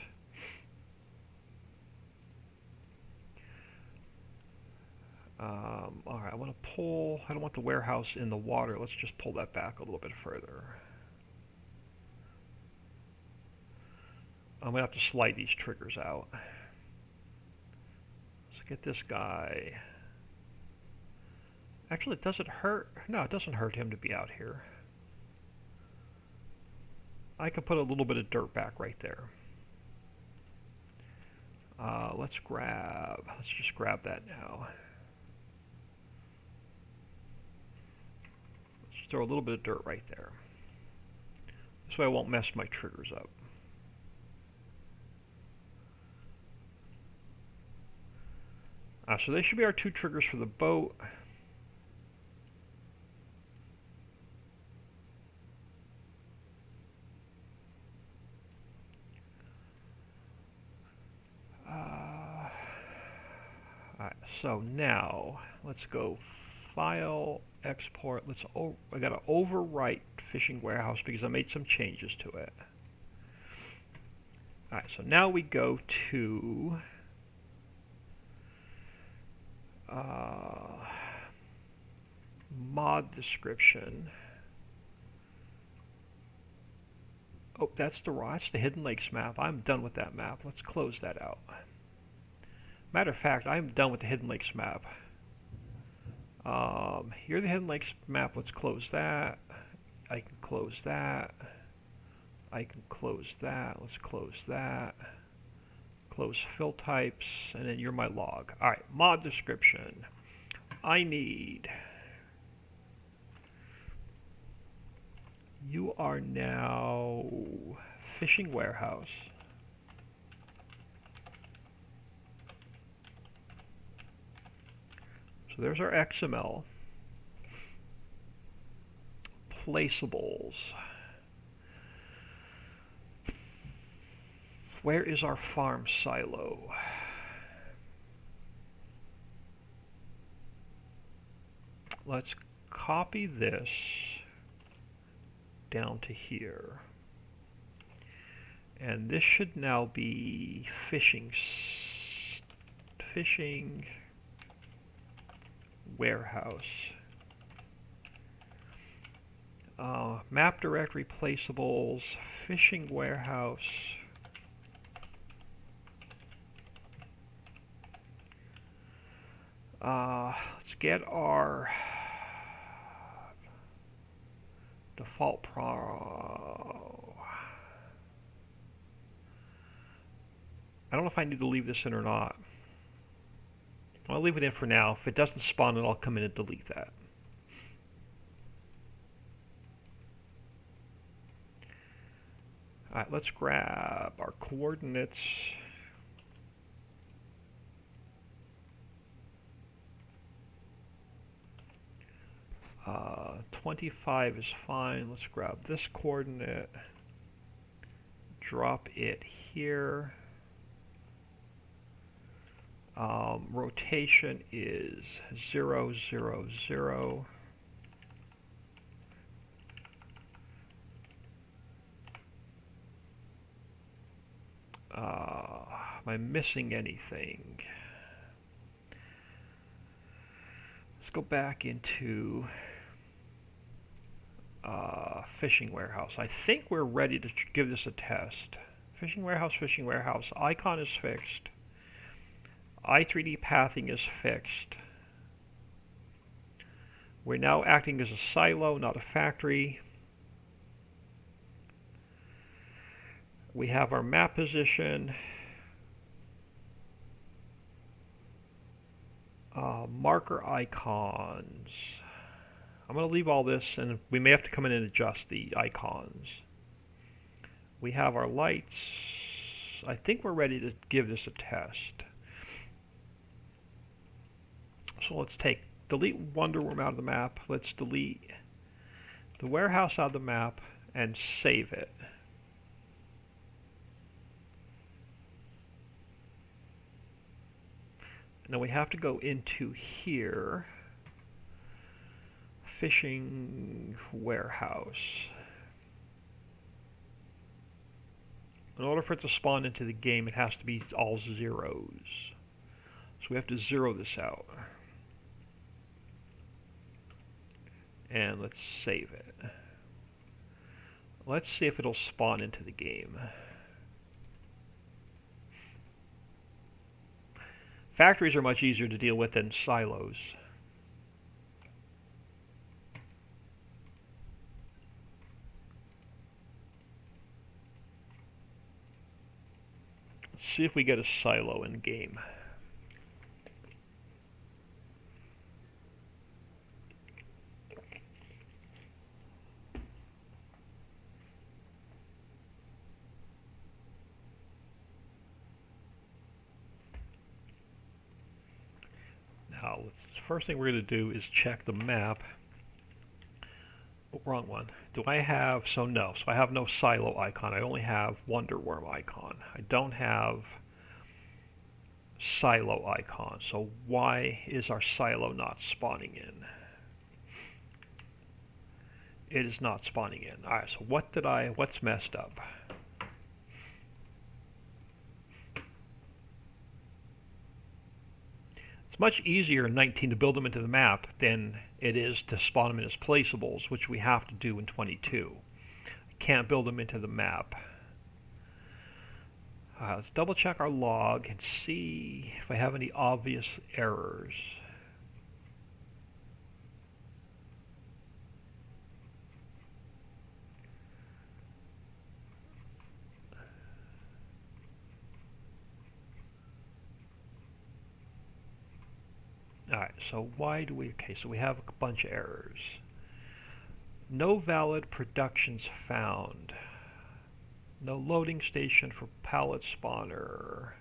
Alright, I want to pull, I don't want the warehouse in the water. Let's just pull that back a little bit further. I'm going to have to slide these triggers out. Let's get this guy. Actually, it doesn't hurt. No, it doesn't hurt him to be out here. I can put a little bit of dirt back right there. Let's just grab that now. Let's throw a little bit of dirt right there. This way I won't mess my triggers up. So they should be our two triggers for the boat. Alright, so now let's go File, Export. I got to overwrite Fishing Warehouse because I made some changes to it. Alright, so now we go to mod description. Oh, that's the Hidden Lakes map. I'm done with that map. Let's close that out. Matter of fact, I'm done with the Hidden Lakes map. Here's the Hidden Lakes map. Let's close that. I can close that. I can close that. Let's close that. Close fill types, and then you're my log. Alright, mod description. You are now Fishing Warehouse. So there's our XML. Placeables. Where is our farm silo? Let's copy this down to here. And this should now be fishing warehouse. Map directory placeables, fishing warehouse. Let's get our default pro. I don't know if I need to leave this in or not. I'll leave it in for now. If it doesn't spawn, then I'll come in and delete that. Alright, let's grab our coordinates. Uh, 25 is fine. Let's grab this coordinate. Drop it here. Rotation is 0, 0, 0. Am I missing anything? Let's go back into fishing warehouse. I think we're ready to give this a test. Fishing warehouse, icon is fixed. I3D pathing is fixed. We're now acting as a silo, not a factory. We have our map position. Marker icons. I'm going to leave all this, and we may have to come in and adjust the icons. We have our lights. I think we're ready to give this a test. So let's delete Wonder Worm out of the map. Let's delete the warehouse out of the map and save it. Now we have to go into here, fishing warehouse. In order for it to spawn into the game, it has to be all zeros. So we have to zero this out. And let's save it. Let's see if it'll spawn into the game. Factories are much easier to deal with than silos. Let's see if we get a silo in game. Now, first thing we're going to do is check the map. Oh, wrong one. Do I have, so I have no silo icon. I only have Wonder Worm icon. I don't have silo icon. So why is our silo not spawning in? It is not spawning in. Alright, so what's messed up? It's much easier in 19 to build them into the map than it is to spawn them in as placeables, which we have to do in 22. I can't build them into the map. Let's double check our log and see if I have any obvious errors. Alright, so so we have a bunch of errors. No valid productions found. No loading station for pallet spawner.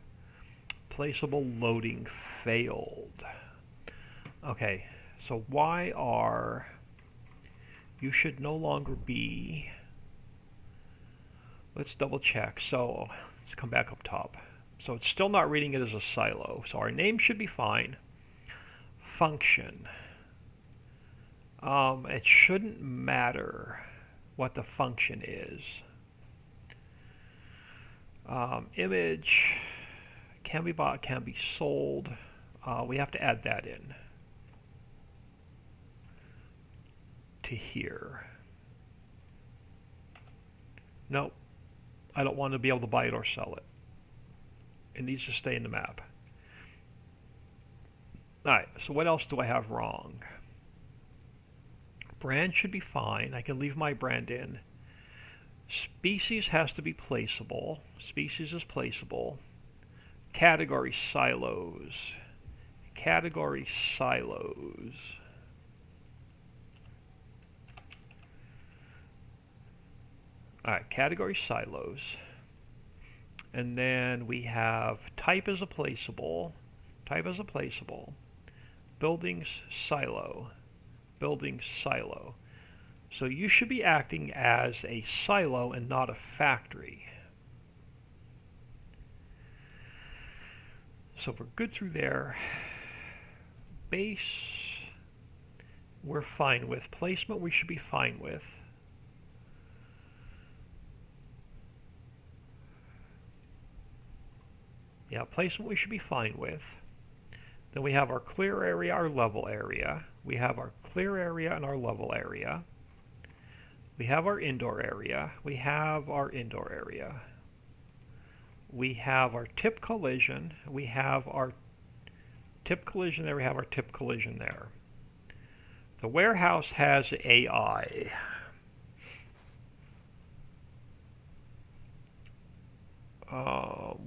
Placeable loading failed. Okay, so YR, you should no longer be, let's double check. So let's come back up top. So it's still not reading it as a silo. So our name should be fine. Function. It shouldn't matter what the function is. Image can be bought, can be sold. We have to add that in to here. Nope, I don't want to be able to buy it or sell it. It needs to stay in the map. Alright, so what else do I have wrong? Brand should be fine. I can leave my brand in. Species has to be placeable. Species is placeable. Category silos. Category silos. Alright, category silos. And then we have type as a placeable. Type as a placeable. Buildings silo. Buildings silo. So you should be acting as a silo and not a factory. So we're good through there. Base, we're fine with. Placement, we should be fine with. Yeah, placement we should be fine with. Then we have our clear area, our level area. We have our clear area and our level area. We have our indoor area. We have our indoor area. We have our tip collision. We have our tip collision there. We have our tip collision there. The warehouse has AI.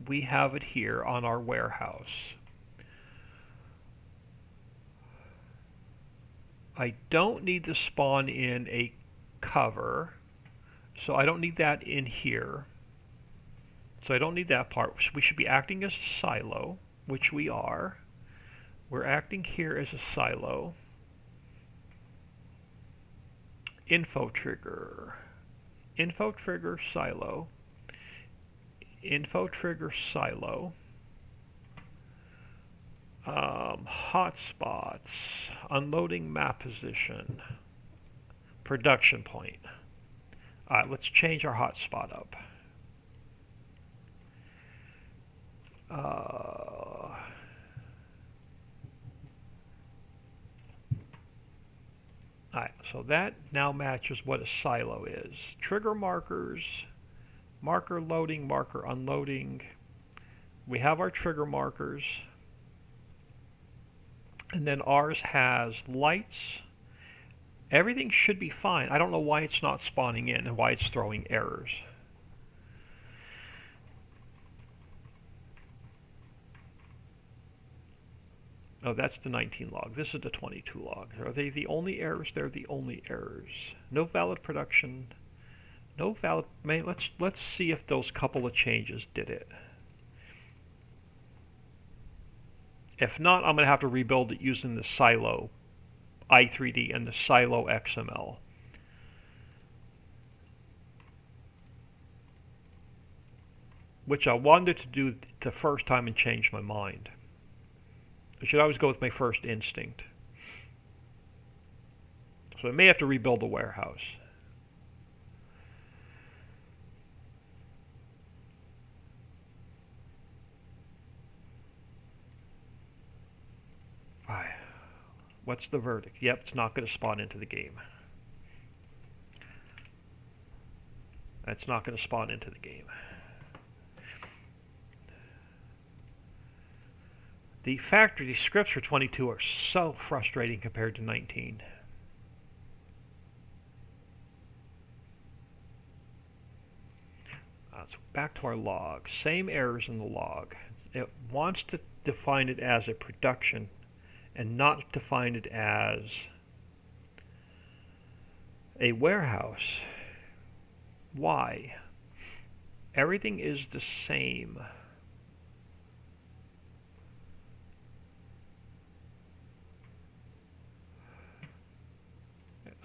We have it here on our warehouse. I don't need to spawn in a cover, so I don't need that in here. So I don't need that part. We should be acting as a silo, which we are. We're acting here as a silo. Info trigger. Info trigger silo. Info trigger silo. Hotspots. Unloading map position. Production point. Alright, let's change our hotspot up. Alright, so that now matches what a silo is. Trigger markers, marker loading, marker unloading. We have our trigger markers. And then ours has lights. Everything should be fine. I don't know why it's not spawning in and why it's throwing errors. Oh, that's the 19 log. This is the 22 log. Are they the only errors? They're the only errors. No valid production. No valid. Let's see if those couple of changes did it. If not, I'm going to have to rebuild it using the silo i3D and the silo XML. Which I wanted to do the first time and changed my mind. I should always go with my first instinct. So I may have to rebuild the warehouse. What's the verdict? Yep, it's not going to spawn into the game. It's not going to spawn into the game. The factory scripts for 22 are so frustrating compared to 19. So back to our log. Same errors in the log. It wants to define it as a production and not define it as a warehouse. Why? Everything is the same.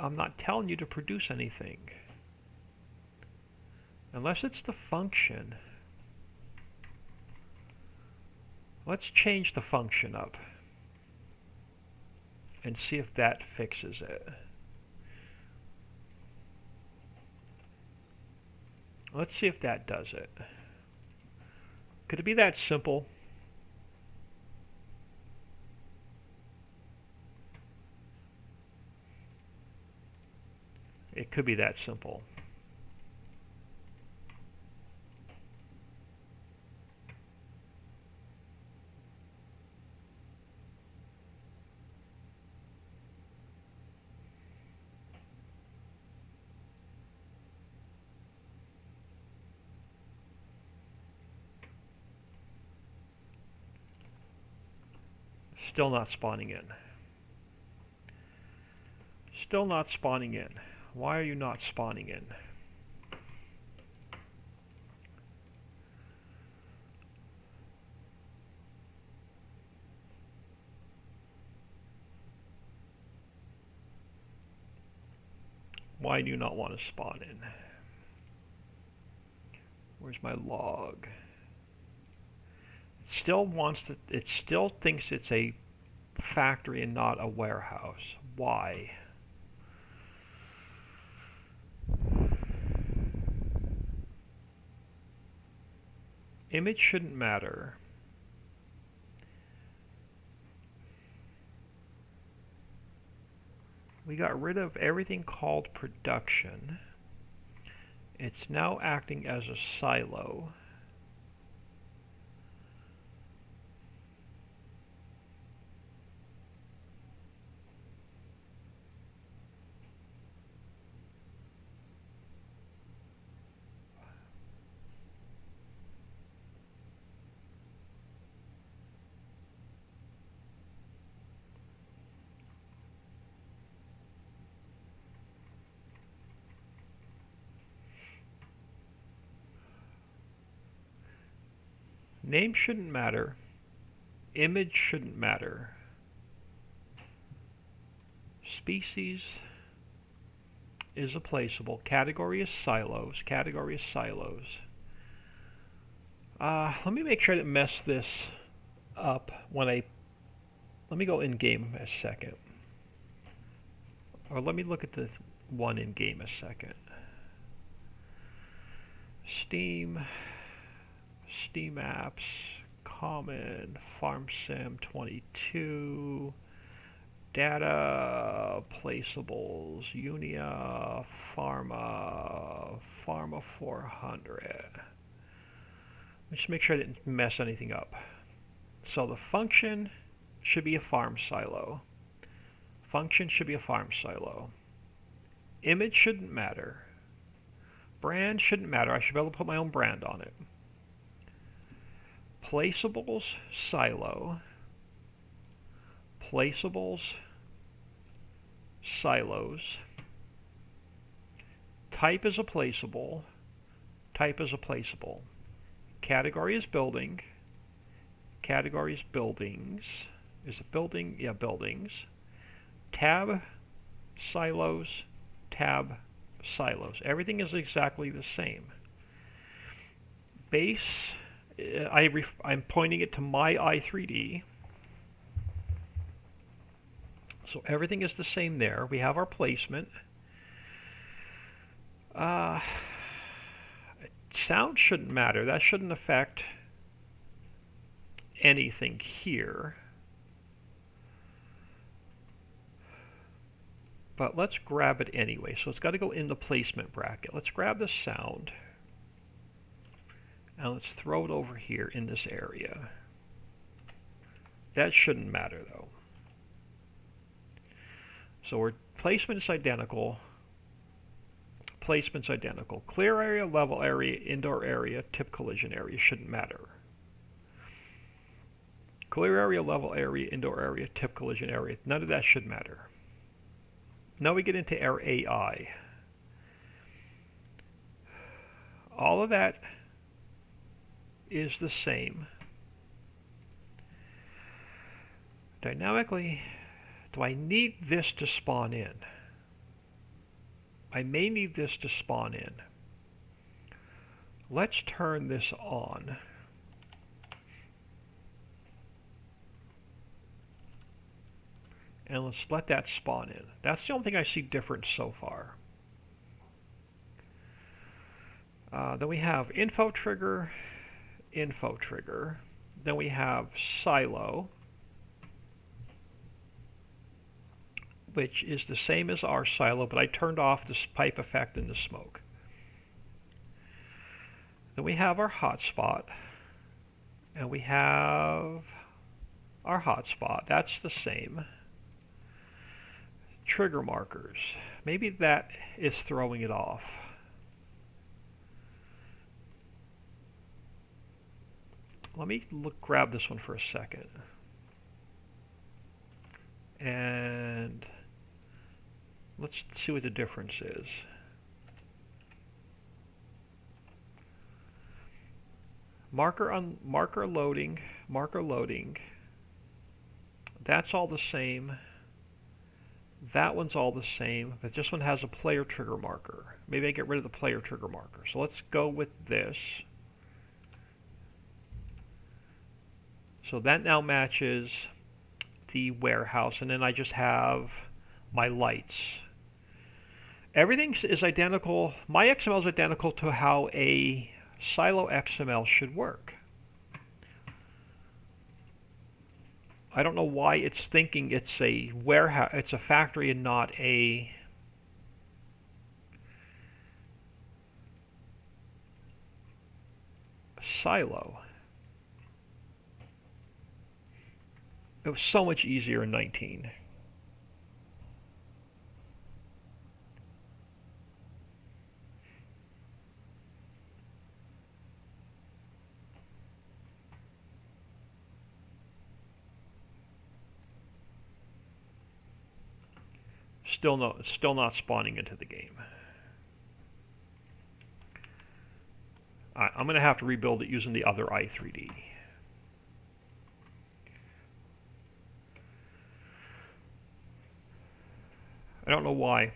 I'm not telling you to produce anything. Unless it's the function. Let's change the function up and see if that fixes it. Let's see if that does it. Could it be that simple? It could be that simple. Still not spawning in. Still not spawning in. Why are you not spawning in? Why do you not want to spawn in? Where's my log? It still wants to, it still thinks it's a factory and not a warehouse. Why? Image shouldn't matter. We got rid of everything called production. It's now acting as a silo. Name shouldn't matter. Image shouldn't matter. Species is a placeable. Category is silos. Category is silos. Let me make sure I didn't mess this up when let me go in game a second. Or let me look at the one in game a second. Steam apps, common, farm sim 22, data, placeables, Unia, Pharma 400. Let's make sure I didn't mess anything up. So the function should be a farm silo. Function should be a farm silo. Image shouldn't matter. Brand shouldn't matter. I should be able to put my own brand on it. Placeables, silo. Placeables, silos. Type is a placeable. Type is a placeable. Category is building. Category is buildings. Is it building? Yeah, buildings. Tab, silos, tab, silos. Everything is exactly the same. Base, I'm pointing it to my i3D. So everything is the same there. We have our placement. Sound shouldn't matter. That shouldn't affect anything here. But let's grab it anyway. So it's got to go in the placement bracket. Let's grab the sound. And let's throw it over here in this area. That shouldn't matter though. So our placement is identical. Placement's identical. Clear area, level area, indoor area, tip collision area shouldn't matter. Clear area, level area, indoor area, tip collision area. None of that should matter. Now we get into our AI. All of that is the same. Dynamically, do I need this to spawn in? I may need this to spawn in. Let's turn this on. And let's let that spawn in. That's the only thing I see different so far. Then we have info trigger, info trigger. Then we have silo, which is the same as our silo, but I turned off this pipe effect and the smoke. Then we have our hotspot, and we have our hotspot. That's the same. Trigger markers. Maybe that is throwing it off. Let me grab this one for a second. And let's see what the difference is. Marker loading. That's all the same. That one's all the same, but this one has a player trigger marker. Maybe I get rid of the player trigger marker. So let's go with this. So that now matches the warehouse, and then I just have my lights. Everything is identical. My XML is identical to how a silo XML should work. I don't know why it's thinking it's a warehouse, it's a factory and not a silo. It was so much easier in 19. Still not spawning into the game. I'm going to have to rebuild it using the other i3D. I don't know why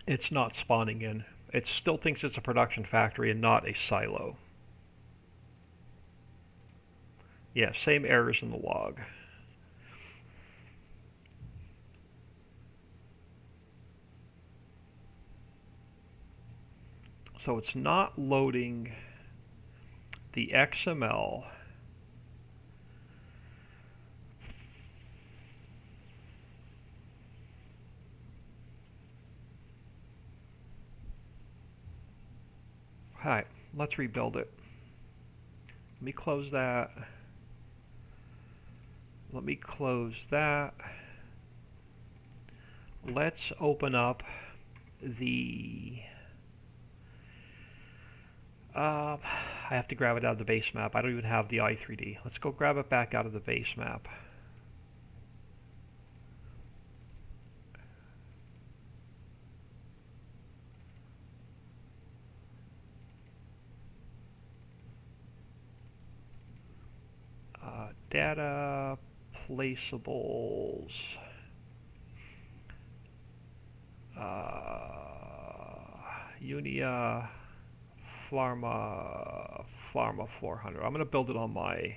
it's not spawning in. It still thinks it's a production factory and not a silo. Yeah, same errors in the log. So it's not loading the XML. Alright, let's rebuild it. Let me close that. Let me close that. Let's open up the I have to grab it out of the base map. I don't even have the i3D. Let's go grab it back out of the base map. Data placeables. Unia Pharma 400. I'm going to build it on my.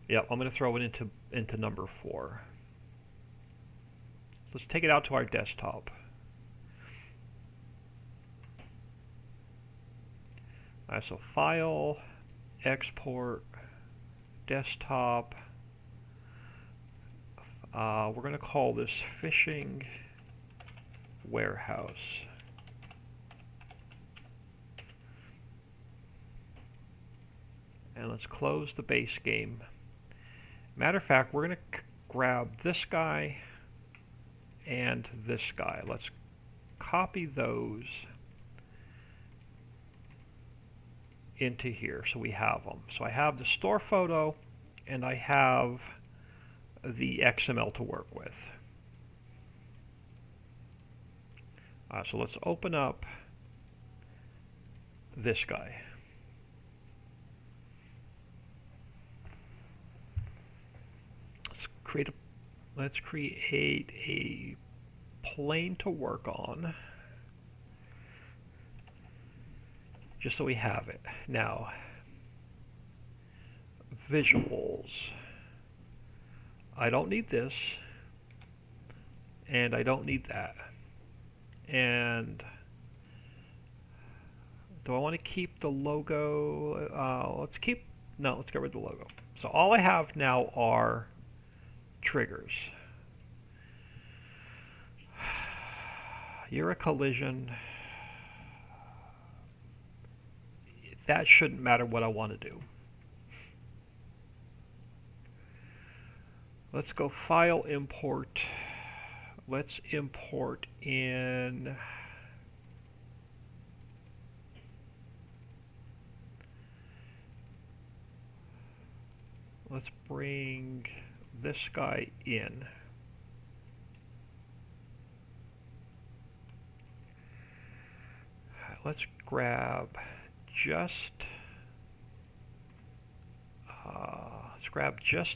Yep, I'm going to throw it into number 4. Let's take it out to our desktop. Alright, so file, export, desktop. We're going to call this fishing warehouse. And let's close the base game. Matter of fact, we're going to grab this guy and this guy. Let's copy those into here so we have them. So I have the store photo and I have the XML to work with. So let's open up this guy. Let's create a plane to work on, just so we have it. Now, visuals. I don't need this, and I don't need that. And do I want to keep the logo? Let's get rid of the logo. So all I have now are triggers. You're a collision. That shouldn't matter what I want to do. Let's go File, Import. Let's import in let's bring this guy in. Let's grab just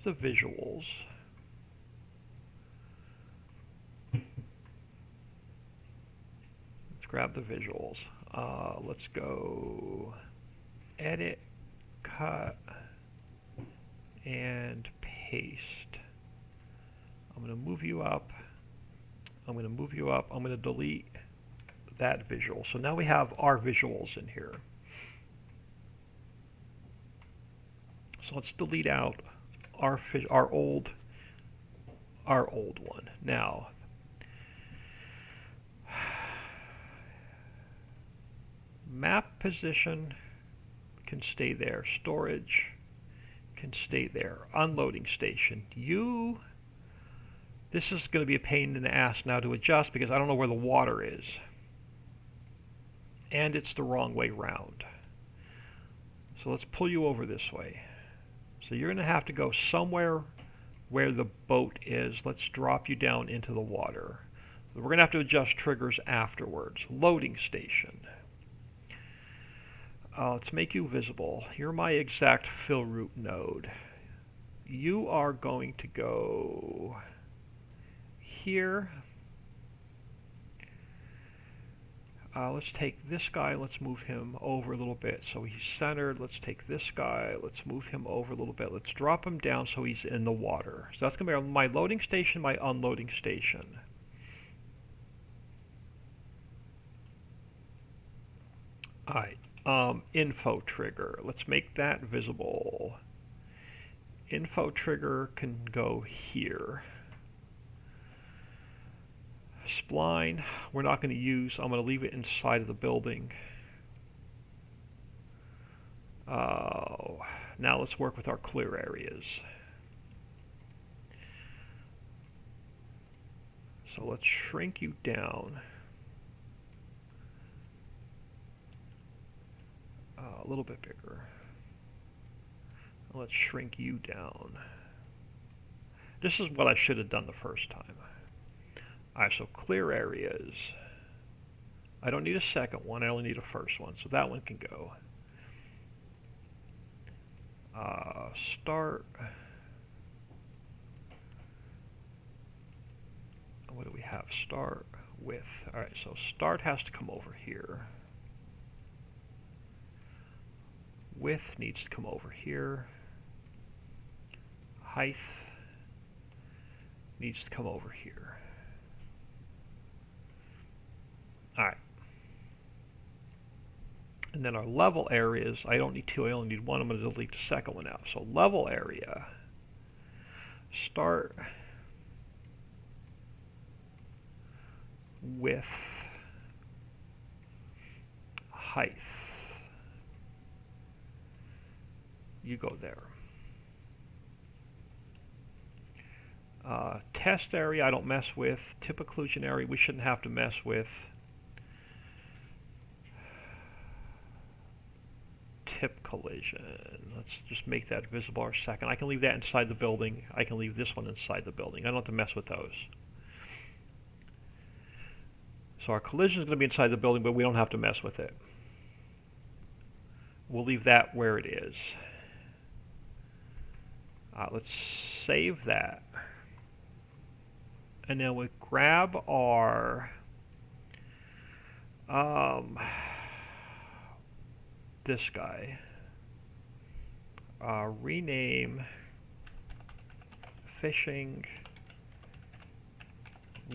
the visuals. Grab the visuals. Let's go edit, cut, and paste. I'm going to move you up. I'm going to move you up. I'm going to delete that visual. So now we have our visuals in here. So let's delete out our old one. Now, map position can stay there. Storage can stay there. Unloading station. This is going to be a pain in the ass now to adjust because I don't know where the water is. And it's the wrong way round. So let's pull you over this way. So you're going to have to go somewhere where the boat is. Let's drop you down into the water. So we're going to have to adjust triggers afterwards. Loading station. Let's make you visible. You're my exact fill route node. You are going to go here. Let's take this guy, let's move him over a little bit so he's centered. Let's take this guy, let's move him over a little bit. Let's drop him down so he's in the water. So that's going to be my loading station, my unloading station. Alright, info trigger. Let's make that visible. Info trigger can go here. Spline, we're not going to use. I'm going to leave it inside of the building. Now let's work with our clear areas. So let's shrink you down a little bit bigger. Let's shrink you down. This is what I should have done the first time. Alright, so clear areas. I don't need a second one, I only need a first one, so that one can go. Start. What do we have? Start with. Alright, so start has to come over here. Width needs to come over here. Height needs to come over here. Alright. And then our level areas, I don't need two, I only need one. I'm going to delete the second one out. So level area, start with height. You go there. Test area I don't mess with. Tip occlusion area we shouldn't have to mess with. Tip collision. Let's just make that visible for a second. I can leave that inside the building. I can leave this one inside the building. I don't have to mess with those. So our collision is going to be inside the building, but we don't have to mess with it. We'll leave that where it is. Let's save that. And then we grab our this guy, rename fishing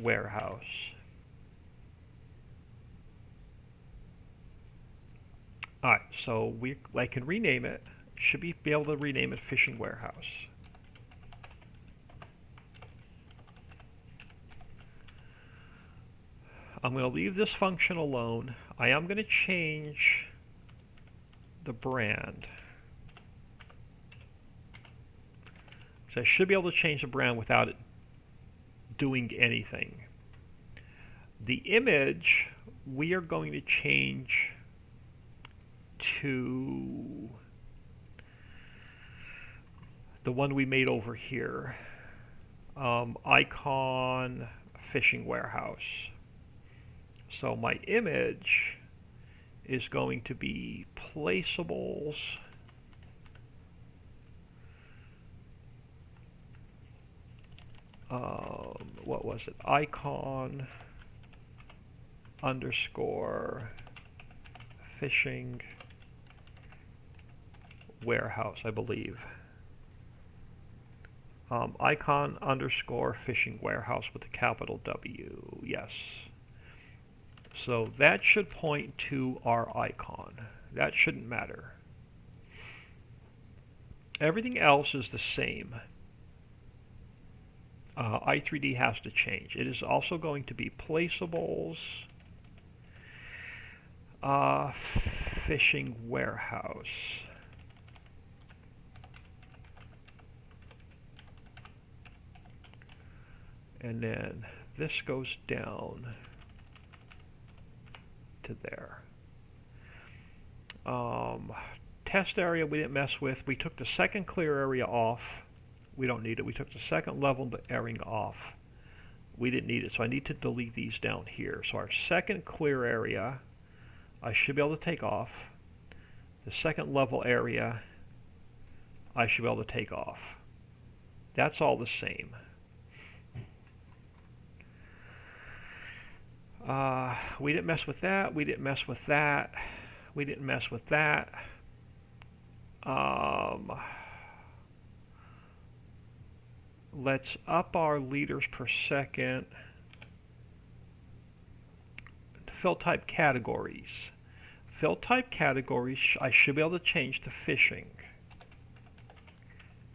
warehouse. Alright, so I can rename it. Should be able to rename it fishing warehouse. I'm going to leave this function alone. I am going to change the brand. So I should be able to change the brand without it doing anything. The image we are going to change to the one we made over here. Icon fishing warehouse. So my image is going to be placeables what was it? Icon underscore fishing warehouse, I believe. Icon underscore fishing warehouse with a capital W. Yes. So that should point to our icon. That shouldn't matter. Everything else is the same. I3D has to change. It is also going to be placeables fishing warehouse. And then this goes down to there. Test area we didn't mess with. We took the second clear area off. We don't need it. We took the second level airing off. We didn't need it, so I need to delete these down here. So our second clear area, I should be able to take off. The second level area, I should be able to take off. That's all the same. We didn't mess with that. We didn't mess with that. We didn't mess with that. Let's up our liters per second. Fill type categories. Fill type categories I should be able to change to fishing.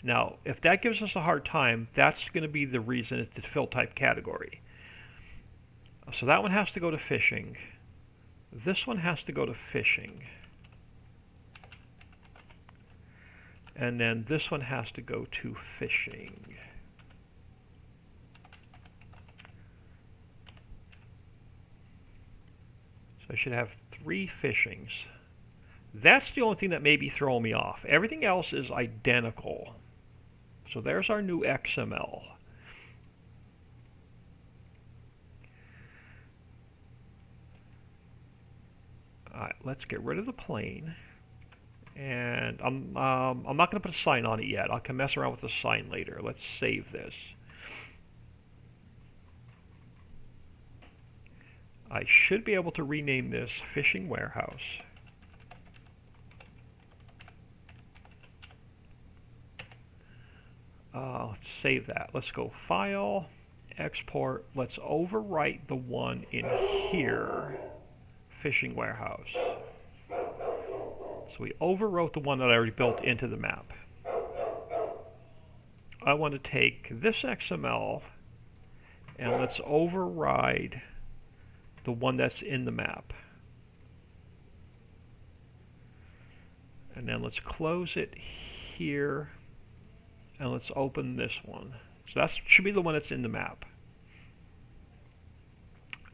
Now, if that gives us a hard time, that's going to be the reason it's the fill type category. So that one has to go to fishing. This one has to go to fishing. And then this one has to go to fishing. So I should have 3 fishings. That's the only thing that may be throwing me off. Everything else is identical. So there's our new XML. Alright, let's get rid of the plane. And I'm not going to put a sign on it yet. I can mess around with the sign later. Let's save this. I should be able to rename this Fishing Warehouse. Let's save that. Let's go File, Export. Let's overwrite the one in here, Fishing Warehouse. So we overwrote the one that I already built into the map. I want to take this XML and let's override the one that's in the map. And then let's close it here and let's open this one. So that should be the one that's in the map.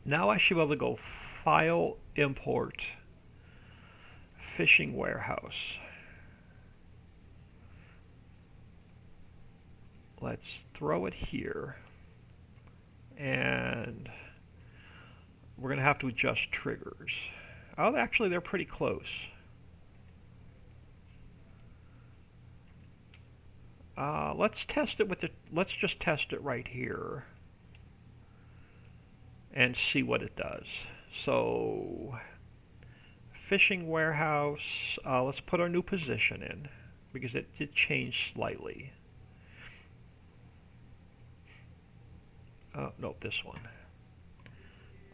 Now I should be able to go File, Import, Fishing Warehouse. Let's throw it here. And we're going to have to adjust triggers. Oh, actually, they're pretty close. Let's test it with the. Let's just test it right here. and see what it does. So, fishing warehouse, let's put our new position in because it did change slightly. No, this one.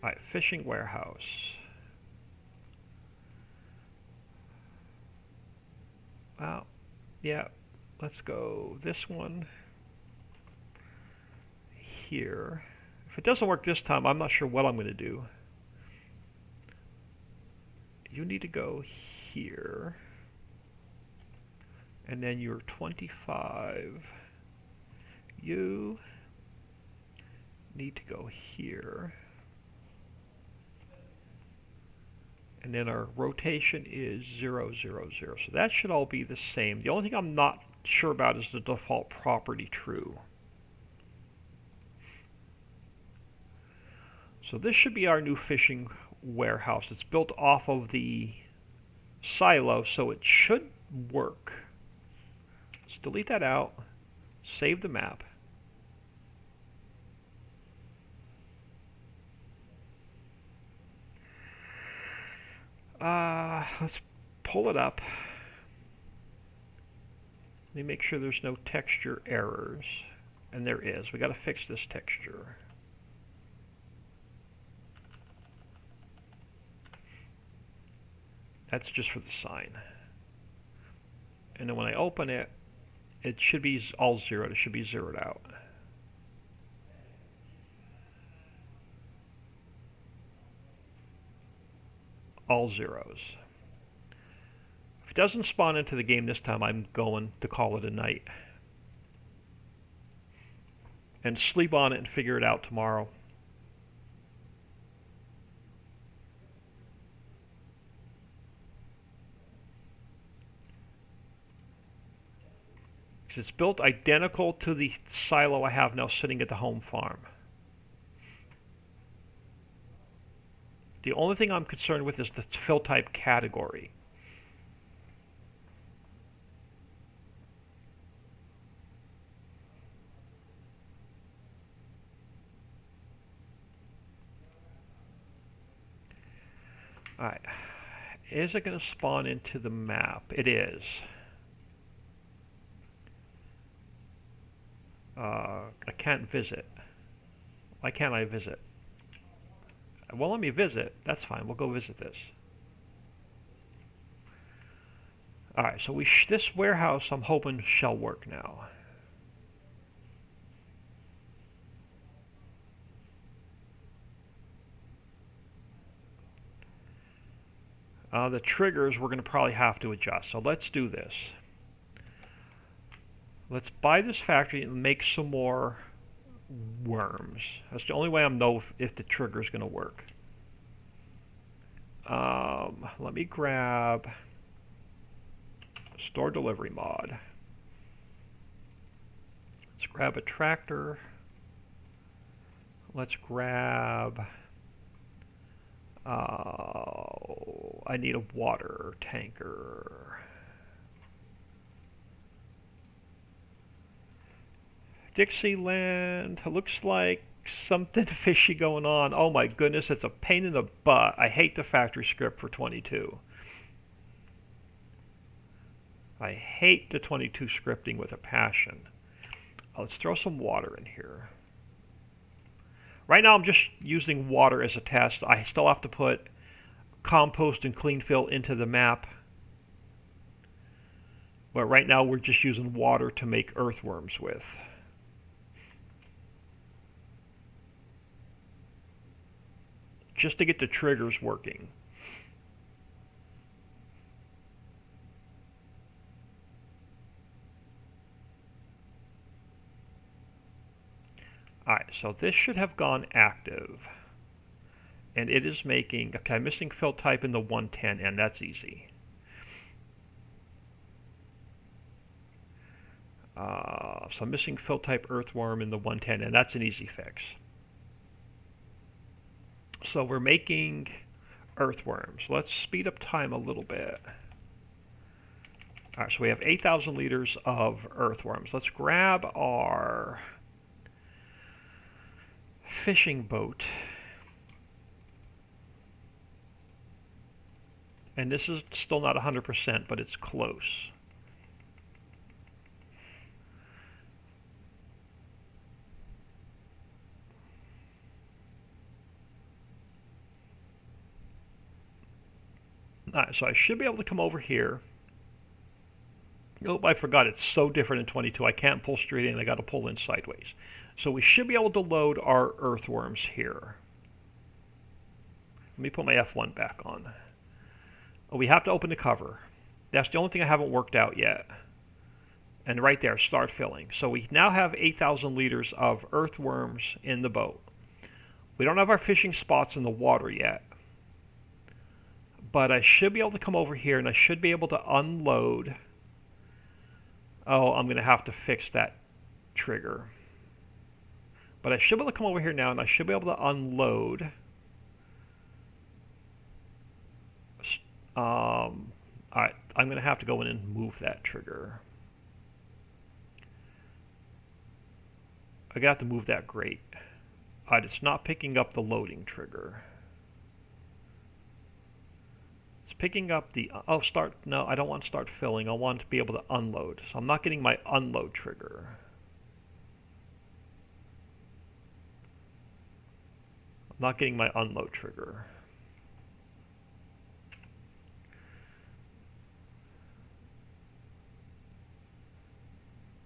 Alright, fishing warehouse. Well, yeah, let's go this one here. If it doesn't work this time, I'm not sure what I'm going to do. You need to go here. And then you're 25. You need to go here. And then our rotation is 0, 0, 0. So that should all be the same. The only thing I'm not sure about is the default property true. So this should be our new fishing warehouse. It's built off of the silo, so it should work. Let's delete that out. Save the map. Let's pull it up. Let me make sure there's no texture errors. And there is. We got to fix this texture. That's just for the sign. And then when I open it, it should be all zeroed. It should be zeroed out. All zeros. If it doesn't spawn into the game this time, I'm going to call it a night. And sleep on it and figure it out tomorrow. It's built identical to the silo I have now sitting at the home farm. The only thing I'm concerned with is the fill type category. Alright, is it going to spawn into the map? It is. I can't visit. Why can't I visit? Well, let me visit. That's fine. We'll go visit this. Alright, so this warehouse I'm hoping shall work now. The triggers we're going to probably have to adjust. So let's do this. Let's buy this factory and make some more worms. That's the only way I know if the trigger is going to work. Let me grab store delivery mod. Let's grab a tractor. Let's grab I need a water tanker. Dixieland, it looks like something fishy going on. Oh my goodness, it's a pain in the butt. I hate the factory script for 22. I hate the 22 scripting with a passion. Let's throw some water in here. Right now I'm just using water as a test. I still have to put compost and clean fill into the map. But right now we're just using water to make earthworms with. Just to get the triggers working. Alright, so this should have gone active. And it is making, okay, I'm missing fill type in the 110, and that's easy. So I'm missing fill type earthworm in the 110, and that's an easy fix. So we're making earthworms. Let's speed up time a little bit. Alright, so we have 8,000 liters of earthworms. Let's grab our fishing boat And this is still not 100%, but it's close. Alright, so I should be able to come over here. Nope, I forgot. It's so different in 22. I can't pull straight in. I got to pull in sideways. So we should be able to load our earthworms here. Let me put my F1 back on. Oh, we have to open the cover. That's the only thing I haven't worked out yet. And right there, start filling. So we now have 8,000 liters of earthworms in the boat. We don't have our fishing spots in the water yet. But I should be able to come over here and I should be able to unload. Oh, I'm going to have to fix that trigger. But I should be able to come over here now and I should be able to unload. Alright, I'm going to have to go in and move that trigger. I got to move that grate. Alright, it's not picking up the loading trigger. It's picking up the, no, I don't want to start filling. I want to be able to unload. So I'm not getting my unload trigger. I'm not getting my unload trigger.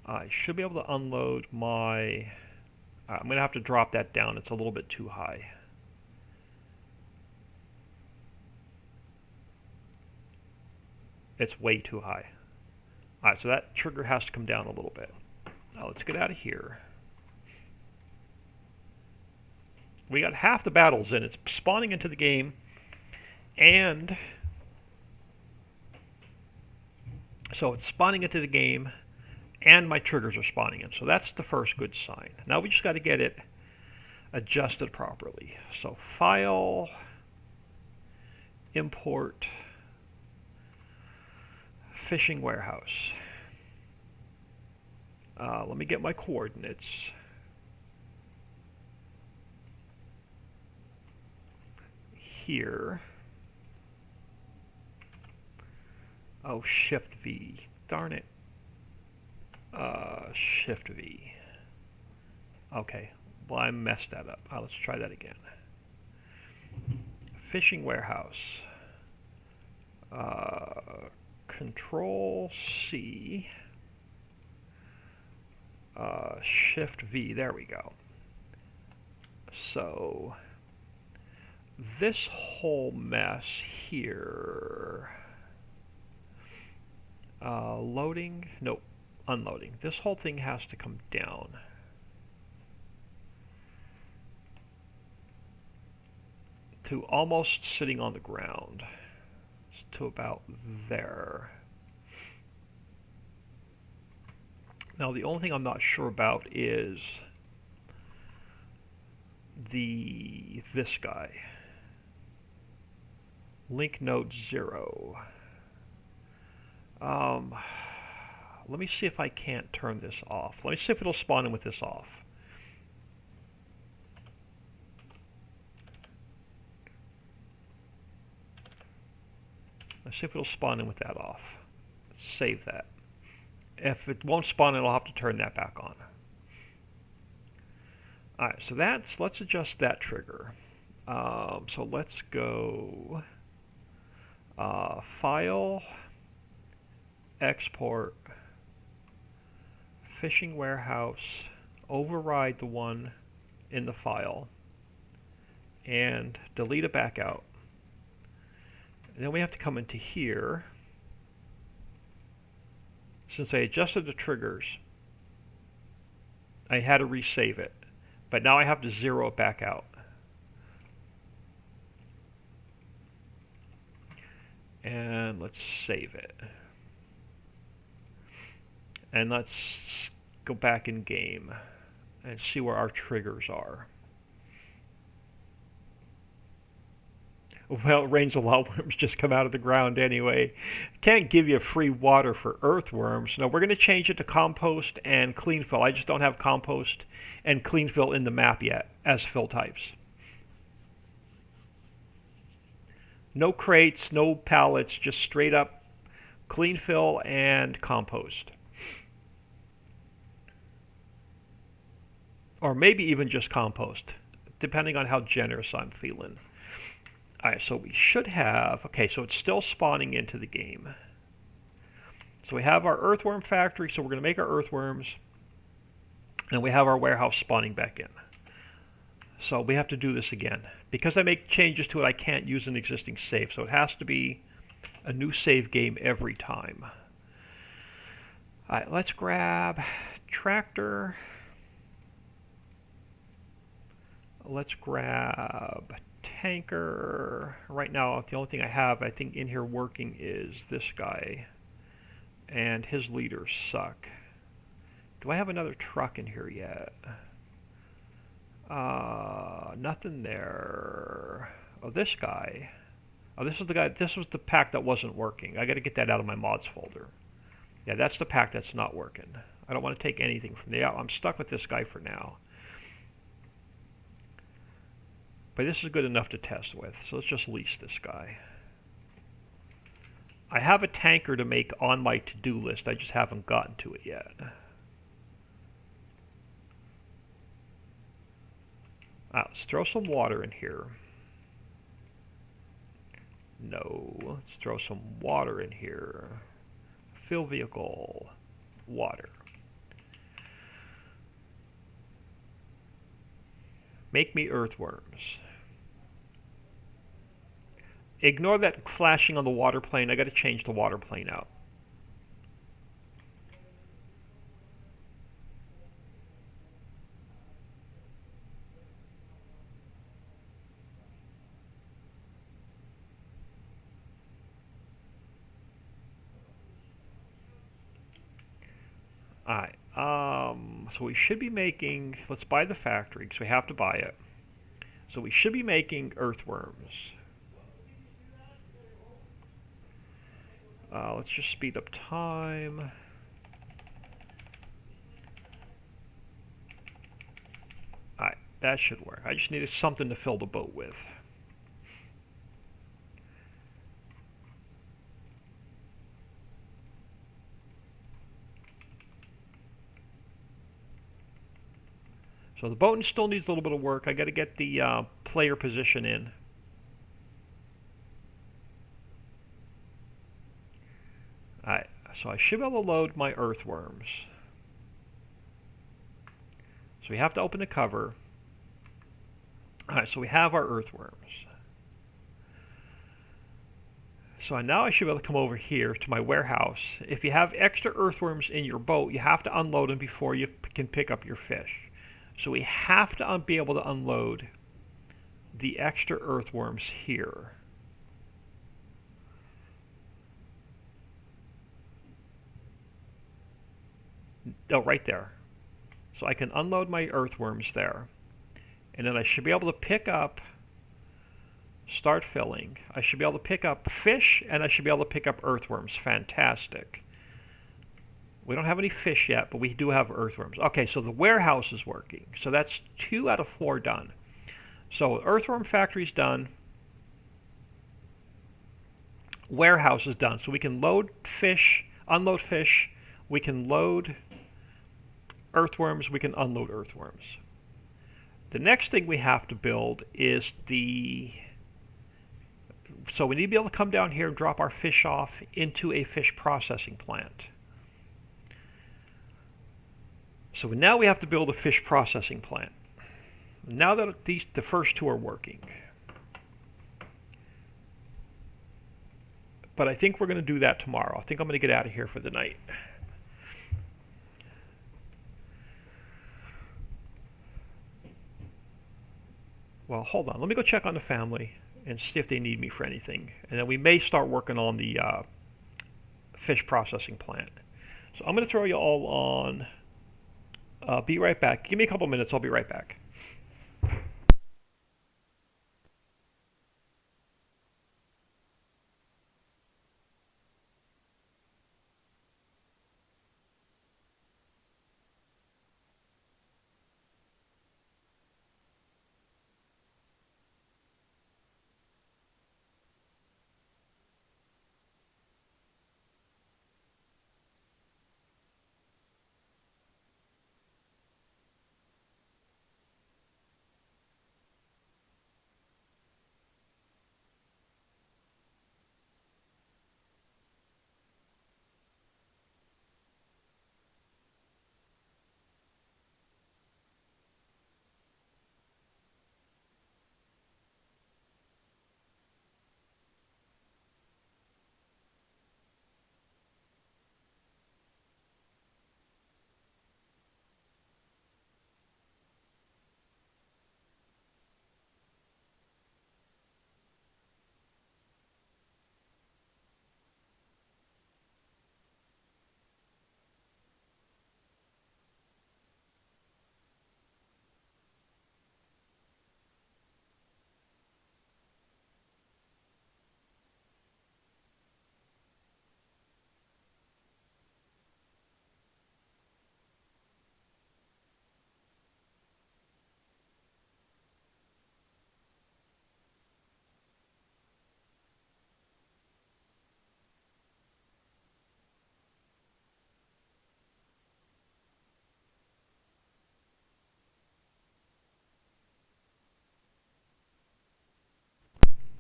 I should be able to unload my... I'm going to have to drop that down. It's a little bit too high. It's way too high. Alright, so that trigger has to come down a little bit. Now let's get out of here. We got half the battles in. It's spawning into the game, and so it's spawning into the game, and my triggers are spawning in. So that's the first good sign. Now we just got to get it adjusted properly. So file, import, fishing warehouse. Let me get my coordinates. Here. Oh, Shift V. Darn it. Shift V. Okay. Well, I messed that up. Let's try that again. Fishing warehouse. Control C. Shift V. There we go. So this whole mess here, loading, nope, unloading. This whole thing has to come down. To almost sitting on the ground. To about there. Now the only thing I'm not sure about is this guy. Link node 0. Let me see if I can't turn this off. Let me see if it'll spawn in with this off. Let's see if it'll spawn in with that off. Save that. If it won't spawn in, I'll have to turn that back on. Alright, so let's adjust that trigger. So let's go File, Export, Fishing Warehouse, override the one in the file, and delete it back out. And then we have to come into here. Since I adjusted the triggers, I had to resave it. But now I have to zero it back out. And let's save it. And let's go back in game and see where our triggers are. Well, it rains a lot, worms just come out of the ground anyway. Can't give you free water for earthworms. No, we're going to change it to compost and clean fill. I just don't have compost and clean fill in the map yet as fill types. No crates, no pallets, just straight up clean fill and compost. Or maybe even just compost, depending on how generous I'm feeling. Alright, so we should have, okay, so it's still spawning into the game. So we have our Earthworm Factory, so we're going to make our earthworms. And we have our warehouse spawning back in. So we have to do this again. Because I make changes to it, I can't use an existing save, so it has to be a new save game every time. Alright, let's grab tractor. Let's grab tanker. Right now, the only thing I have, I think, in here working is this guy. And his leaders suck. Do I have another truck in here yet? Nothing there. Oh, this guy. Oh, this is the guy. This was the pack that wasn't working. I got to get that out of my mods folder. Yeah, that's the pack that's not working. I don't want to take anything from there. I'm stuck with this guy for now. But this is good enough to test with, so let's just lease this guy. I have a tanker to make on my to-do list. I just haven't gotten to it yet. Let's throw some water in here. No, let's throw some water in here. Fill vehicle, water. Make me earthworms. Ignore that flashing on the water plane. I got to change the water plane out. Alright, so we should be making, let's buy the factory, because we have to buy it. So we should be making earthworms. Let's just speed up time. Alright, that should work. I just needed something to fill the boat with. So the boat still needs a little bit of work. I got to get the player position in. Alright, so I should be able to load my earthworms. So we have to open the cover. Alright, so we have our earthworms. So now I should be able to come over here to my warehouse. If you have extra earthworms in your boat, you have to unload them before you can pick up your fish. So we have to be able to unload the extra earthworms here. Oh, right there. So I can unload my earthworms there. And then I should be able to pick up, start filling. I should be able to pick up fish, and I should be able to pick up earthworms. Fantastic. We don't have any fish yet, but we do have earthworms. Okay, so the warehouse is working. So that's 2 out of 4 done. So Earthworm Factory's done. Warehouse is done. So we can load fish, unload fish. We can load earthworms. We can unload earthworms. The next thing we have to build is the... So we need to be able to come down here and drop our fish off into a fish processing plant. So now we have to build a fish processing plant. Now that the first 2 are working. But I think we're going to do that tomorrow. I think I'm going to get out of here for the night. Well, hold on. Let me go check on the family and see if they need me for anything. And then we may start working on the fish processing plant. So I'm going to throw you all on. Be right back. Give me a couple minutes. I'll be right back.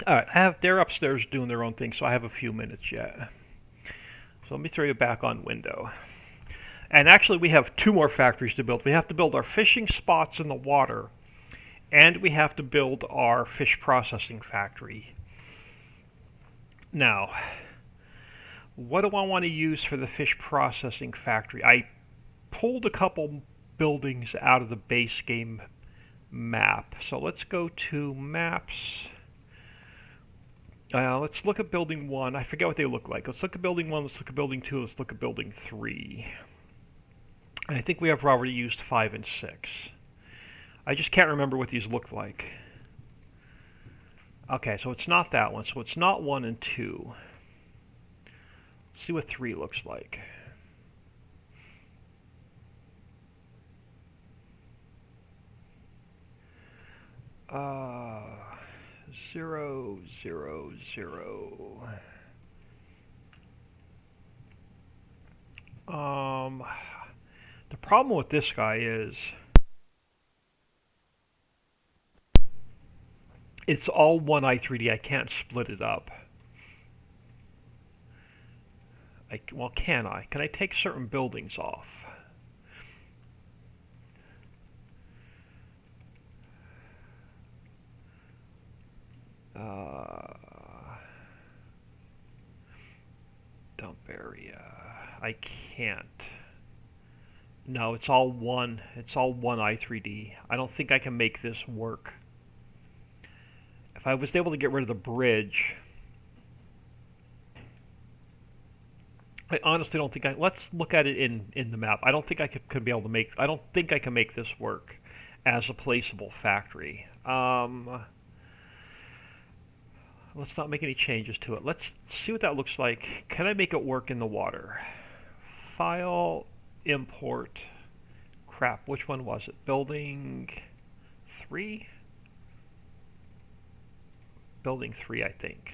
All right, they're upstairs doing their own thing, so I have a few minutes yet. So let me throw you back on window. And actually, we have two more factories to build. We have to build our fishing spots in the water, and we have to build our fish processing factory. Now, what do I want to use for the fish processing factory? I pulled a couple buildings out of the base game map. So let's go to maps. Let's look at building 1. I forget what they look like. Let's look at building 1, let's look at building 2, let's look at building 3. And I think we have already used 5 and 6. I just can't remember what these look like. Okay, so it's not that one. So it's not 1 and 2. Let's see what 3 looks like. Uh, 0, 0, 0. The problem with this guy is it's all one i3D. I can't split it up. Well, can I? Can I take certain buildings off? Dump area. I can't. No, it's all one. It's all one i3D. I don't think I can make this work. If I was able to get rid of the bridge, I honestly don't think I. Let's look at it in the map. I don't think I could be able to make. I don't think I can make this work as a placeable factory. Let's not make any changes to it. Let's see what that looks like. Can I make it work in the water? File, import. Crap, which one was it? Building 3? Building 3, I think.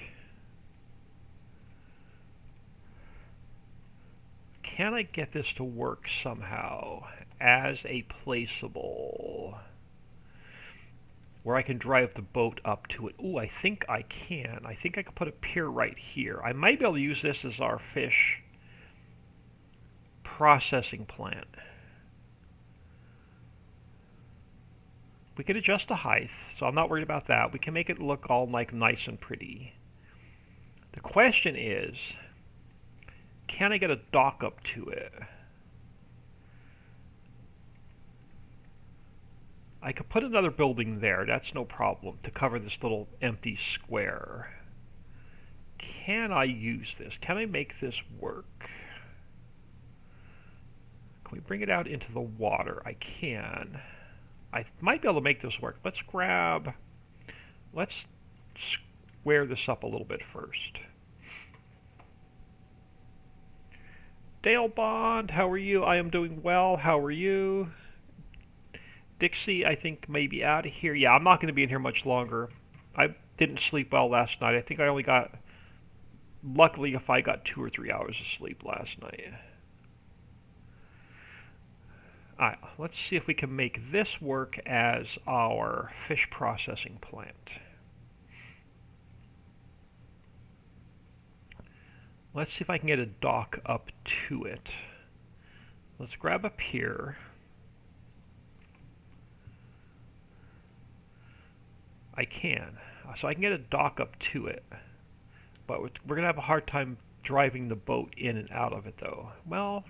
Can I get this to work somehow as a placeable, where I can drive the boat up to it? Ooh, I think I can. I think I can put a pier right here. I might be able to use this as our fish processing plant. We can adjust the height, so I'm not worried about that. We can make it look all like nice and pretty. The question is, can I get a dock up to it? I could put another building there, that's no problem, to cover this little empty square. Can I use this? Can I make this work? Can we bring it out into the water? I can. I might be able to make this work. Let's square this up a little bit first. Dale Bond, how are you? I am doing well. How are you? Dixie, I think, may be out of here. Yeah, I'm not going to be in here much longer. I didn't sleep well last night. I think I only got, luckily, if I got 2 or 3 hours of sleep last night. Alright, let's see if we can make this work as our fish processing plant. Let's see if I can get a dock up to it. Let's grab a pier. I can. So I can get a dock up to it. But we're going to have a hard time driving the boat in and out of it, though. Well,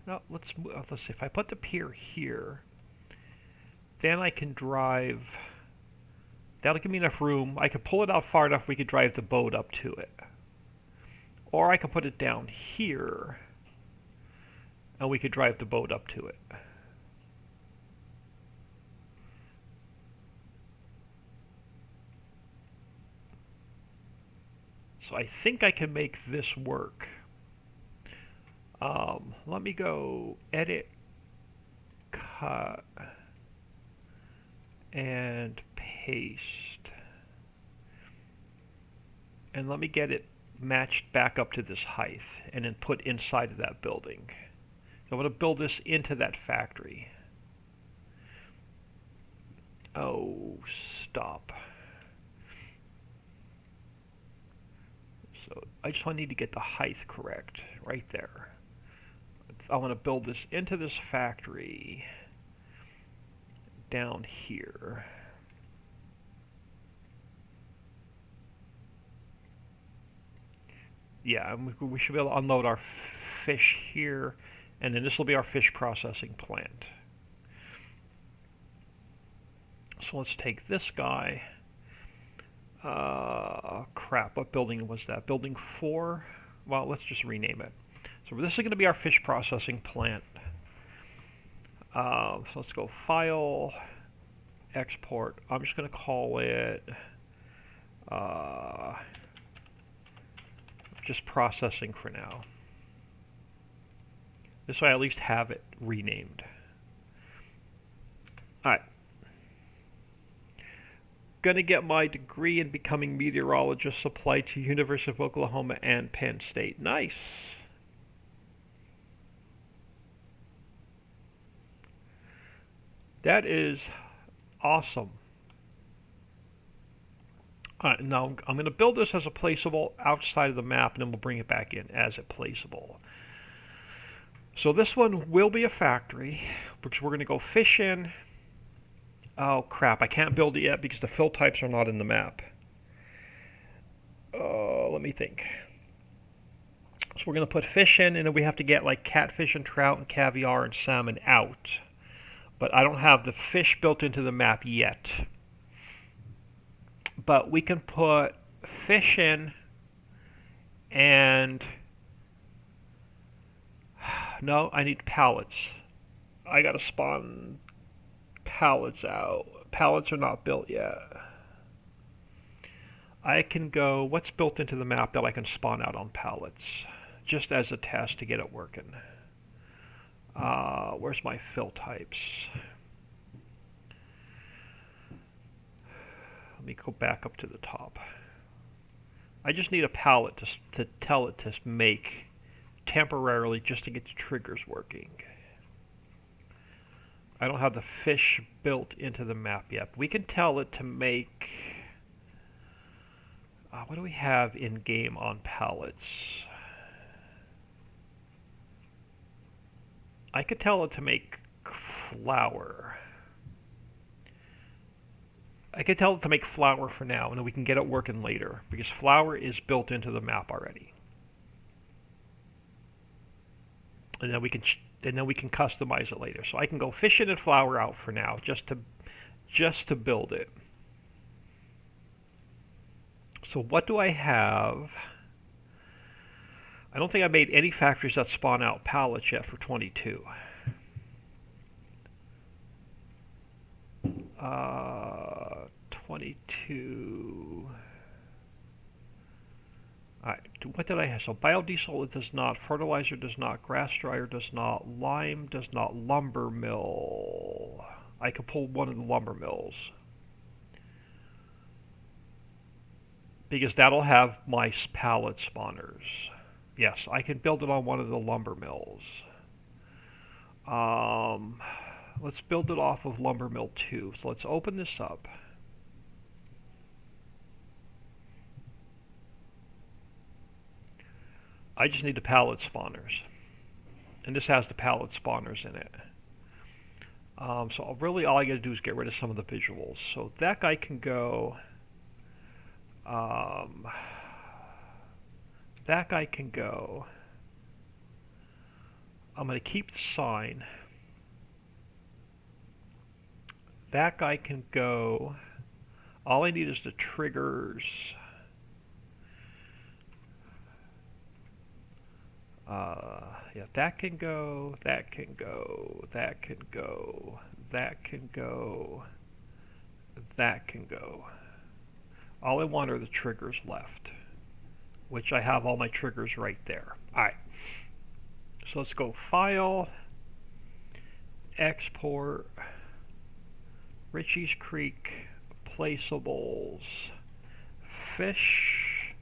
no, let's see. If I put the pier here, then I can drive. That'll give me enough room. I could pull it out far enough we could drive the boat up to it. Or I could put it down here, and we could drive the boat up to it. So I think I can make this work. Let me go edit, cut, and paste. And let me get it matched back up to this height and then put inside of that building. So I'm going to build this into that factory. Oh, stop. So I just need to get the height correct right there. I want to build this into this factory down here. Yeah, we should be able to unload our fish here, and then this will be our fish processing plant. So let's take this guy. Crap, what building was that? Building 4? Well, let's just rename it. So this is going to be our fish processing plant. So let's go File, Export. I'm just going to call it just processing for now. This way I at least have it renamed. Alright. Going to get my degree in becoming meteorologist applied to University of Oklahoma and Penn State. Nice. That is awesome. Alright, now I'm going to build this as a placeable outside of the map, and then we'll bring it back in as a placeable. So this one will be a factory, because we're going to go fish in. Oh crap, I can't build it yet because the fill types are not in the map. Let me think. So we're going to put fish in, and then we have to get like catfish and trout and caviar and salmon out. But I don't have the fish built into the map yet. But we can put fish in, and no, I need pallets. I gotta spawn pallets out. Pallets are not built yet. I can go, what's built into the map that I can spawn out on pallets? Just as a test to get it working. Where's my fill types? Let me go back up to the top. I just need a pallet to tell it to make temporarily just to get the triggers working. I don't have the fish built into the map yet. We can tell it to make... what do we have in game on pallets? I could tell it to make flour. I could tell it to make flour for now, and then we can get it working later, because flour is built into the map already. And then we can customize it later. So I can go fish in and flour out for now, just to build it. So what do I have? I don't think I made any factories that spawn out pallets yet for 22. 22. Alright, what did I have? So biodiesel it does not, fertilizer does not, grass dryer does not, lime does not, lumber mill. I could pull one of the lumber mills. Because that'll have my pallet spawners. Yes, I can build it on one of the lumber mills. Let's build it off of lumber mill 2. So let's open this up. I just need the pallet spawners. And this has the pallet spawners in it. So really all I gotta do is get rid of some of the visuals. So that guy can go... that guy can go. I'm going to keep the sign. That guy can go. All I need is the triggers. Yeah, that can go, that can go, that can go, that can go, that can go. All I want are the triggers left, which I have all my triggers right there. Alright, so let's go File, Export, Ricci Creek, Placeables, Fish,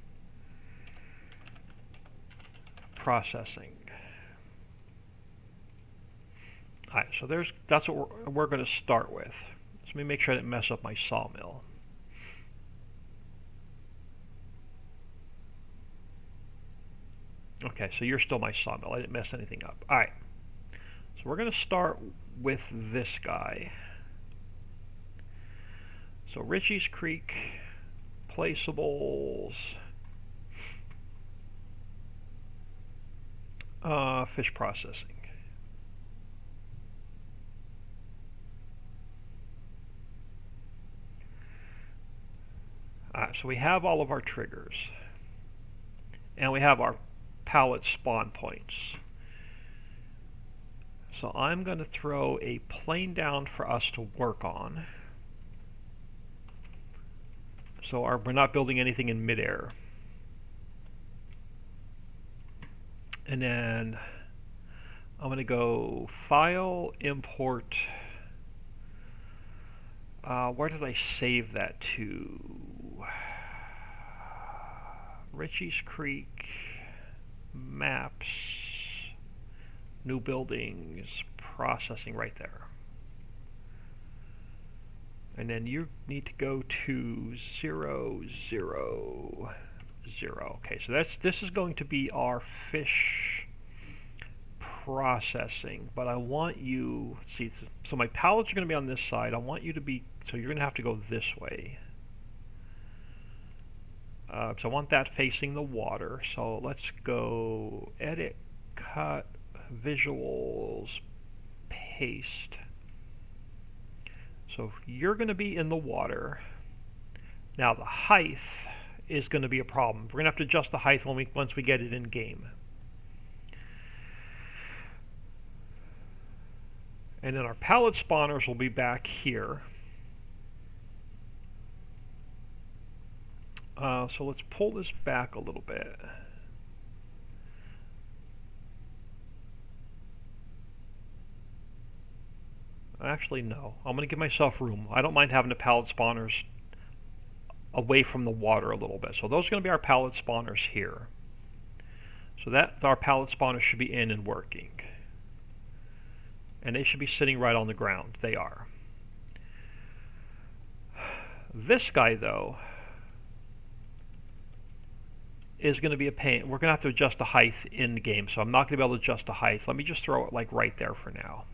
Processing. Alright, so that's what we're going to start with. So let me make sure I didn't mess up my sawmill. Okay, so you're still my sawmill. I didn't mess anything up. Alright. So we're going to start with this guy. So Ricci's Creek, placeables, fish processing. Alright, so we have all of our triggers. And we have our pallet spawn points. So I'm going to throw a plane down for us to work on. So we're not building anything in midair. And then I'm going to go File, Import. Where did I save that to? Ricci's Creek, Maps, New Buildings, Processing right there. And then you need to go to 0, 0, 0. Okay, so this is going to be our fish processing, but I want you, see, so my pallets are going to be on this side. I want you to be, so you're going to have to go this way. So I want that facing the water. So let's go Edit, Cut, Visuals, Paste. So you're going to be in the water. Now the height is going to be a problem. We're going to have to adjust the height once we get it in game. And then our pallet spawners will be back here. So let's pull this back a little bit. Actually, no. I'm going to give myself room. I don't mind having the pallet spawners away from the water a little bit. So those are going to be our pallet spawners here. So that our pallet spawners should be in and working. And they should be sitting right on the ground. They are. This guy, though, is going to be a pain. We're going to have to adjust the height in the game, so I'm not going to be able to adjust the height. Let me just throw it like right there for now.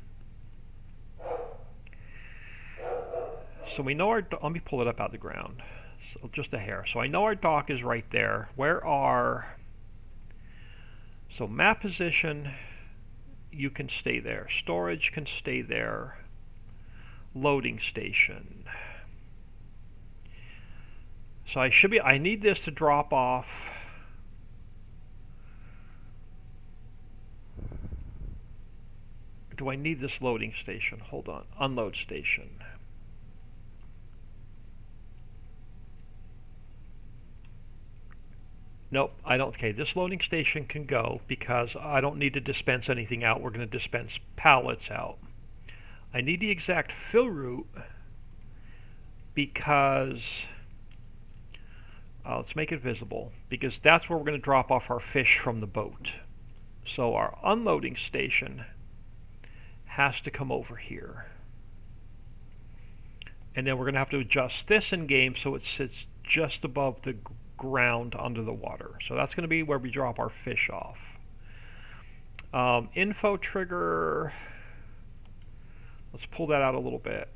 So we know our, let me pull it up out of the ground. So just a hair. So I know our dock is right there. Where are, so map position, you can stay there. Storage can stay there. Loading station. So I need this to drop off. Do I need this loading station? Hold on. Unload station. Nope, I don't. Okay, this loading station can go because I don't need to dispense anything out. We're going to dispense pallets out. I need the exact fill route because let's make it visible, because that's where we're going to drop off our fish from the boat. So our unloading station has to come over here. And then we're going to have to adjust this in game so it sits just above the ground under the water. So that's going to be where we drop our fish off. Info trigger, let's pull that out a little bit.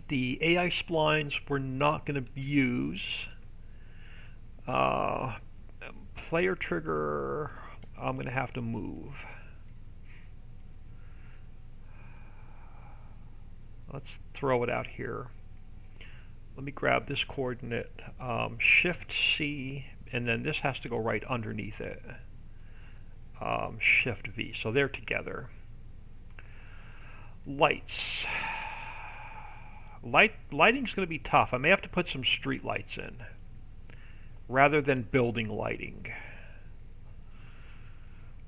The AI splines we're not going to use. Player trigger, I'm going to have to move. Let's throw it out here. Let me grab this coordinate, Shift C, and then this has to go right underneath it. Shift V, so they're together. Lights. Lighting's going to be tough. I may have to put some street lights in rather than building lighting.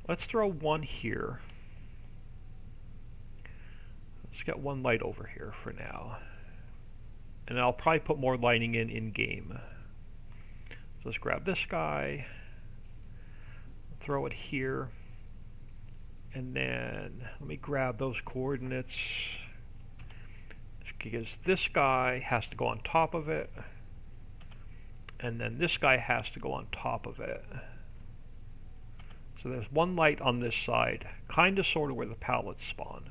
Let's throw one here. Let's get one light over here for now. And I'll probably put more lighting in game. So let's grab this guy, throw it here, and then let me grab those coordinates because this guy has to go on top of it, and then this guy has to go on top of it. So there's one light on this side, kind of sort of where the pallets spawn.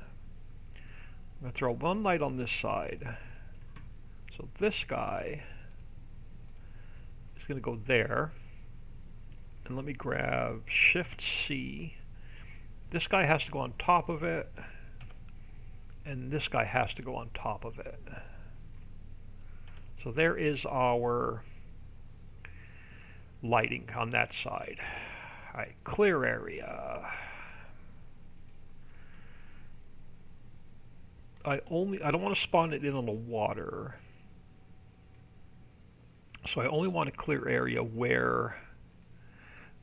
I'm going to throw one light on this side. So this guy is going to go there. And let me grab Shift C. This guy has to go on top of it. And this guy has to go on top of it. So there is our lighting on that side. Alright, clear area. I don't want to spawn it in on the water. So I only want a clear area where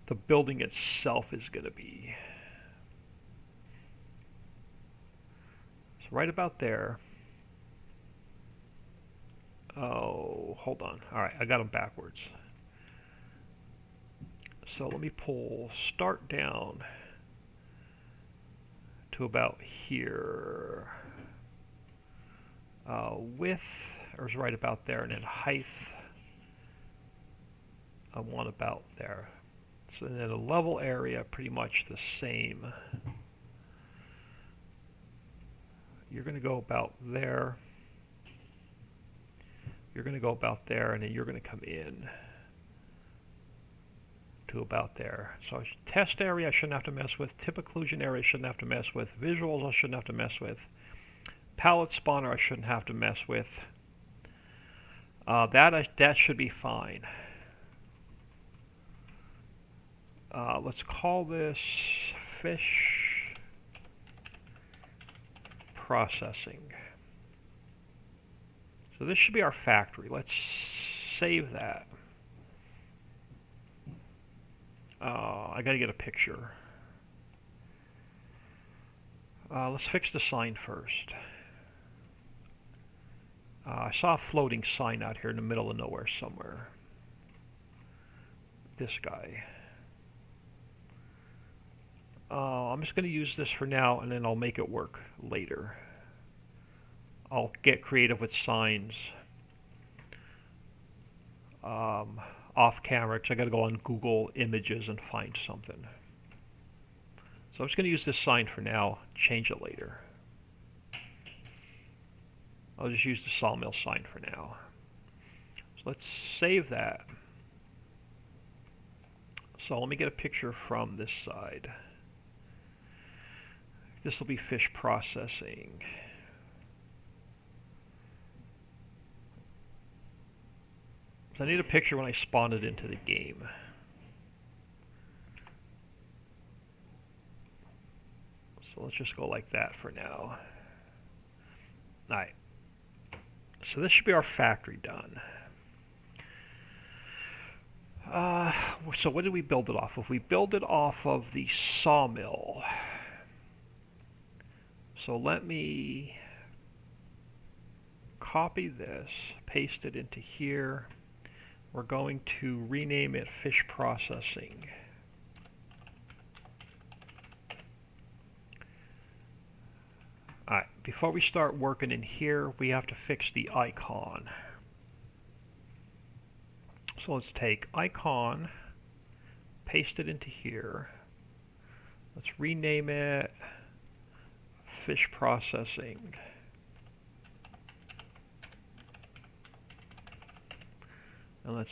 the building itself is going to be. So right about there. Oh, hold on. Alright, I got them backwards. So let me pull start down to about here. Width is right about there, and then height I want about there. So then the level area pretty much the same. You're going to go about there. You're going to go about there, and then you're going to come in to about there. So test area I shouldn't have to mess with. Tip occlusion area I shouldn't have to mess with. Visuals I shouldn't have to mess with. Palette spawner I shouldn't have to mess with. That should be fine. Let's call this fish processing. So this should be our factory. Let's save that. I gotta get a picture. Let's fix the sign first. I saw a floating sign out here in the middle of nowhere somewhere. This guy. I'm just going to use this for now, and then I'll make it work later. I'll get creative with signs off camera, because I got to go on Google Images and find something. So I'm just going to use this sign for now, change it later. I'll just use the sawmill sign for now. So let's save that. So let me get a picture from this side. This will be fish processing. So I need a picture when I spawn it into the game. So let's just go like that for now. Alright. So this should be our factory done. So what did we build it off of? We built it off of the sawmill. So let me copy this, paste it into here. We're going to rename it fish processing. Alright, before we start working in here, we have to fix the icon. So let's take icon, paste it into here. Let's rename it fish processing. And let's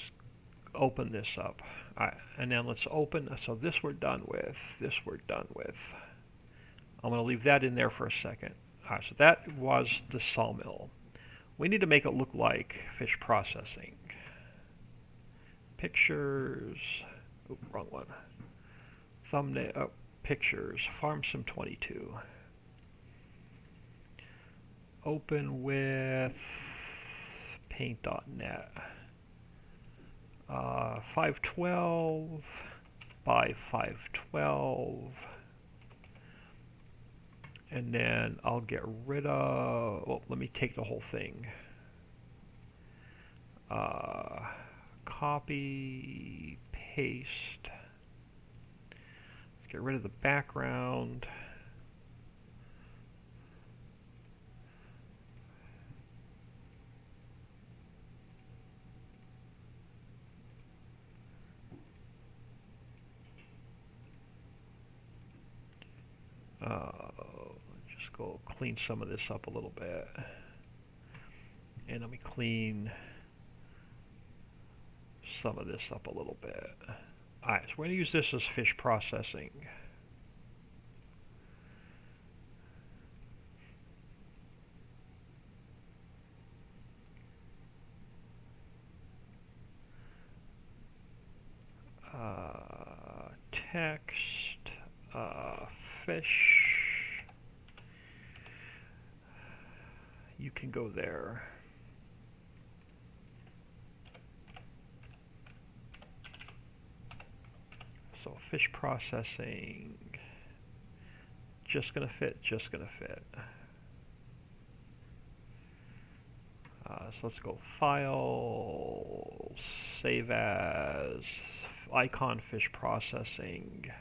open this up. Alright, and then let's open, so this we're done with, this we're done with. I'm going to leave that in there for a second. Alright, so that was the sawmill. We need to make it look like fish processing. Pictures, oh, wrong one. Thumbnail, oh, pictures, Farm Sim 22. Open with paint.net. 512 by 512. And then I'll get rid of, well, let me take the whole thing. Copy, paste. Let's get rid of the background. Just go clean some of this up a little bit. And let me clean some of this up a little bit. Alright, so we're going to use this as fish processing. Text, fish. You can go there. So fish processing, just gonna fit, just gonna fit. So let's go File, Save As, Icon Fish Processing.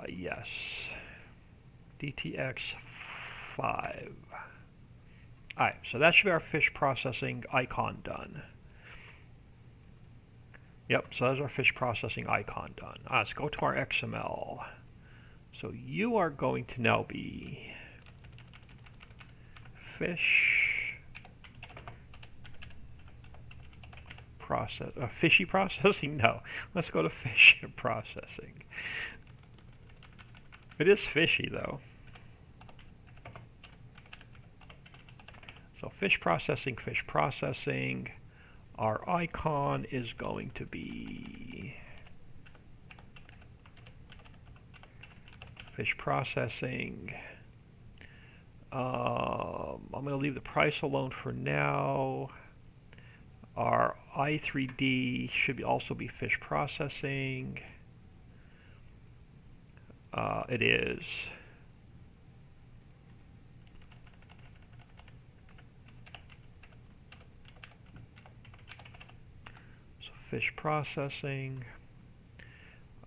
Yes. DTX 5. Alright, so that should be our fish processing icon done. Yep, so that's our fish processing icon done. Let's go to our XML. So you are going to now be fishy processing? No, let's go to fish processing. It is fishy though. So fish processing. Our icon is going to be fish processing. I'm going to leave the price alone for now. Our I3D should also be fish processing. It is. So fish processing.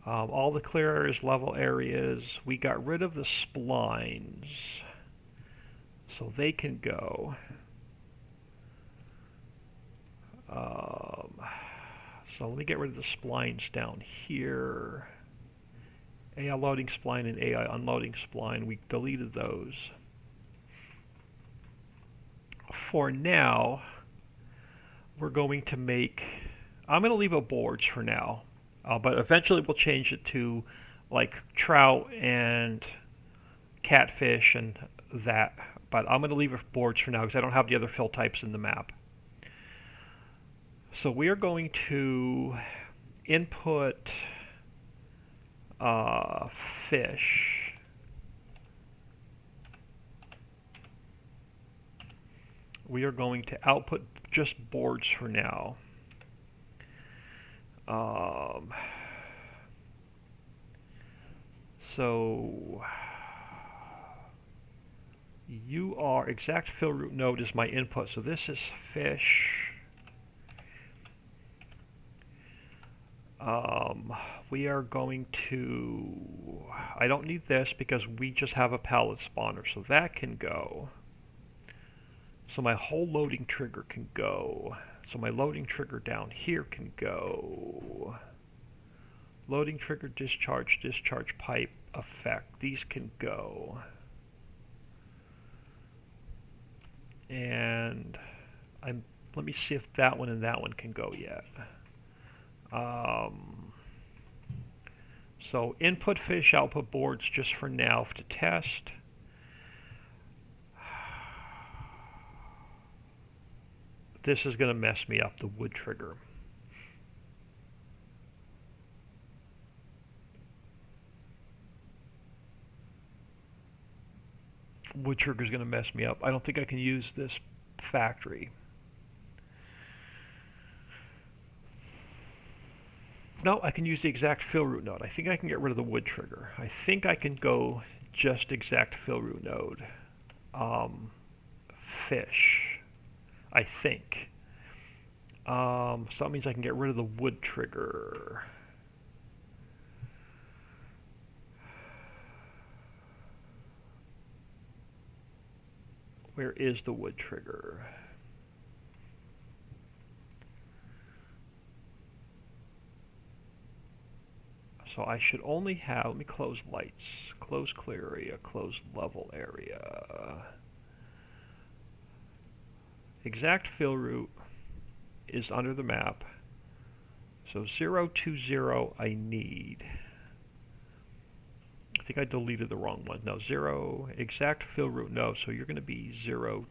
All the clear areas, level areas. We got rid of the splines, so they can go. So let me get rid of the splines down here. AI loading spline and AI unloading spline, we deleted those. For now, we're going to make, I'm going to leave it boards for now, but eventually we'll change it to like trout and catfish and that, but I'm going to leave it boards for now because I don't have the other fill types in the map. So we are going to input fish. We are going to output just boards for now. So you are exact fill root node is my input. So this is fish. We are going to, I don't need this because we just have a pallet spawner, so that can go. So my whole loading trigger can go. So my loading trigger down here can go. Loading trigger, discharge pipe, effect. These can go. And let me see if that one and that one can go yet. So input fish, output boards just for now to test. This is going to mess me up, the wood trigger. Wood trigger is going to mess me up. I don't think I can use this factory. No, I can use the exact fill root node. I think I can get rid of the wood trigger. I think I can go just exact fill root node. Fish. I think. So that means I can get rid of the wood trigger. Where is the wood trigger? So I should only have, let me close lights, close clear area, close level area. Exact fill route is under the map. So 020 I need. I think I deleted the wrong one. No, 0, exact fill route, no. So you're going to be 020.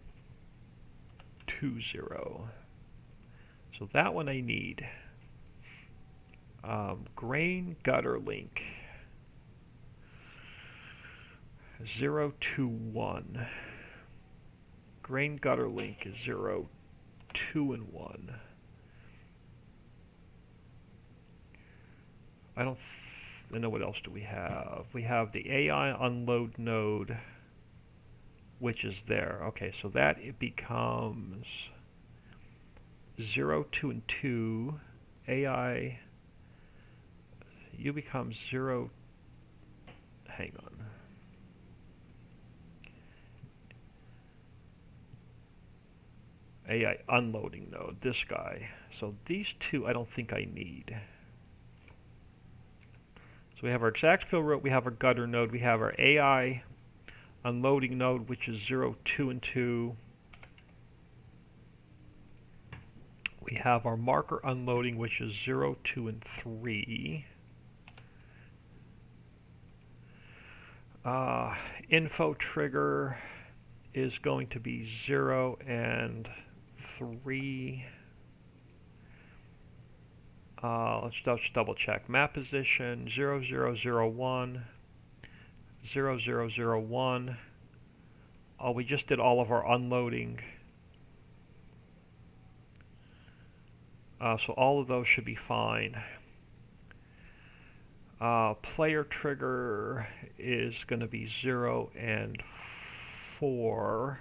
So that one I need. Grain gutter link 021. Grain gutter link is 0, 2, and 1. I know what else do we have. We have the AI unload node, which is there. Okay, so that it becomes 0, 2, and 2. AI, you become 0. Hang on. AI unloading node, this guy. So these two I don't think I need. So we have our exact fill route, we have our gutter node, we have our AI unloading node, which is 0, 2, and 2. We have our marker unloading, which is 0, 2, and 3. Info trigger is going to be 0 and 3. Let's double check. Map position 0001, 0001. Oh, we just did all of our unloading. So all of those should be fine. Player trigger is going to be 0 and 4.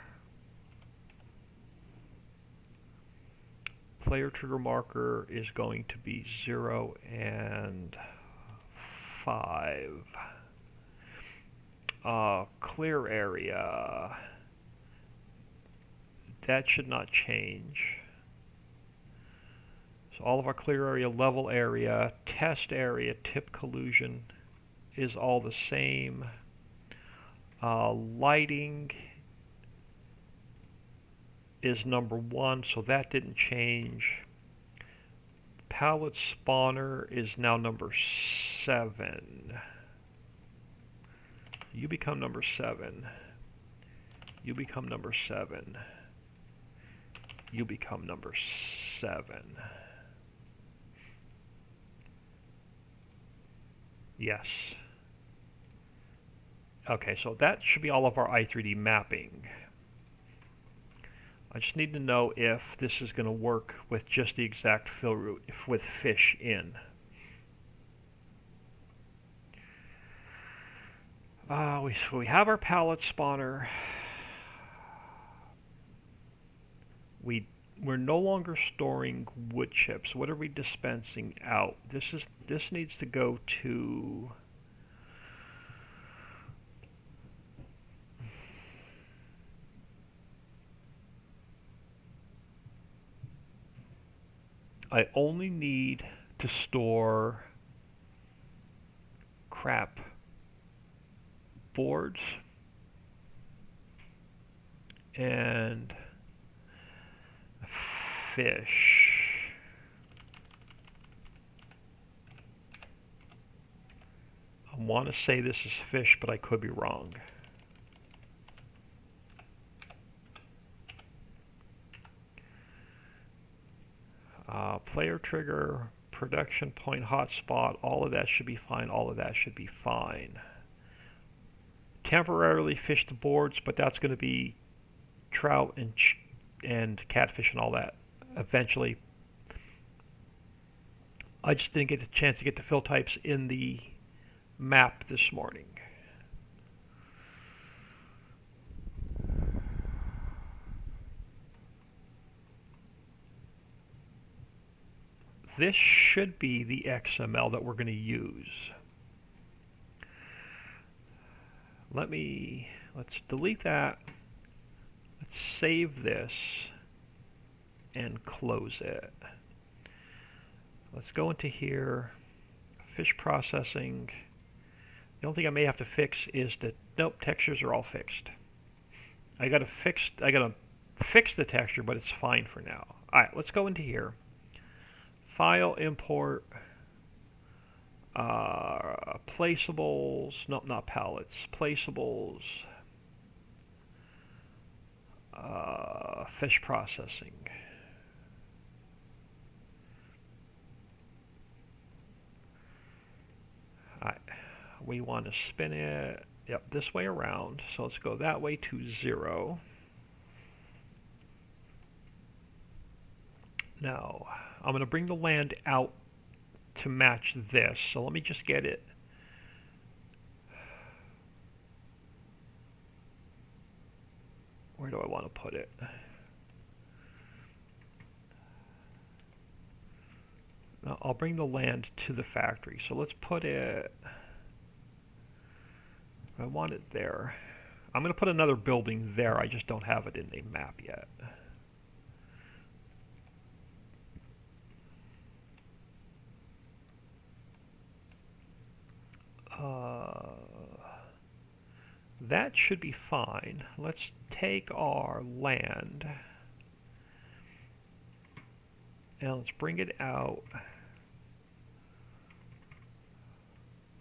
Player trigger marker is going to be 0 and 5. Clear area, that should not change. So all of our clear area, level area, test area, tip collusion is all the same. Lighting is number 1, so that didn't change. Pallet spawner is now number 7. You become number 7. You become number 7. You become number 7. Yes. Okay, so that should be all of our i3D mapping. I just need to know if this is going to work with just the exact fill route, with fish in. So we have our pallet spawner. We're no longer storing wood chips. What are we dispensing out? This needs to go to I only need to store crap boards and fish. I want to say this is fish, but I could be wrong. Player trigger, production point, hotspot, all of that should be fine. All of that should be fine. Temporarily fish the boards, but that's going to be trout and catfish and all that eventually. I just didn't get a chance to get the fill types in the map this morning. This should be the XML that we're going to use. Let's delete that. Let's save this and close it. Let's go into here, fish processing. The only thing I may have to fix is that, nope, textures are all fixed. I gotta fix the texture, but it's fine for now. Alright, let's go into here. File, import, placeables, nope, not palettes, placeables, fish processing. Alright, we want to spin it, yep, this way around, so let's go that way to 0. Now, I'm going to bring the land out to match this, so let me just get it. Where do I want to put it? Now, I'll bring the land to the factory, so let's put it, I want it there. I'm going to put another building there, I just don't have it in the map yet. That should be fine. Let's take our land and let's bring it out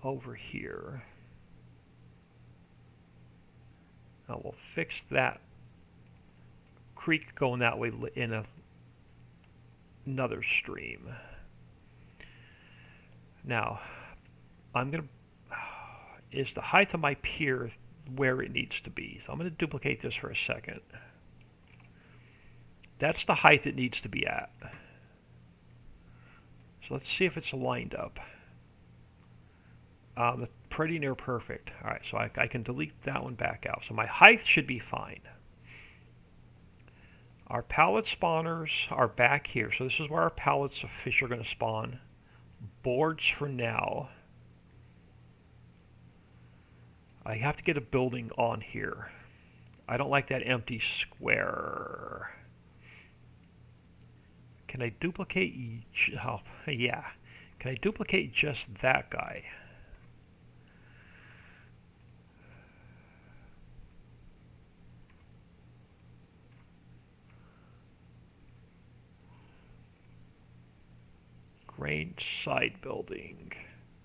over here. Now we'll fix that creek going that way in another stream. Now, is the height of my pier where it needs to be? So I'm going to duplicate this for a second. That's the height it needs to be at. So let's see if it's lined up. Pretty near perfect. Alright, so I can delete that one back out. So my height should be fine. Our pallet spawners are back here. So this is where our pallets of fish are going to spawn. Boards for now. I have to get a building on here. I don't like that empty square. Can I duplicate each? Oh, yeah. Can I duplicate just that guy? Grain side building.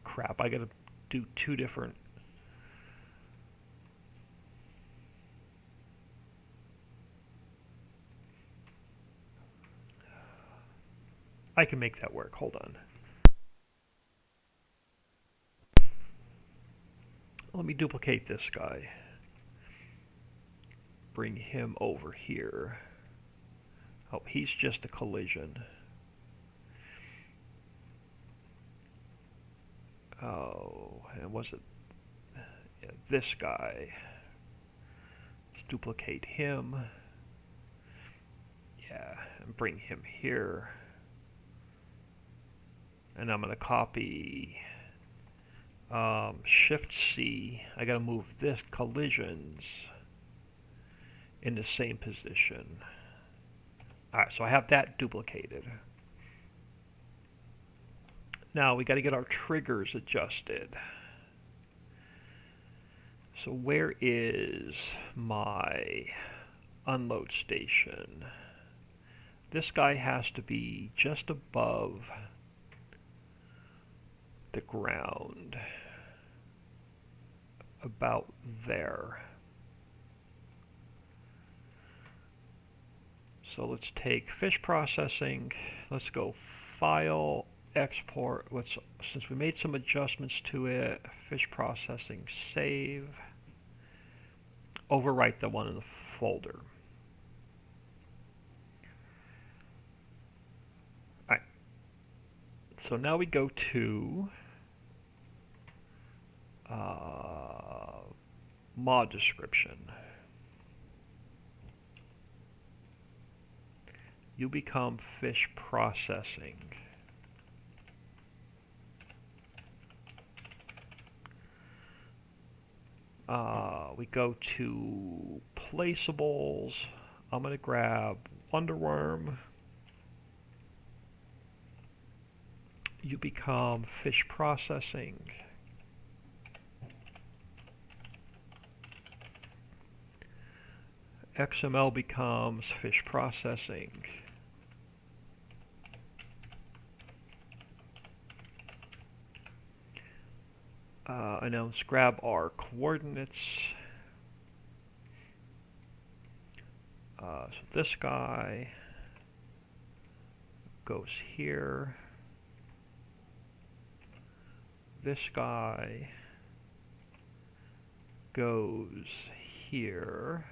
Crap, I gotta do two different. I can make that work. Hold on. Let me duplicate this guy. Bring him over here. Oh, he's just a collision. Oh, and was it this guy? Let's duplicate him. Yeah, and bring him here. And I'm going to copy Shift C. I got to move this collisions in the same position. Alright, so I have that duplicated. Now we got to get our triggers adjusted. So where is my unload station? This guy has to be just above the ground, about there. So let's take fish processing, let's go file, export, since we made some adjustments to it, fish processing, save, overwrite the one in the folder. Alright, so now we go to mod description. You become fish processing. We go to placeables. I'm going to grab Wonderworm. You become fish processing. XML becomes fish processing. And now let's grab our coordinates. So this guy goes here. This guy goes here.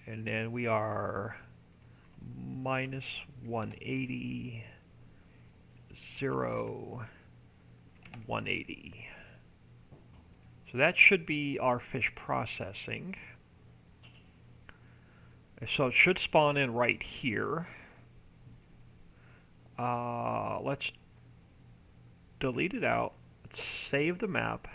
And then we are minus 180, 0, 180. So that should be our fish processing. So it should spawn in right here. Let's delete it out. Let's save the map.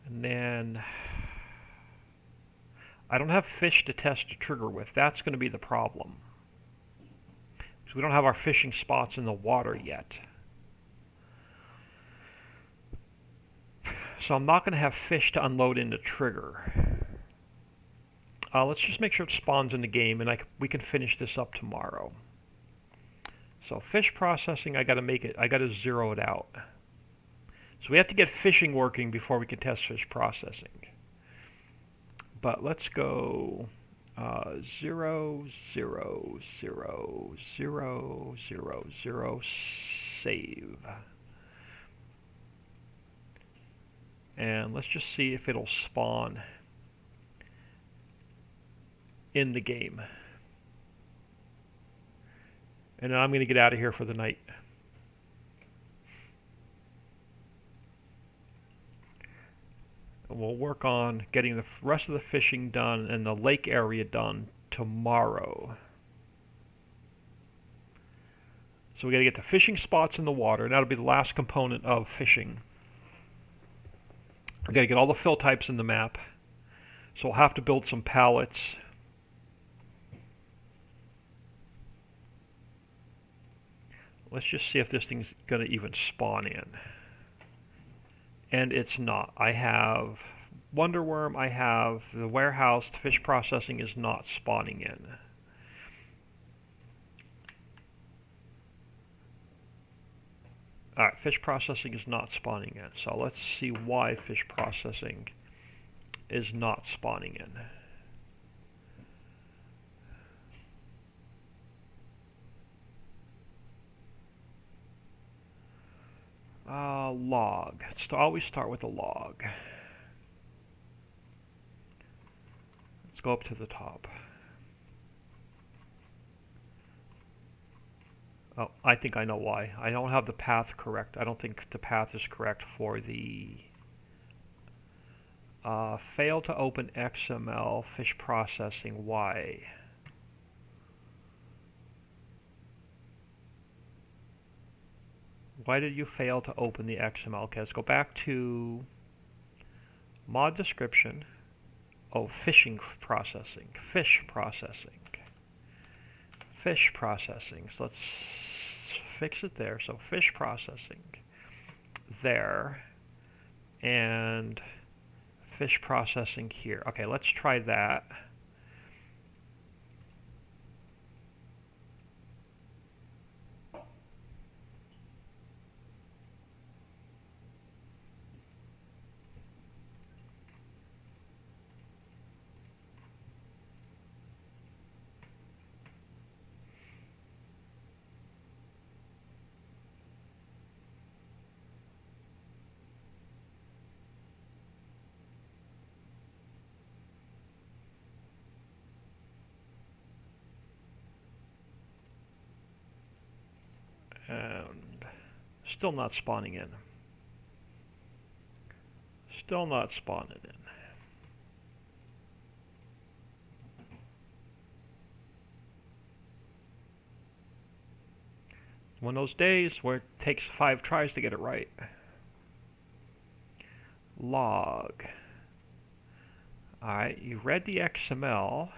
And then I don't have fish to test a trigger with. That's going to be the problem. Because we don't have our fishing spots in the water yet. So I'm not going to have fish to unload into trigger. Let's just make sure it spawns in the game, and we can finish this up tomorrow. So fish processing, I got to zero it out. So we have to get fishing working before we can test fish processing. But let's go 0, 0, 0, 0, 0, 0, save. And let's just see if it'll spawn in the game. And I'm going to get out of here for the night. And we'll work on getting the rest of the fishing done and the lake area done tomorrow. So we got to get the fishing spots in the water, and that'll be the last component of fishing. We got to get all the fill types in the map. So we'll have to build some pallets. Let's just see if this thing's going to even spawn in. And it's not. I have Wonderworm, I have the warehouse, the fish processing is not spawning in. Alright, fish processing is not spawning in. So let's see why fish processing is not spawning in. Log. Let's always start with a log. Let's go up to the top. Oh, I think I know why. I don't have the path correct. I don't think the path is correct for the fail to open XML fish processing. Why? Why did you fail to open the XML? Okay, let's go back to mod description. Oh, fishing processing. Fish processing. Fish processing. So let's fix it there. So fish processing there. And fish processing here. Okay, let's try that. And still not spawning in. Still not spawning in. One of those days where it takes 5 tries to get it right. Log. Alright, you read the XML.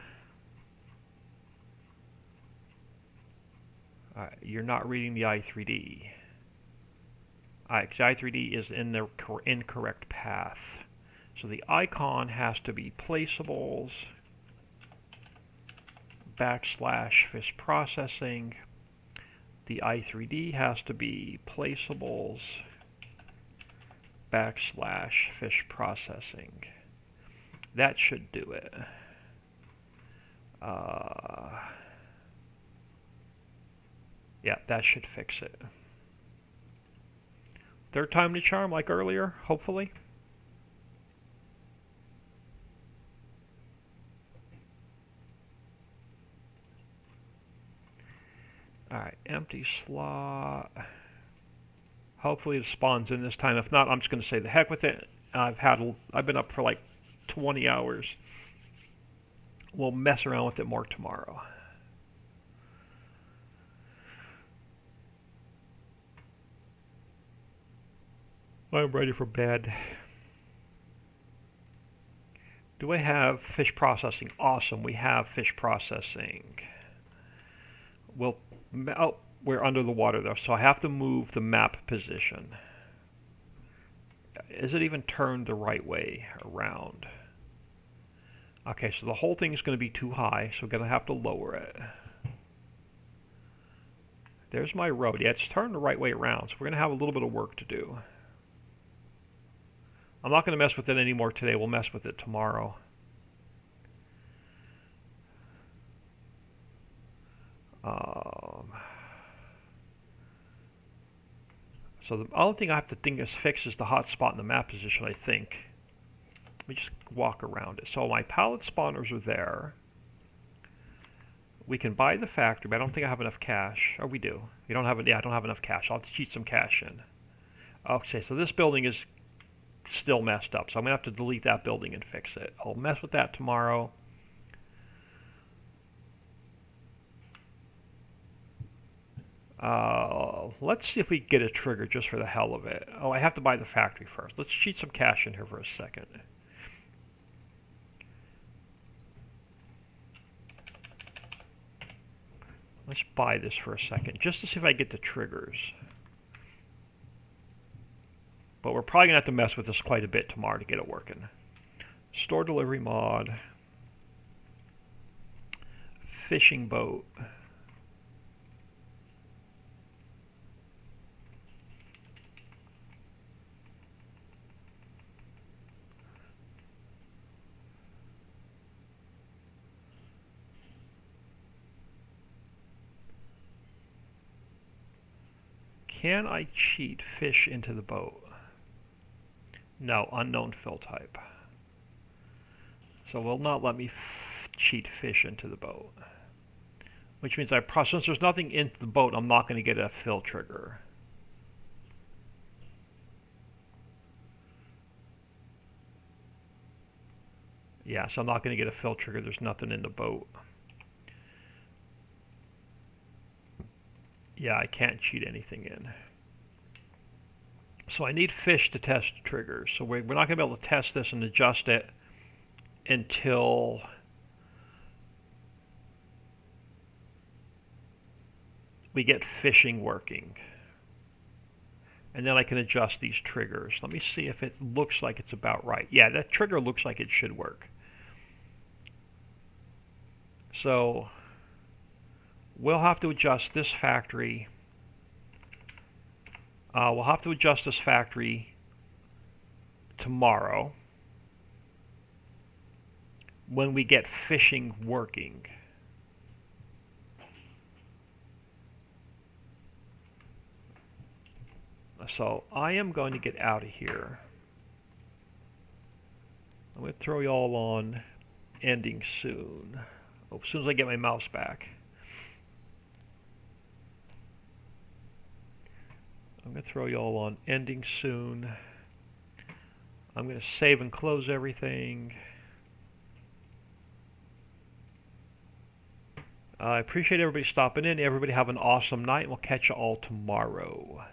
Alright, you're not reading the i3D. Alright, because i3D is in the incorrect path. So the icon has to be placeables, /fish processing. The i3D has to be placeables, /fish processing. That should do it. Yeah, that should fix it. Third time the charm, like earlier, hopefully. Alright, empty slot. Hopefully it spawns in this time. If not, I'm just going to say the heck with it. I've been up for like 20 hours. We'll mess around with it more tomorrow. I'm ready for bed. Do I have fish processing? Awesome, we have fish processing. We're under the water though, so I have to move the map position. Is it even turned the right way around? Okay, so the whole thing is going to be too high, so we're going to have to lower it. There's my road. Yeah, it's turned the right way around, so we're going to have a little bit of work to do. I'm not going to mess with it anymore today. We'll mess with it tomorrow. So the only thing I have to fix is the hotspot in the map position, I think. Let me just walk around it. So my pallet spawners are there. We can buy the factory, but I don't think I have enough cash. Oh, we do. We don't have it. Yeah, I don't have enough cash. I'll cheat some cash in. Okay, so this building is still messed up, so I'm going to have to delete that building and fix it. I'll mess with that tomorrow. Let's see if we get a trigger just for the hell of it. Oh, I have to buy the factory first. Let's cheat some cash in here for a second. Let's buy this for a second, just to see if I get the triggers. But we're probably going to have to mess with this quite a bit tomorrow to get it working. Store delivery mod. Fishing boat. Can I cheat fish into the boat? No, unknown fill type. So it will not let me cheat fish into the boat. Which means since there's nothing in the boat, I'm not going to get a fill trigger. Yeah, so I'm not going to get a fill trigger. There's nothing in the boat. Yeah, I can't cheat anything in. So I need fish to test triggers. So we're not going to be able to test this and adjust it until we get fishing working. And then I can adjust these triggers. Let me see if it looks like it's about right. Yeah, that trigger looks like it should work. So we'll have to adjust this factory. We'll have to adjust this factory tomorrow when we get fishing working. So I am going to get out of here. I'm going to throw you all on ending soon. Oh, as soon as I get my mouse back. I'm going to throw you all on ending soon. I'm going to save and close everything. I appreciate everybody stopping in. Everybody have an awesome night. We'll catch you all tomorrow.